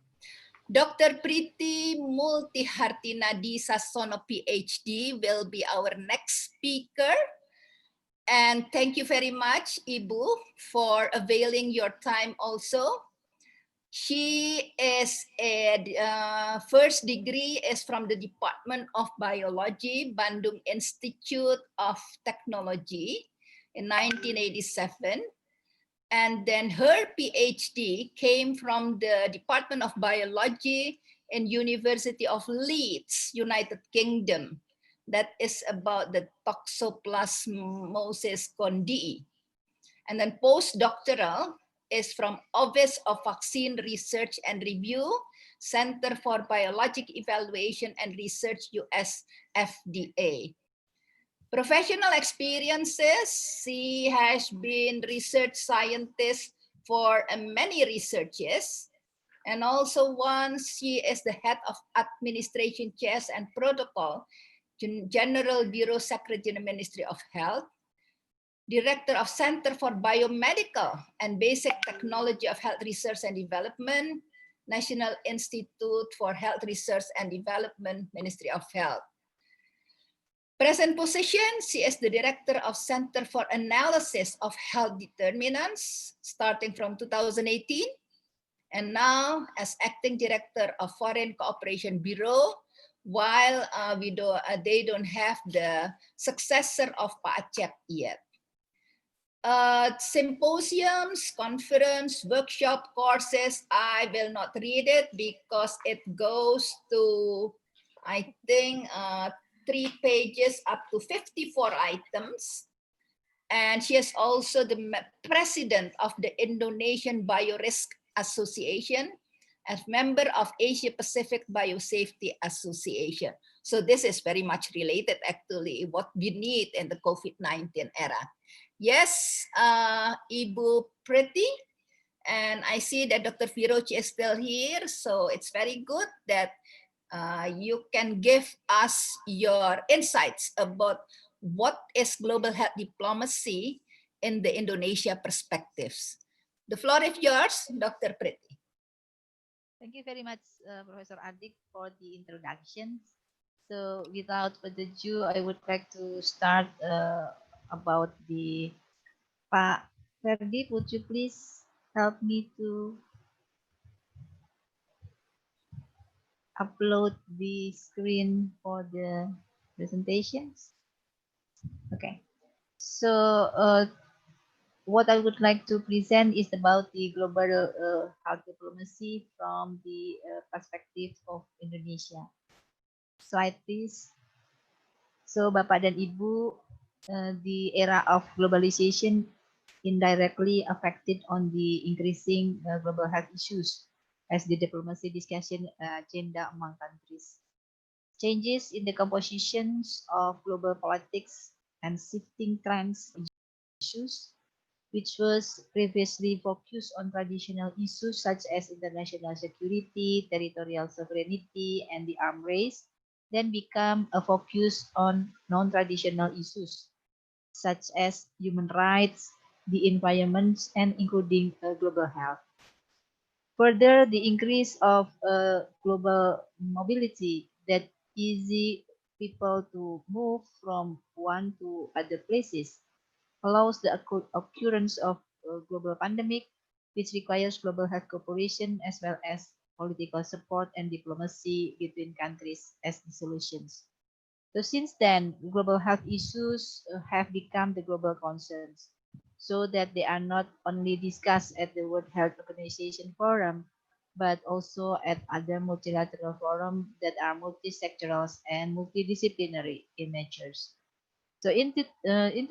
Speaker 9: Dr. Priti Multihartina di Sasono PhD will be our next speaker. And thank you very much, Ibu, for availing your time also. She is first degree is from the Department of Biology, Bandung Institute of Technology in 1987. And then her PhD came from the Department of Biology in University of Leeds, United Kingdom. That is about the Toxoplasmosis gondii. And then postdoctoral is from Office of Vaccine Research and Review, Center for Biologic Evaluation and Research, US FDA. Professional experiences, she has been research scientist for many researches. And also once she is the head of administration chairs and protocol, General Bureau Secretary, Ministry of Health, Director of Center for Biomedical and Basic Technology of Health Research and Development, National Institute for Health Research and Development, Ministry of Health. Present position, she is the Director of Center for Analysis of Health Determinants, starting from 2018, and now as Acting Director of Foreign Cooperation Bureau, while they don't have the successor of Pak Acep yet. Symposiums, conference, workshop, courses, I will not read it because it goes to, I think, 3 pages up to 54 items. And she is also the president of the Indonesian Biorisk Association, as member of Asia Pacific Biosafety Association. So this is very much related actually what we need in the COVID-19 era. Yes, Ibu Preti, and I see that Dr. Viroj is still here, so it's very good that you can give us your insights about what is global health diplomacy in the Indonesia perspectives. The floor is yours, Dr. Preti.
Speaker 19: Thank you very much, Professor Adik, for the introduction. So without further ado, I would like to start about the Pak Ferdi. Would you please help me to upload the screen for the presentations? Okay. So what I would like to present is about the global health diplomacy from the perspective of Indonesia. Slide please. So Bapak dan Ibu, the era of globalization indirectly affected on the increasing global health issues as the diplomacy discussion agenda among countries. changes in the compositions of global politics and shifting trends issues, which was previously focused on traditional issues such as international security, territorial sovereignty, and the arms race, then become a focus on non-traditional issues such as human rights, the environment, and including global health. Further, the increase of global mobility that easy people to move from one to other places allows the occurrence of a global pandemic, which requires global health cooperation as well as political support and diplomacy between countries as the solutions. So since then, global health issues have become the global concerns, so that they are not only discussed at the World Health Organization Forum, but also at other multilateral forums that are multi-sectoral and multidisciplinary in nature. So in 2000,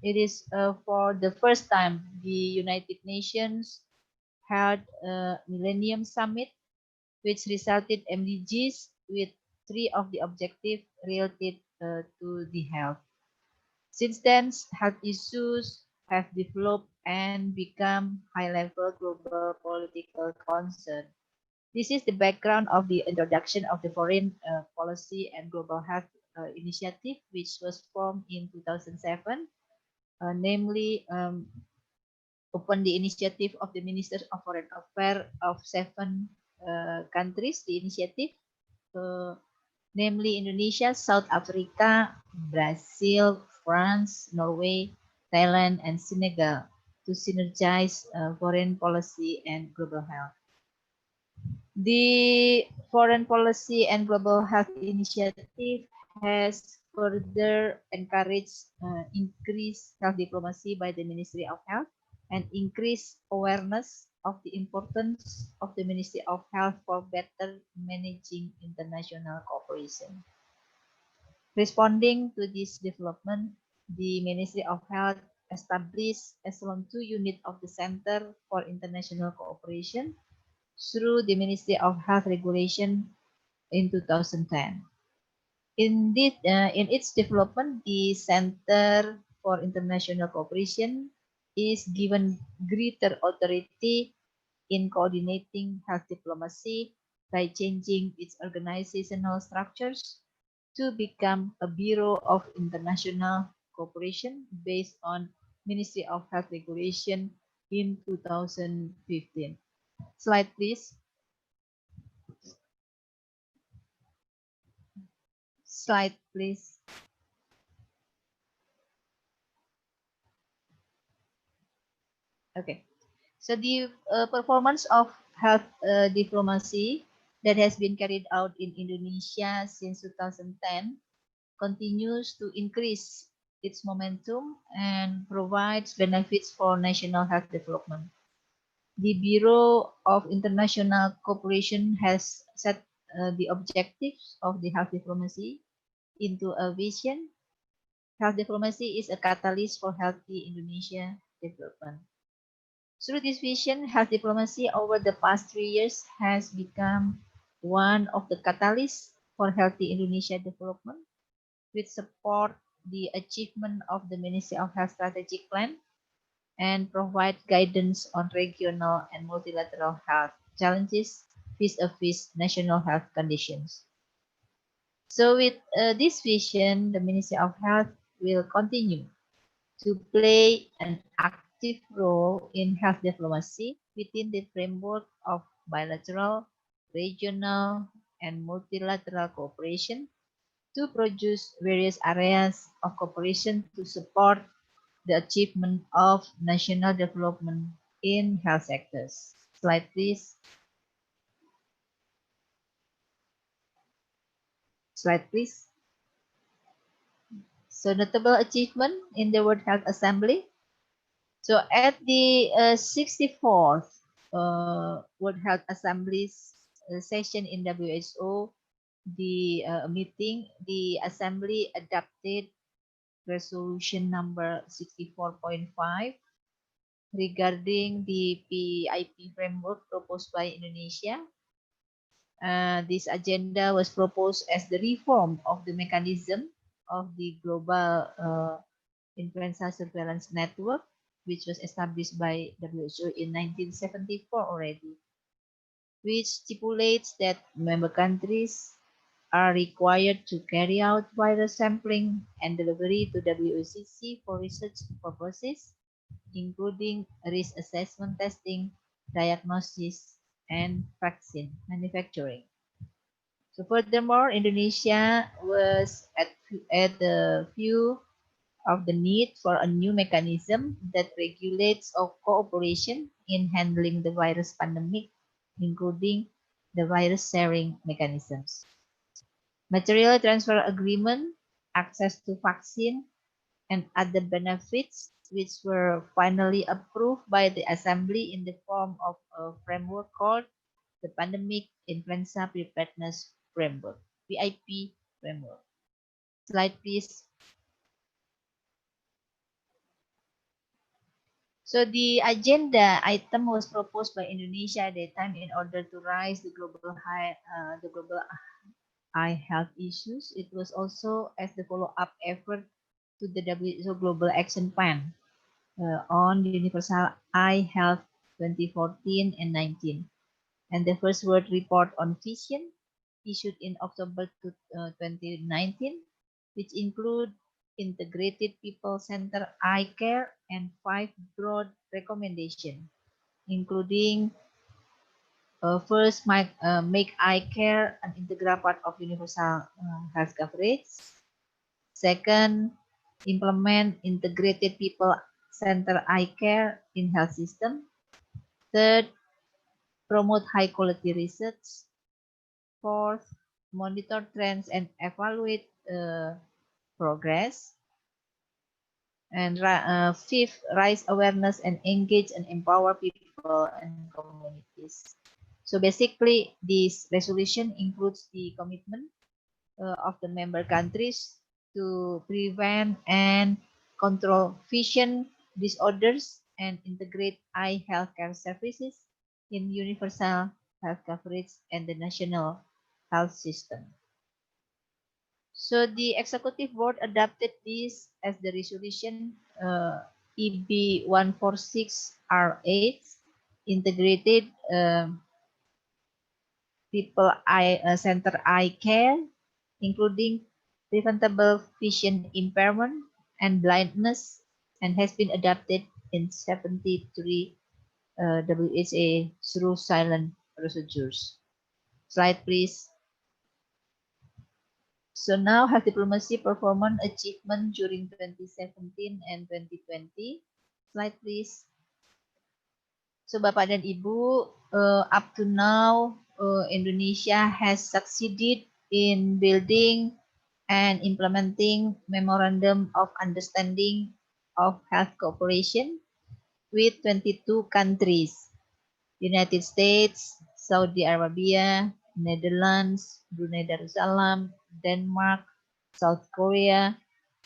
Speaker 19: it is for the first time the United Nations held a Millennium Summit, which resulted MDGs with three of the objectives related to the health. Since then, health issues have developed and become high-level global political concern. This is the background of the introduction of the Foreign Policy and Global Health Initiative, which was formed in 2007, namely upon the initiative of the Ministers of Foreign Affairs of seven countries. The initiative, namely Indonesia, South Africa, Brazil, France, Norway, Thailand, and Senegal, to synergize foreign policy and global health. The Foreign Policy and Global Health Initiative has further encouraged increased health diplomacy by the Ministry of Health and increased awareness of the importance of the Ministry of Health for better managing international cooperation. Responding to this development, the Ministry of Health established Echelon 2 unit of the Center for International Cooperation through the Ministry of Health Regulation in 2010. In its development, the Center for International Cooperation is given greater authority in coordinating health diplomacy by changing its organizational structures to become a Bureau of International Cooperation based on Ministry of Health Regulation in 2015. Slide, please. Slide, please. Okay. So the performance of health diplomacy that has been carried out in Indonesia since 2010 continues to increase its momentum and provides benefits for national health development. The Bureau of International Cooperation has set the objectives of the health diplomacy into a vision. Health diplomacy is a catalyst for healthy Indonesia development. Through this vision, health diplomacy over the past 3 years has become one of the catalysts for healthy Indonesia development, which support the achievement of the Ministry of Health Strategic Plan and provide guidance on regional and multilateral health challenges vis-a-vis national health conditions. So with this vision, the Ministry of Health will continue to play an active role in health diplomacy within the framework of bilateral, regional, and multilateral cooperation to produce various areas of cooperation to support the achievement of national development in health sectors. Slide, please. Slide, please. So notable achievement in the World Health Assembly. So at the 64th World Health Assembly's session in WHO, the meeting, the Assembly adopted resolution number 64.5 regarding the PIP framework proposed by Indonesia. This agenda was proposed as the reform of the mechanism of the global influenza surveillance network, which was established by WHO in 1974 already, which stipulates that member countries are required to carry out virus sampling and delivery to WCC for research purposes, including risk assessment testing, diagnosis, and vaccine manufacturing. So furthermore, Indonesia was at the view of the need for a new mechanism that regulates our cooperation in handling the virus pandemic, including the virus sharing mechanisms. Material transfer agreement, access to vaccine, and other benefits which were finally approved by the Assembly in the form of a framework called the Pandemic Influenza Preparedness Framework, PIP framework. Slide, please. So the agenda item was proposed by Indonesia at that time in order to raise the global eye health issues. It was also as the follow-up effort to the WHO Global Action Plan on Universal Eye Health 2014 and 19, and the first World Report on Vision issued in October 2019, which include integrated people-centered eye care and 5 broad recommendations, including first, make eye care an integral part of universal health coverage. Second, implement integrated people-centered eye care in health system. Third, promote high-quality research. Fourth, monitor trends and evaluate progress. And fifth, raise awareness and engage and empower people and communities. So basically, this resolution includes the commitment of the member countries to prevent and control vision disorders and integrate eye healthcare services in universal health coverage and the national health system. So the executive board adopted this as the resolution EB 146R8, integrated people eye center eye care, including preventable vision impairment and blindness, and has been adopted in 73 WHA through silent procedures. Slide, please. So now health diplomacy performance achievement during 2017 and 2020. Slide, please. So Bapak dan Ibu, up to now, Indonesia has succeeded in building and implementing Memorandum of Understanding of Health Cooperation with 22 countries: United States, Saudi Arabia, Netherlands, Brunei Darussalam, Denmark, South Korea,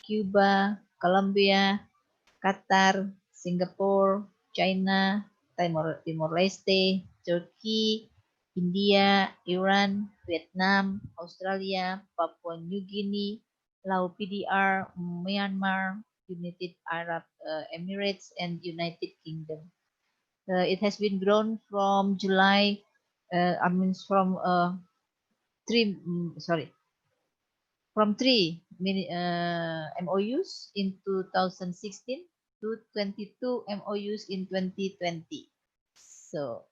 Speaker 19: Cuba, Colombia, Qatar, Singapore, China, Timor-Leste, Turkey, India, Iran, Vietnam, Australia, Papua New Guinea, Laos PDR, Myanmar, United Arab Emirates, and United Kingdom. It has been grown from July, from three MOUs in 2016 to 22 MOUs in 2020. So,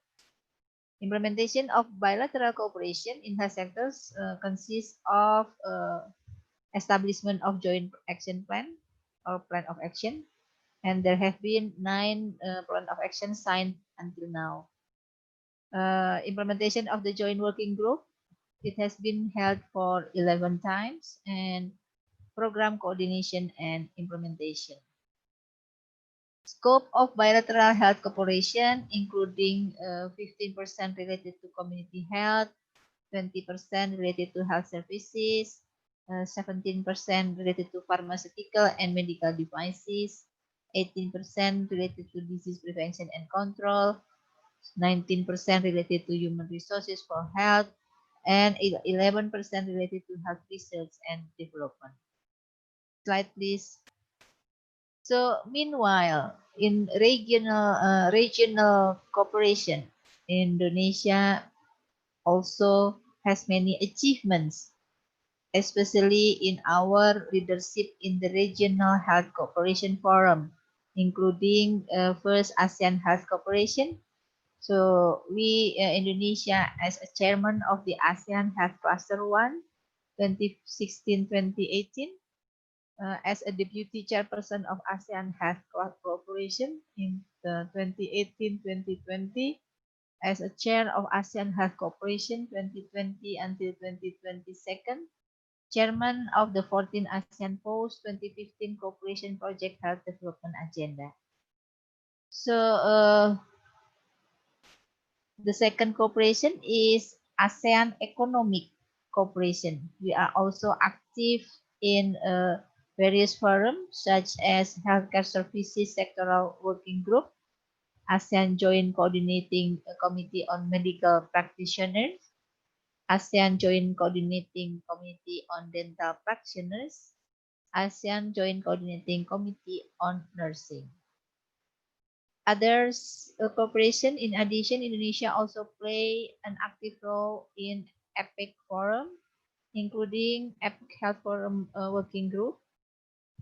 Speaker 19: implementation of bilateral cooperation in health sectors consists of establishment of joint action plan or plan of action, and there have been 9 plan of action signed until now. Implementation of the joint working group, it has been held for 11 times, and program coordination and implementation. Scope of bilateral health cooperation, including 15% related to community health, 20% related to health services, 17% related to pharmaceutical and medical devices, 18% related to disease prevention and control, 19% related to human resources for health, and 11% related to health research and development. Slide, please. So, meanwhile, in regional cooperation, Indonesia also has many achievements, especially in our leadership in the Regional Health Cooperation Forum, including first ASEAN Health Cooperation. So we, Indonesia, as a chairman of the ASEAN Health Cluster 1, 2016-2018, as a deputy chairperson of ASEAN Health Cooperation in 2018-2020, as a chair of ASEAN Health Cooperation 2020 until 2022, chairman of the 14th ASEAN Post 2015 Cooperation Project Health Development Agenda. So the second cooperation is ASEAN Economic Cooperation. We are also active in various forums such as Healthcare Services Sectoral Working Group, ASEAN Joint Coordinating Committee on Medical Practitioners, ASEAN Joint Coordinating Committee on Dental Practitioners, ASEAN Joint Coordinating Committee on Nursing. Others cooperation, in addition, Indonesia also play an active role in EPIC Forum, including EPIC Health Forum Working Group,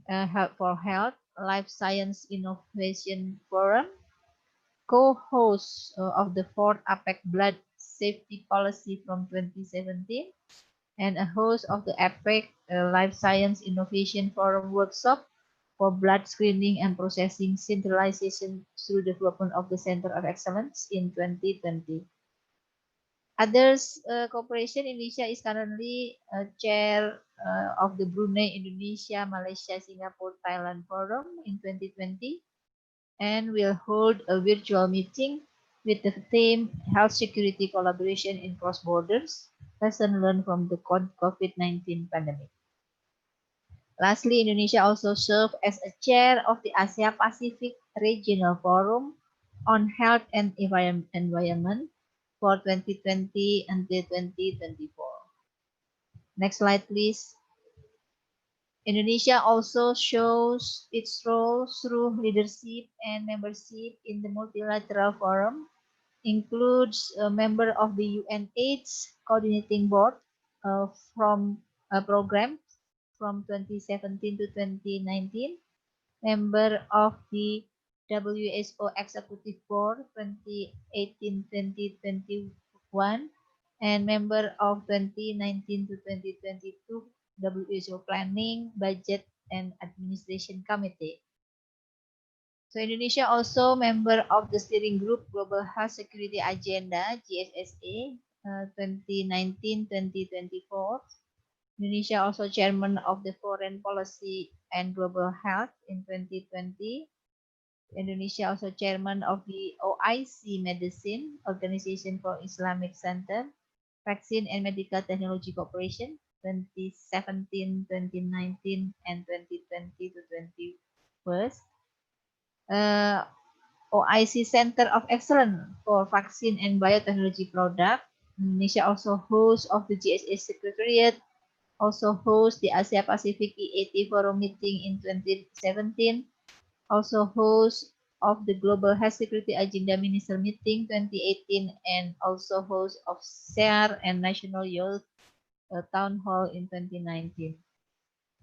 Speaker 19: Health for Health, Life Science Innovation Forum, co-host of the fourth APEC Blood Safety Policy from 2017, and a host of the APEC Life Science Innovation Forum workshop for blood screening and processing centralization through development of the Center of Excellence in 2020. Others cooperation, Indonesia is currently chair of the Brunei, Indonesia, Malaysia, Singapore, Thailand Forum in 2020, and will hold a virtual meeting with the theme Health Security Collaboration in Cross Borders, lesson learned from the COVID-19 pandemic. Lastly, Indonesia also served as a chair of the Asia Pacific Regional Forum on Health and Environment for 2020 until 2024. Next slide, please. Indonesia also shows its role through leadership and membership in the multilateral forum, includes a member of the UNAIDS Coordinating Board from a program from 2017 to 2019, member of the WHO Executive Board 2018-2021, and member of 2019 to 2022 WHO Planning, Budget, and Administration Committee. So Indonesia also member of the Steering Group Global Health Security Agenda GSSA 2019-2024. Indonesia also chairman of the Foreign Policy and Global Health in 2020. Indonesia also chairman of the OIC Medicine, Organization for Islamic Center, Vaccine and Medical Technology Cooperation 2017, 2019, and 2020 to 21st. OIC Center of Excellence for Vaccine and Biotechnology Product. Indonesia also host of the GSA Secretariat, also host the Asia Pacific EAT Forum meeting in 2017, also host of the Global Health Security Agenda Minister Meeting 2018, and also host of SEAR and National Youth Town Hall in 2019.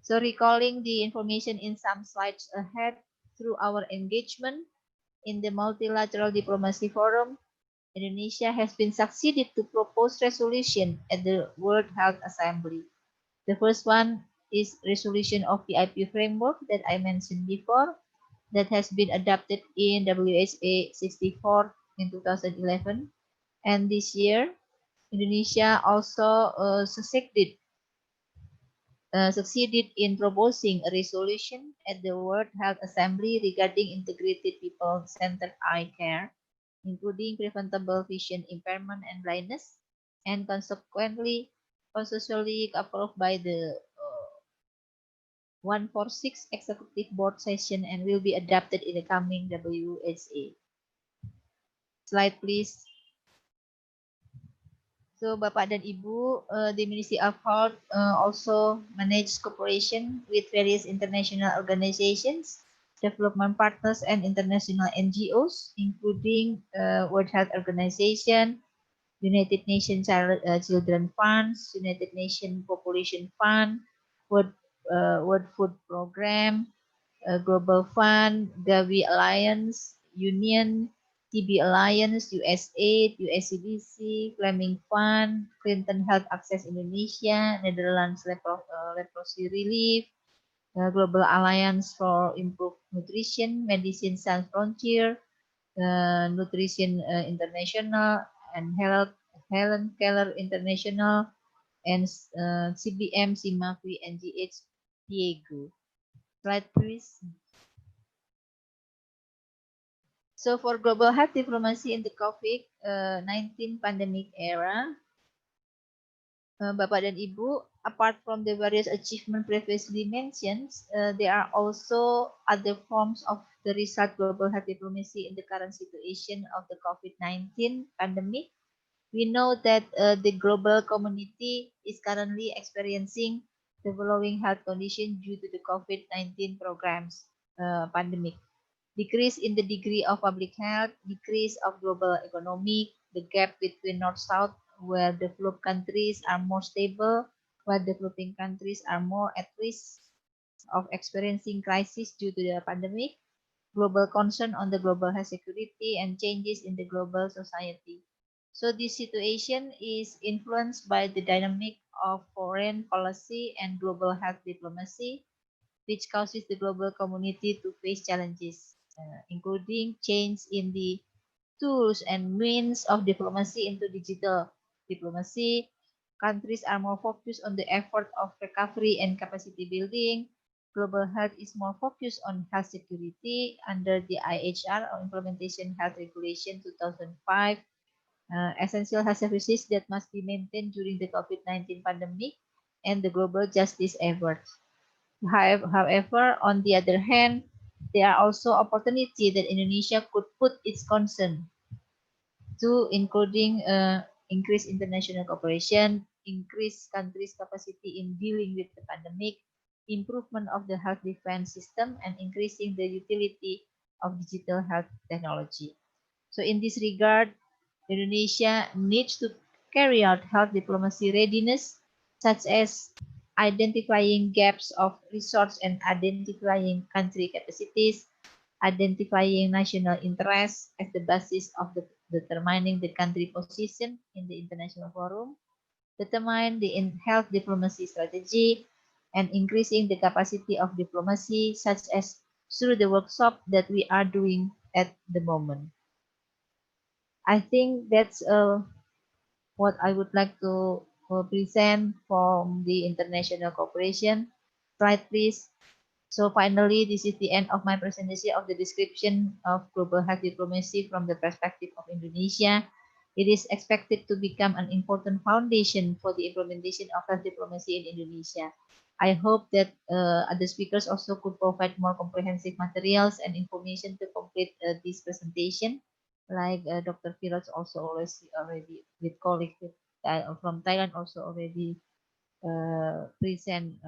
Speaker 19: So recalling the information in some slides ahead, through our engagement in the Multilateral Diplomacy Forum, Indonesia has been succeeded to propose resolution at the World Health Assembly. The first one is resolution of VIP framework that I mentioned before, that has been adopted in WHA 64 in 2011. And this year, Indonesia also succeeded in proposing a resolution at the World Health Assembly regarding integrated people-centered eye care, including preventable vision impairment and blindness, and consequently consensually approved by the 146 Executive Board session and will be adopted in the coming WHA. Slide, please. So Bapak dan Ibu, the Ministry of Health also manages cooperation with various international organizations, development partners, and international NGOs, including World Health Organization, United Nations Children Funds, United Nations Population Fund, World Food Program, Global Fund, Gavi Alliance, Union, TB Alliance, USAID, USCDC, Fleming Fund, Clinton Health Access Indonesia, Netherlands Leprosy Relief, Global Alliance for Improved Nutrition, Medicine Sans Frontier, Nutrition International, and Helen Keller International, and CBM, CIMAFI, and GH Diego. Slide please. So for global health diplomacy in the COVID-19 pandemic era, Bapak dan Ibu, apart from the various achievements previously mentioned, there are also other forms of the result global health diplomacy in the current situation of the COVID-19 pandemic. We know that the global community is currently experiencing the following health conditions due to the COVID-19 programs pandemic. Decrease in the degree of public health, decrease of global economy, the gap between North-South, where developed countries are more stable, while developing countries are more at risk of experiencing crisis due to the pandemic, global concern on the global health security, and changes in the global society. So this situation is influenced by the dynamic of foreign policy and global health diplomacy, which causes the global community to face challenges, including change in the tools and means of diplomacy into digital diplomacy. Countries are more focused on the effort of recovery and capacity building. Global health is more focused on health security under the IHR or Implementation Health Regulation 2005. Essential health services that must be maintained during the COVID-19 pandemic and the global justice efforts. However, on the other hand, there are also opportunities that Indonesia could put its concern to, including increased international cooperation, increased countries' capacity in dealing with the pandemic, improvement of the health defense system, and increasing the utility of digital health technology. So in this regard, Indonesia needs to carry out health diplomacy readiness, such as identifying gaps of resource and identifying country capacities, identifying national interests as the basis of determining the country position in the international forum, determine the health diplomacy strategy, and increasing the capacity of diplomacy, such as through the workshop that we are doing at the moment. I think that's what I would like to present from the international cooperation. Slide, please. So finally, this is the end of my presentation of the description of global health diplomacy from the perspective of Indonesia. It is expected to become an important foundation for the implementation of health diplomacy in Indonesia. I hope that other speakers also could provide more comprehensive materials and information to complete this presentation. Like Dr. Firaj also already with colleagues from Thailand also already present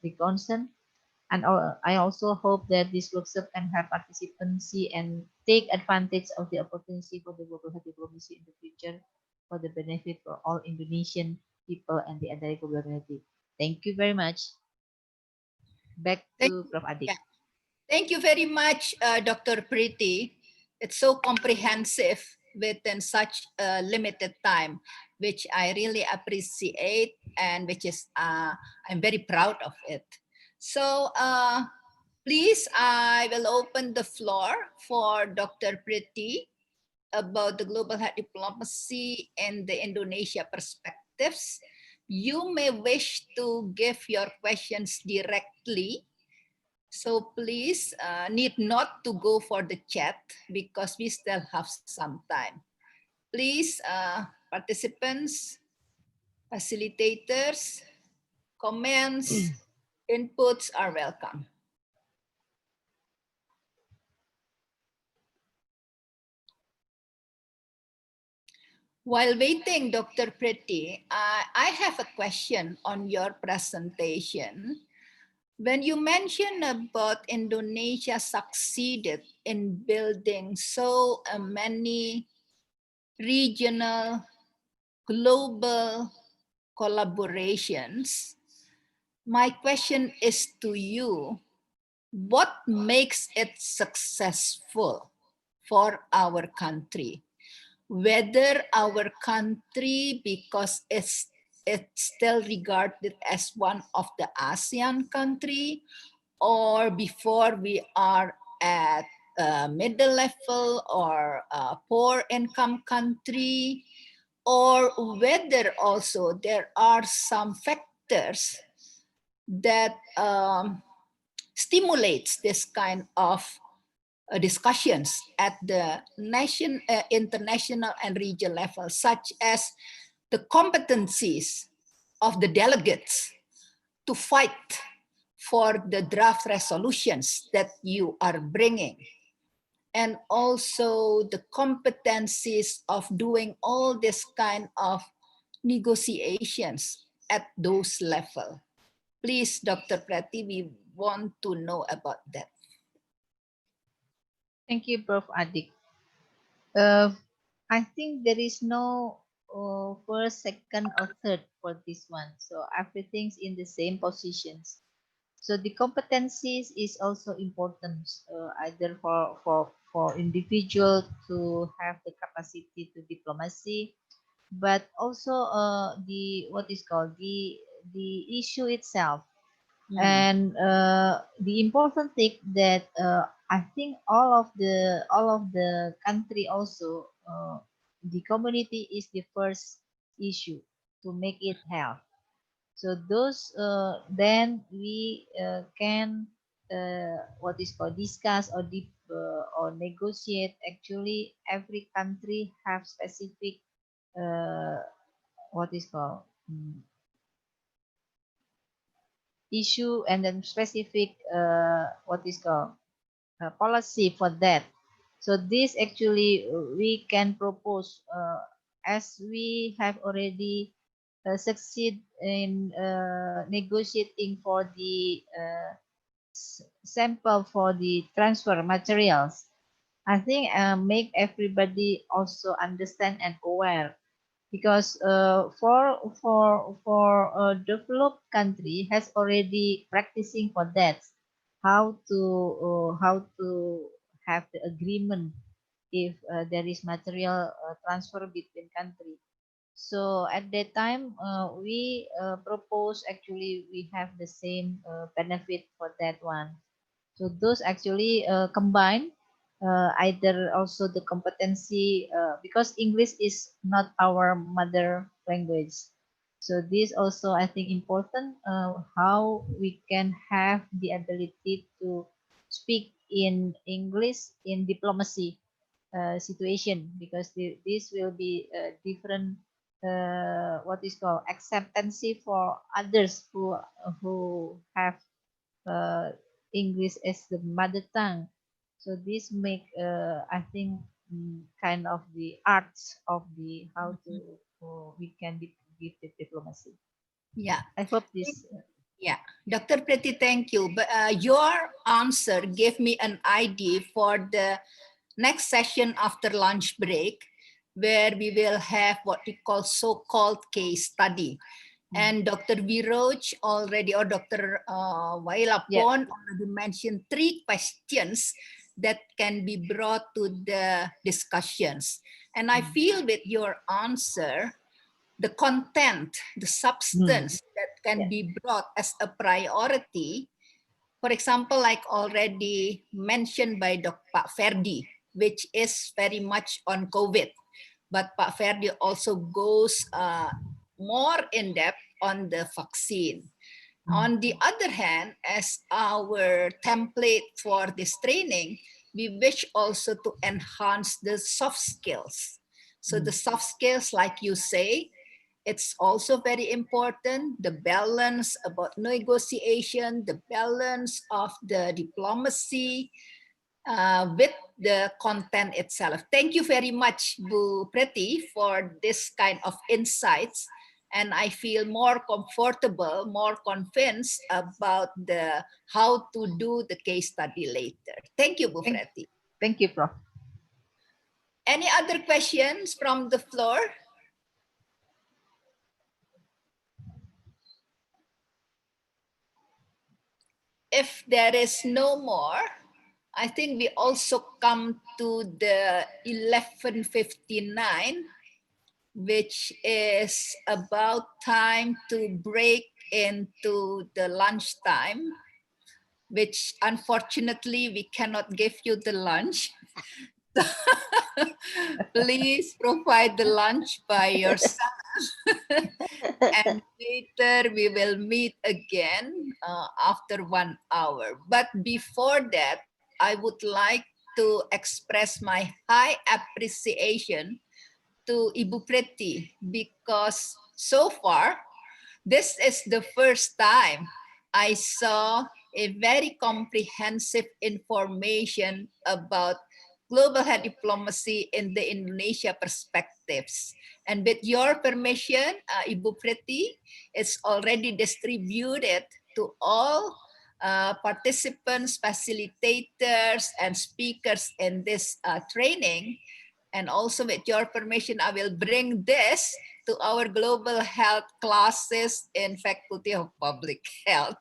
Speaker 19: the concern. And I also hope that this workshop can help participants see and take advantage of the opportunity for the global health diplomacy in the future for the benefit for all Indonesian people and the entire community. Thank you very much. Back to Prof. Adik.
Speaker 9: Yeah. Thank you very much, Dr. Priti. It's so comprehensive within such a limited time, which I really appreciate and which is I'm very proud of it. So please, I will open the floor for Dr. Priti about the global health diplomacy and the Indonesia perspectives. You may wish to give your questions directly. So please need not to go for the chat because we still have some time. Please, participants, facilitators, comments, inputs are welcome. While waiting, Dr. Pretty, I have a question on your presentation. When you mention about Indonesia succeeded in building so many regional, global collaborations, my question is to you, what makes it successful for our country? Whether our country, because it's still regarded as one of the ASEAN country, or before we are at middle level or poor income country, or whether also there are some factors that stimulates this kind of discussions at the international and regional level, such as the competencies of the delegates to fight for the draft resolutions that you are bringing, and also the competencies of doing all this kind of negotiations at those level. Please, Dr. Prati, we want to know about that.
Speaker 19: Thank you, Prof. Adik. I think there is no first, second, or third for this one. So everything's in the same positions. So the competencies is also important, either for individual to have the capacity to diplomacy, but also the what is called the issue itself. And the important thing that I think all of the country also the community is the first issue to make it health. So those then we can what is called discuss or negotiate. Actually, every country have specific what is called issue, and then specific what is called policy for that. So this actually we can propose as we have already succeed in negotiating for the sample for the transfer materials. I think make everybody also understand and aware, because for a developed country has already practicing for that, how to have the agreement if there is material transfer between country. So at that time we propose, actually we have the same benefit for that one. So those actually combine either also the competency, because English is not our mother language. So this also I think important, how we can have the ability to speak in English in diplomacy situation, because this will be different what is called acceptance for others who have uh, English as the mother tongue. So this make I think kind of the arts of the how to we can give the diplomacy.
Speaker 9: Yeah,
Speaker 19: I hope this.
Speaker 9: Yeah, Dr. Preti, thank you. But your answer gave me an idea for the next session after lunch break, where we will have what we call so-called case study. And Dr. Viroj already, or Dr. Wailapon already mentioned 3 questions that can be brought to the discussions. And I feel with your answer, the content, the substance that can be brought as a priority. For example, like already mentioned by Pak Ferdi, which is very much on COVID. But Pak Ferdi also goes more in depth on the vaccine. On the other hand, as our template for this training, we wish also to enhance the soft skills. So the soft skills, like you say, it's also very important, the balance about negotiation, the balance of the diplomacy, with the content itself. Thank you very much, Bu Preti, for this kind of insights. And I feel more comfortable, more convinced about how to do the case study later. Thank you, Bu Preti.
Speaker 19: Thank you, Prof.
Speaker 9: Any other questions from the floor? If there is no more, I think we also come to the 11:59, which is about time to break into the lunchtime, which unfortunately we cannot give you the lunch. Please provide the lunch by yourself. And later we will meet again after 1 hour. But before that, I would like to express my high appreciation to Ibu Preti, because so far, this is the first time I saw a very comprehensive information about global health diplomacy in the Indonesia perspectives. And with your permission, Ibu Preti, it's already distributed to all participants, facilitators, and speakers in this training. And also with your permission, I will bring this to our global health classes in Faculty of Public Health.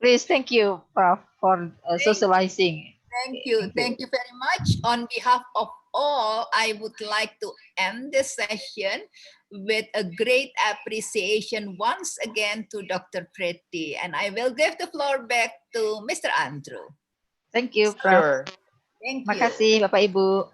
Speaker 19: Please, thank you, Prof, for socializing.
Speaker 9: Thank you. Thank you very much. On behalf of all, I would like to end this session with a great appreciation once again to Dr. Preti. And I will give the floor back to Mr. Andrew.
Speaker 19: Thank you, Prof.
Speaker 4: Sure.
Speaker 9: Thank you.
Speaker 19: Makasih, Bapak Ibu.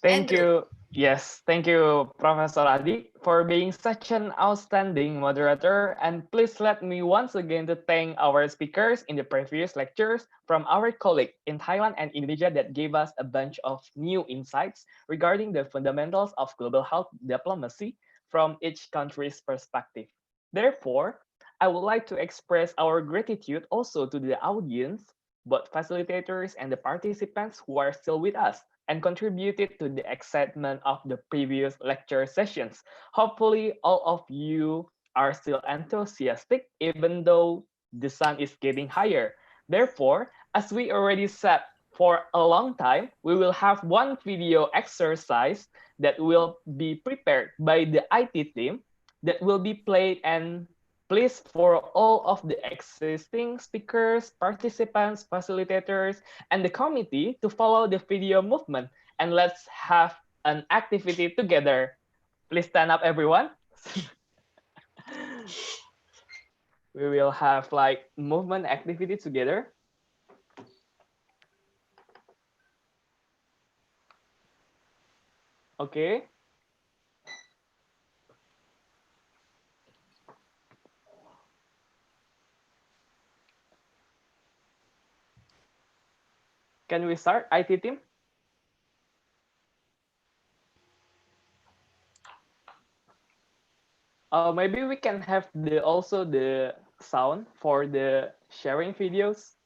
Speaker 4: Thank you. Yes, thank you, Professor Adi, for being such an outstanding moderator. And please let me once again to thank our speakers in the previous lectures from our colleague in Thailand and Indonesia that gave us a bunch of new insights regarding the fundamentals of global health diplomacy from each country's perspective. Therefore, I would like to express our gratitude also to the audience, both facilitators and the participants who are still with us and contributed to the excitement of the previous lecture sessions. Hopefully, all of you are still enthusiastic, even though the sun is getting higher. Therefore, as we already said for a long time, we will have one video exercise that will be prepared by the IT team that will be played, and please, for all of the existing speakers, participants, facilitators, and the committee to follow the video movement, and let's have an activity together. Please stand up, everyone. We will have like movement activity together. Okay. Can we start, IT team? Maybe we can have also the sound for the sharing videos.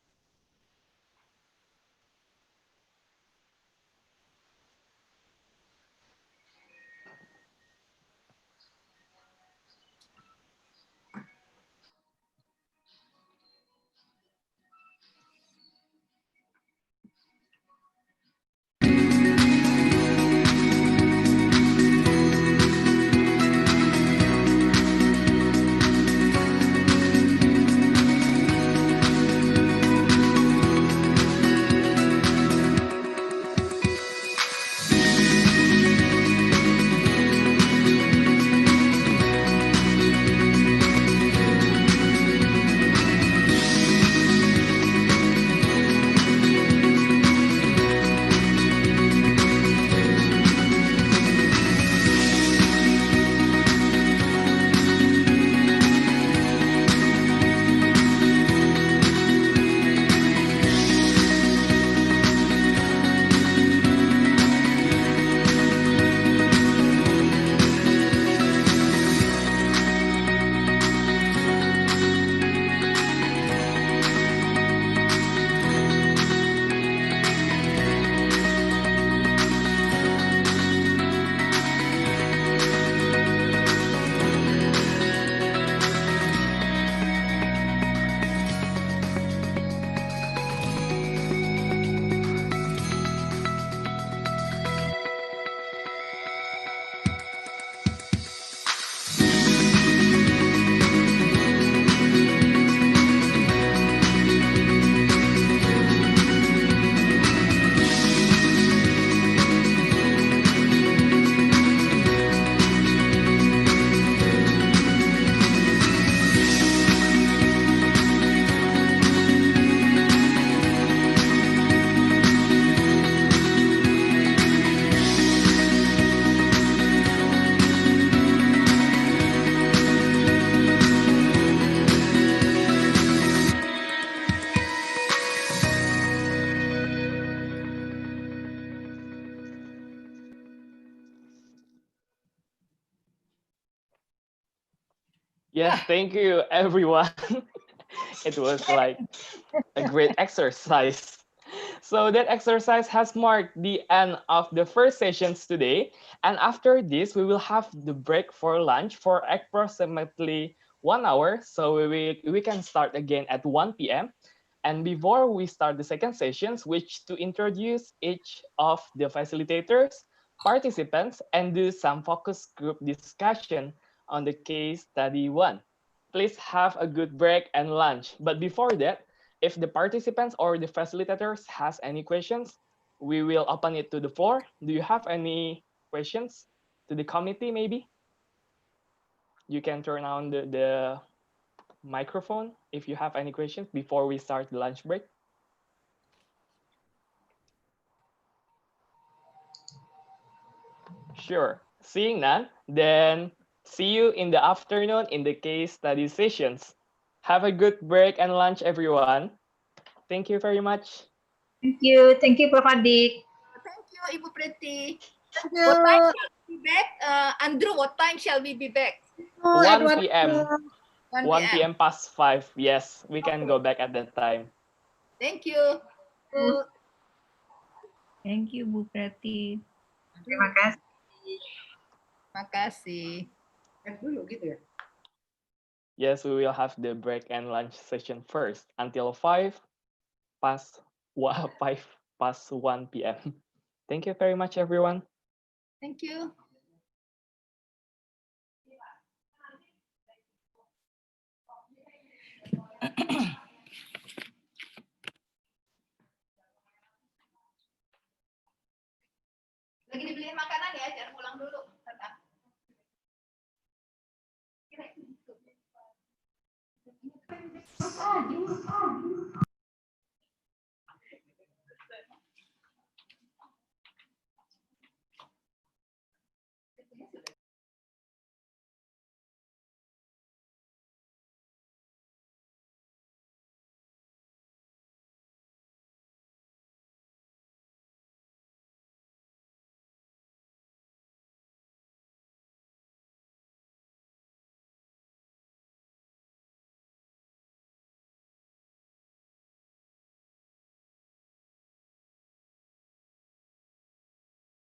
Speaker 4: Yes, thank you, everyone. It was like a great exercise. So that exercise has marked the end of the first sessions today. And after this, we will have the break for lunch for approximately 1 hour. So we can start again at 1 p.m. And before we start the second sessions, which to introduce each of the facilitators, participants, and do some focus group discussion on the case study 1. Please have a good break and lunch. But before that, if the participants or the facilitators has any questions, we will open it to the floor. Do you have any questions to the committee maybe? You can turn on the microphone if you have any questions before we start the lunch break. Sure. Seeing none, then see you in the afternoon in the case study sessions. Have a good break and lunch, everyone. Thank you very much.
Speaker 19: Thank you, Prof. Adik.
Speaker 9: Thank you, Ibu Preti.
Speaker 3: Thank
Speaker 9: What time
Speaker 3: you.
Speaker 9: shall we be back? Andrew, what time shall we be back?
Speaker 4: 1 p.m.
Speaker 9: 1
Speaker 4: 1
Speaker 9: p.m.
Speaker 4: p.m. past 5. Yes, we can go back at that time.
Speaker 9: Thank you.
Speaker 19: Thank you, Bu Preti. Terima kasih.
Speaker 9: Makasih. Dulu gitu ya.
Speaker 4: Yes, we will have the break and lunch session first until 5 past 1 p.m. Thank you very much, everyone.
Speaker 9: Thank you. Lagi dibeliin makanan ya, jangan pulang dulu. Kira-kira.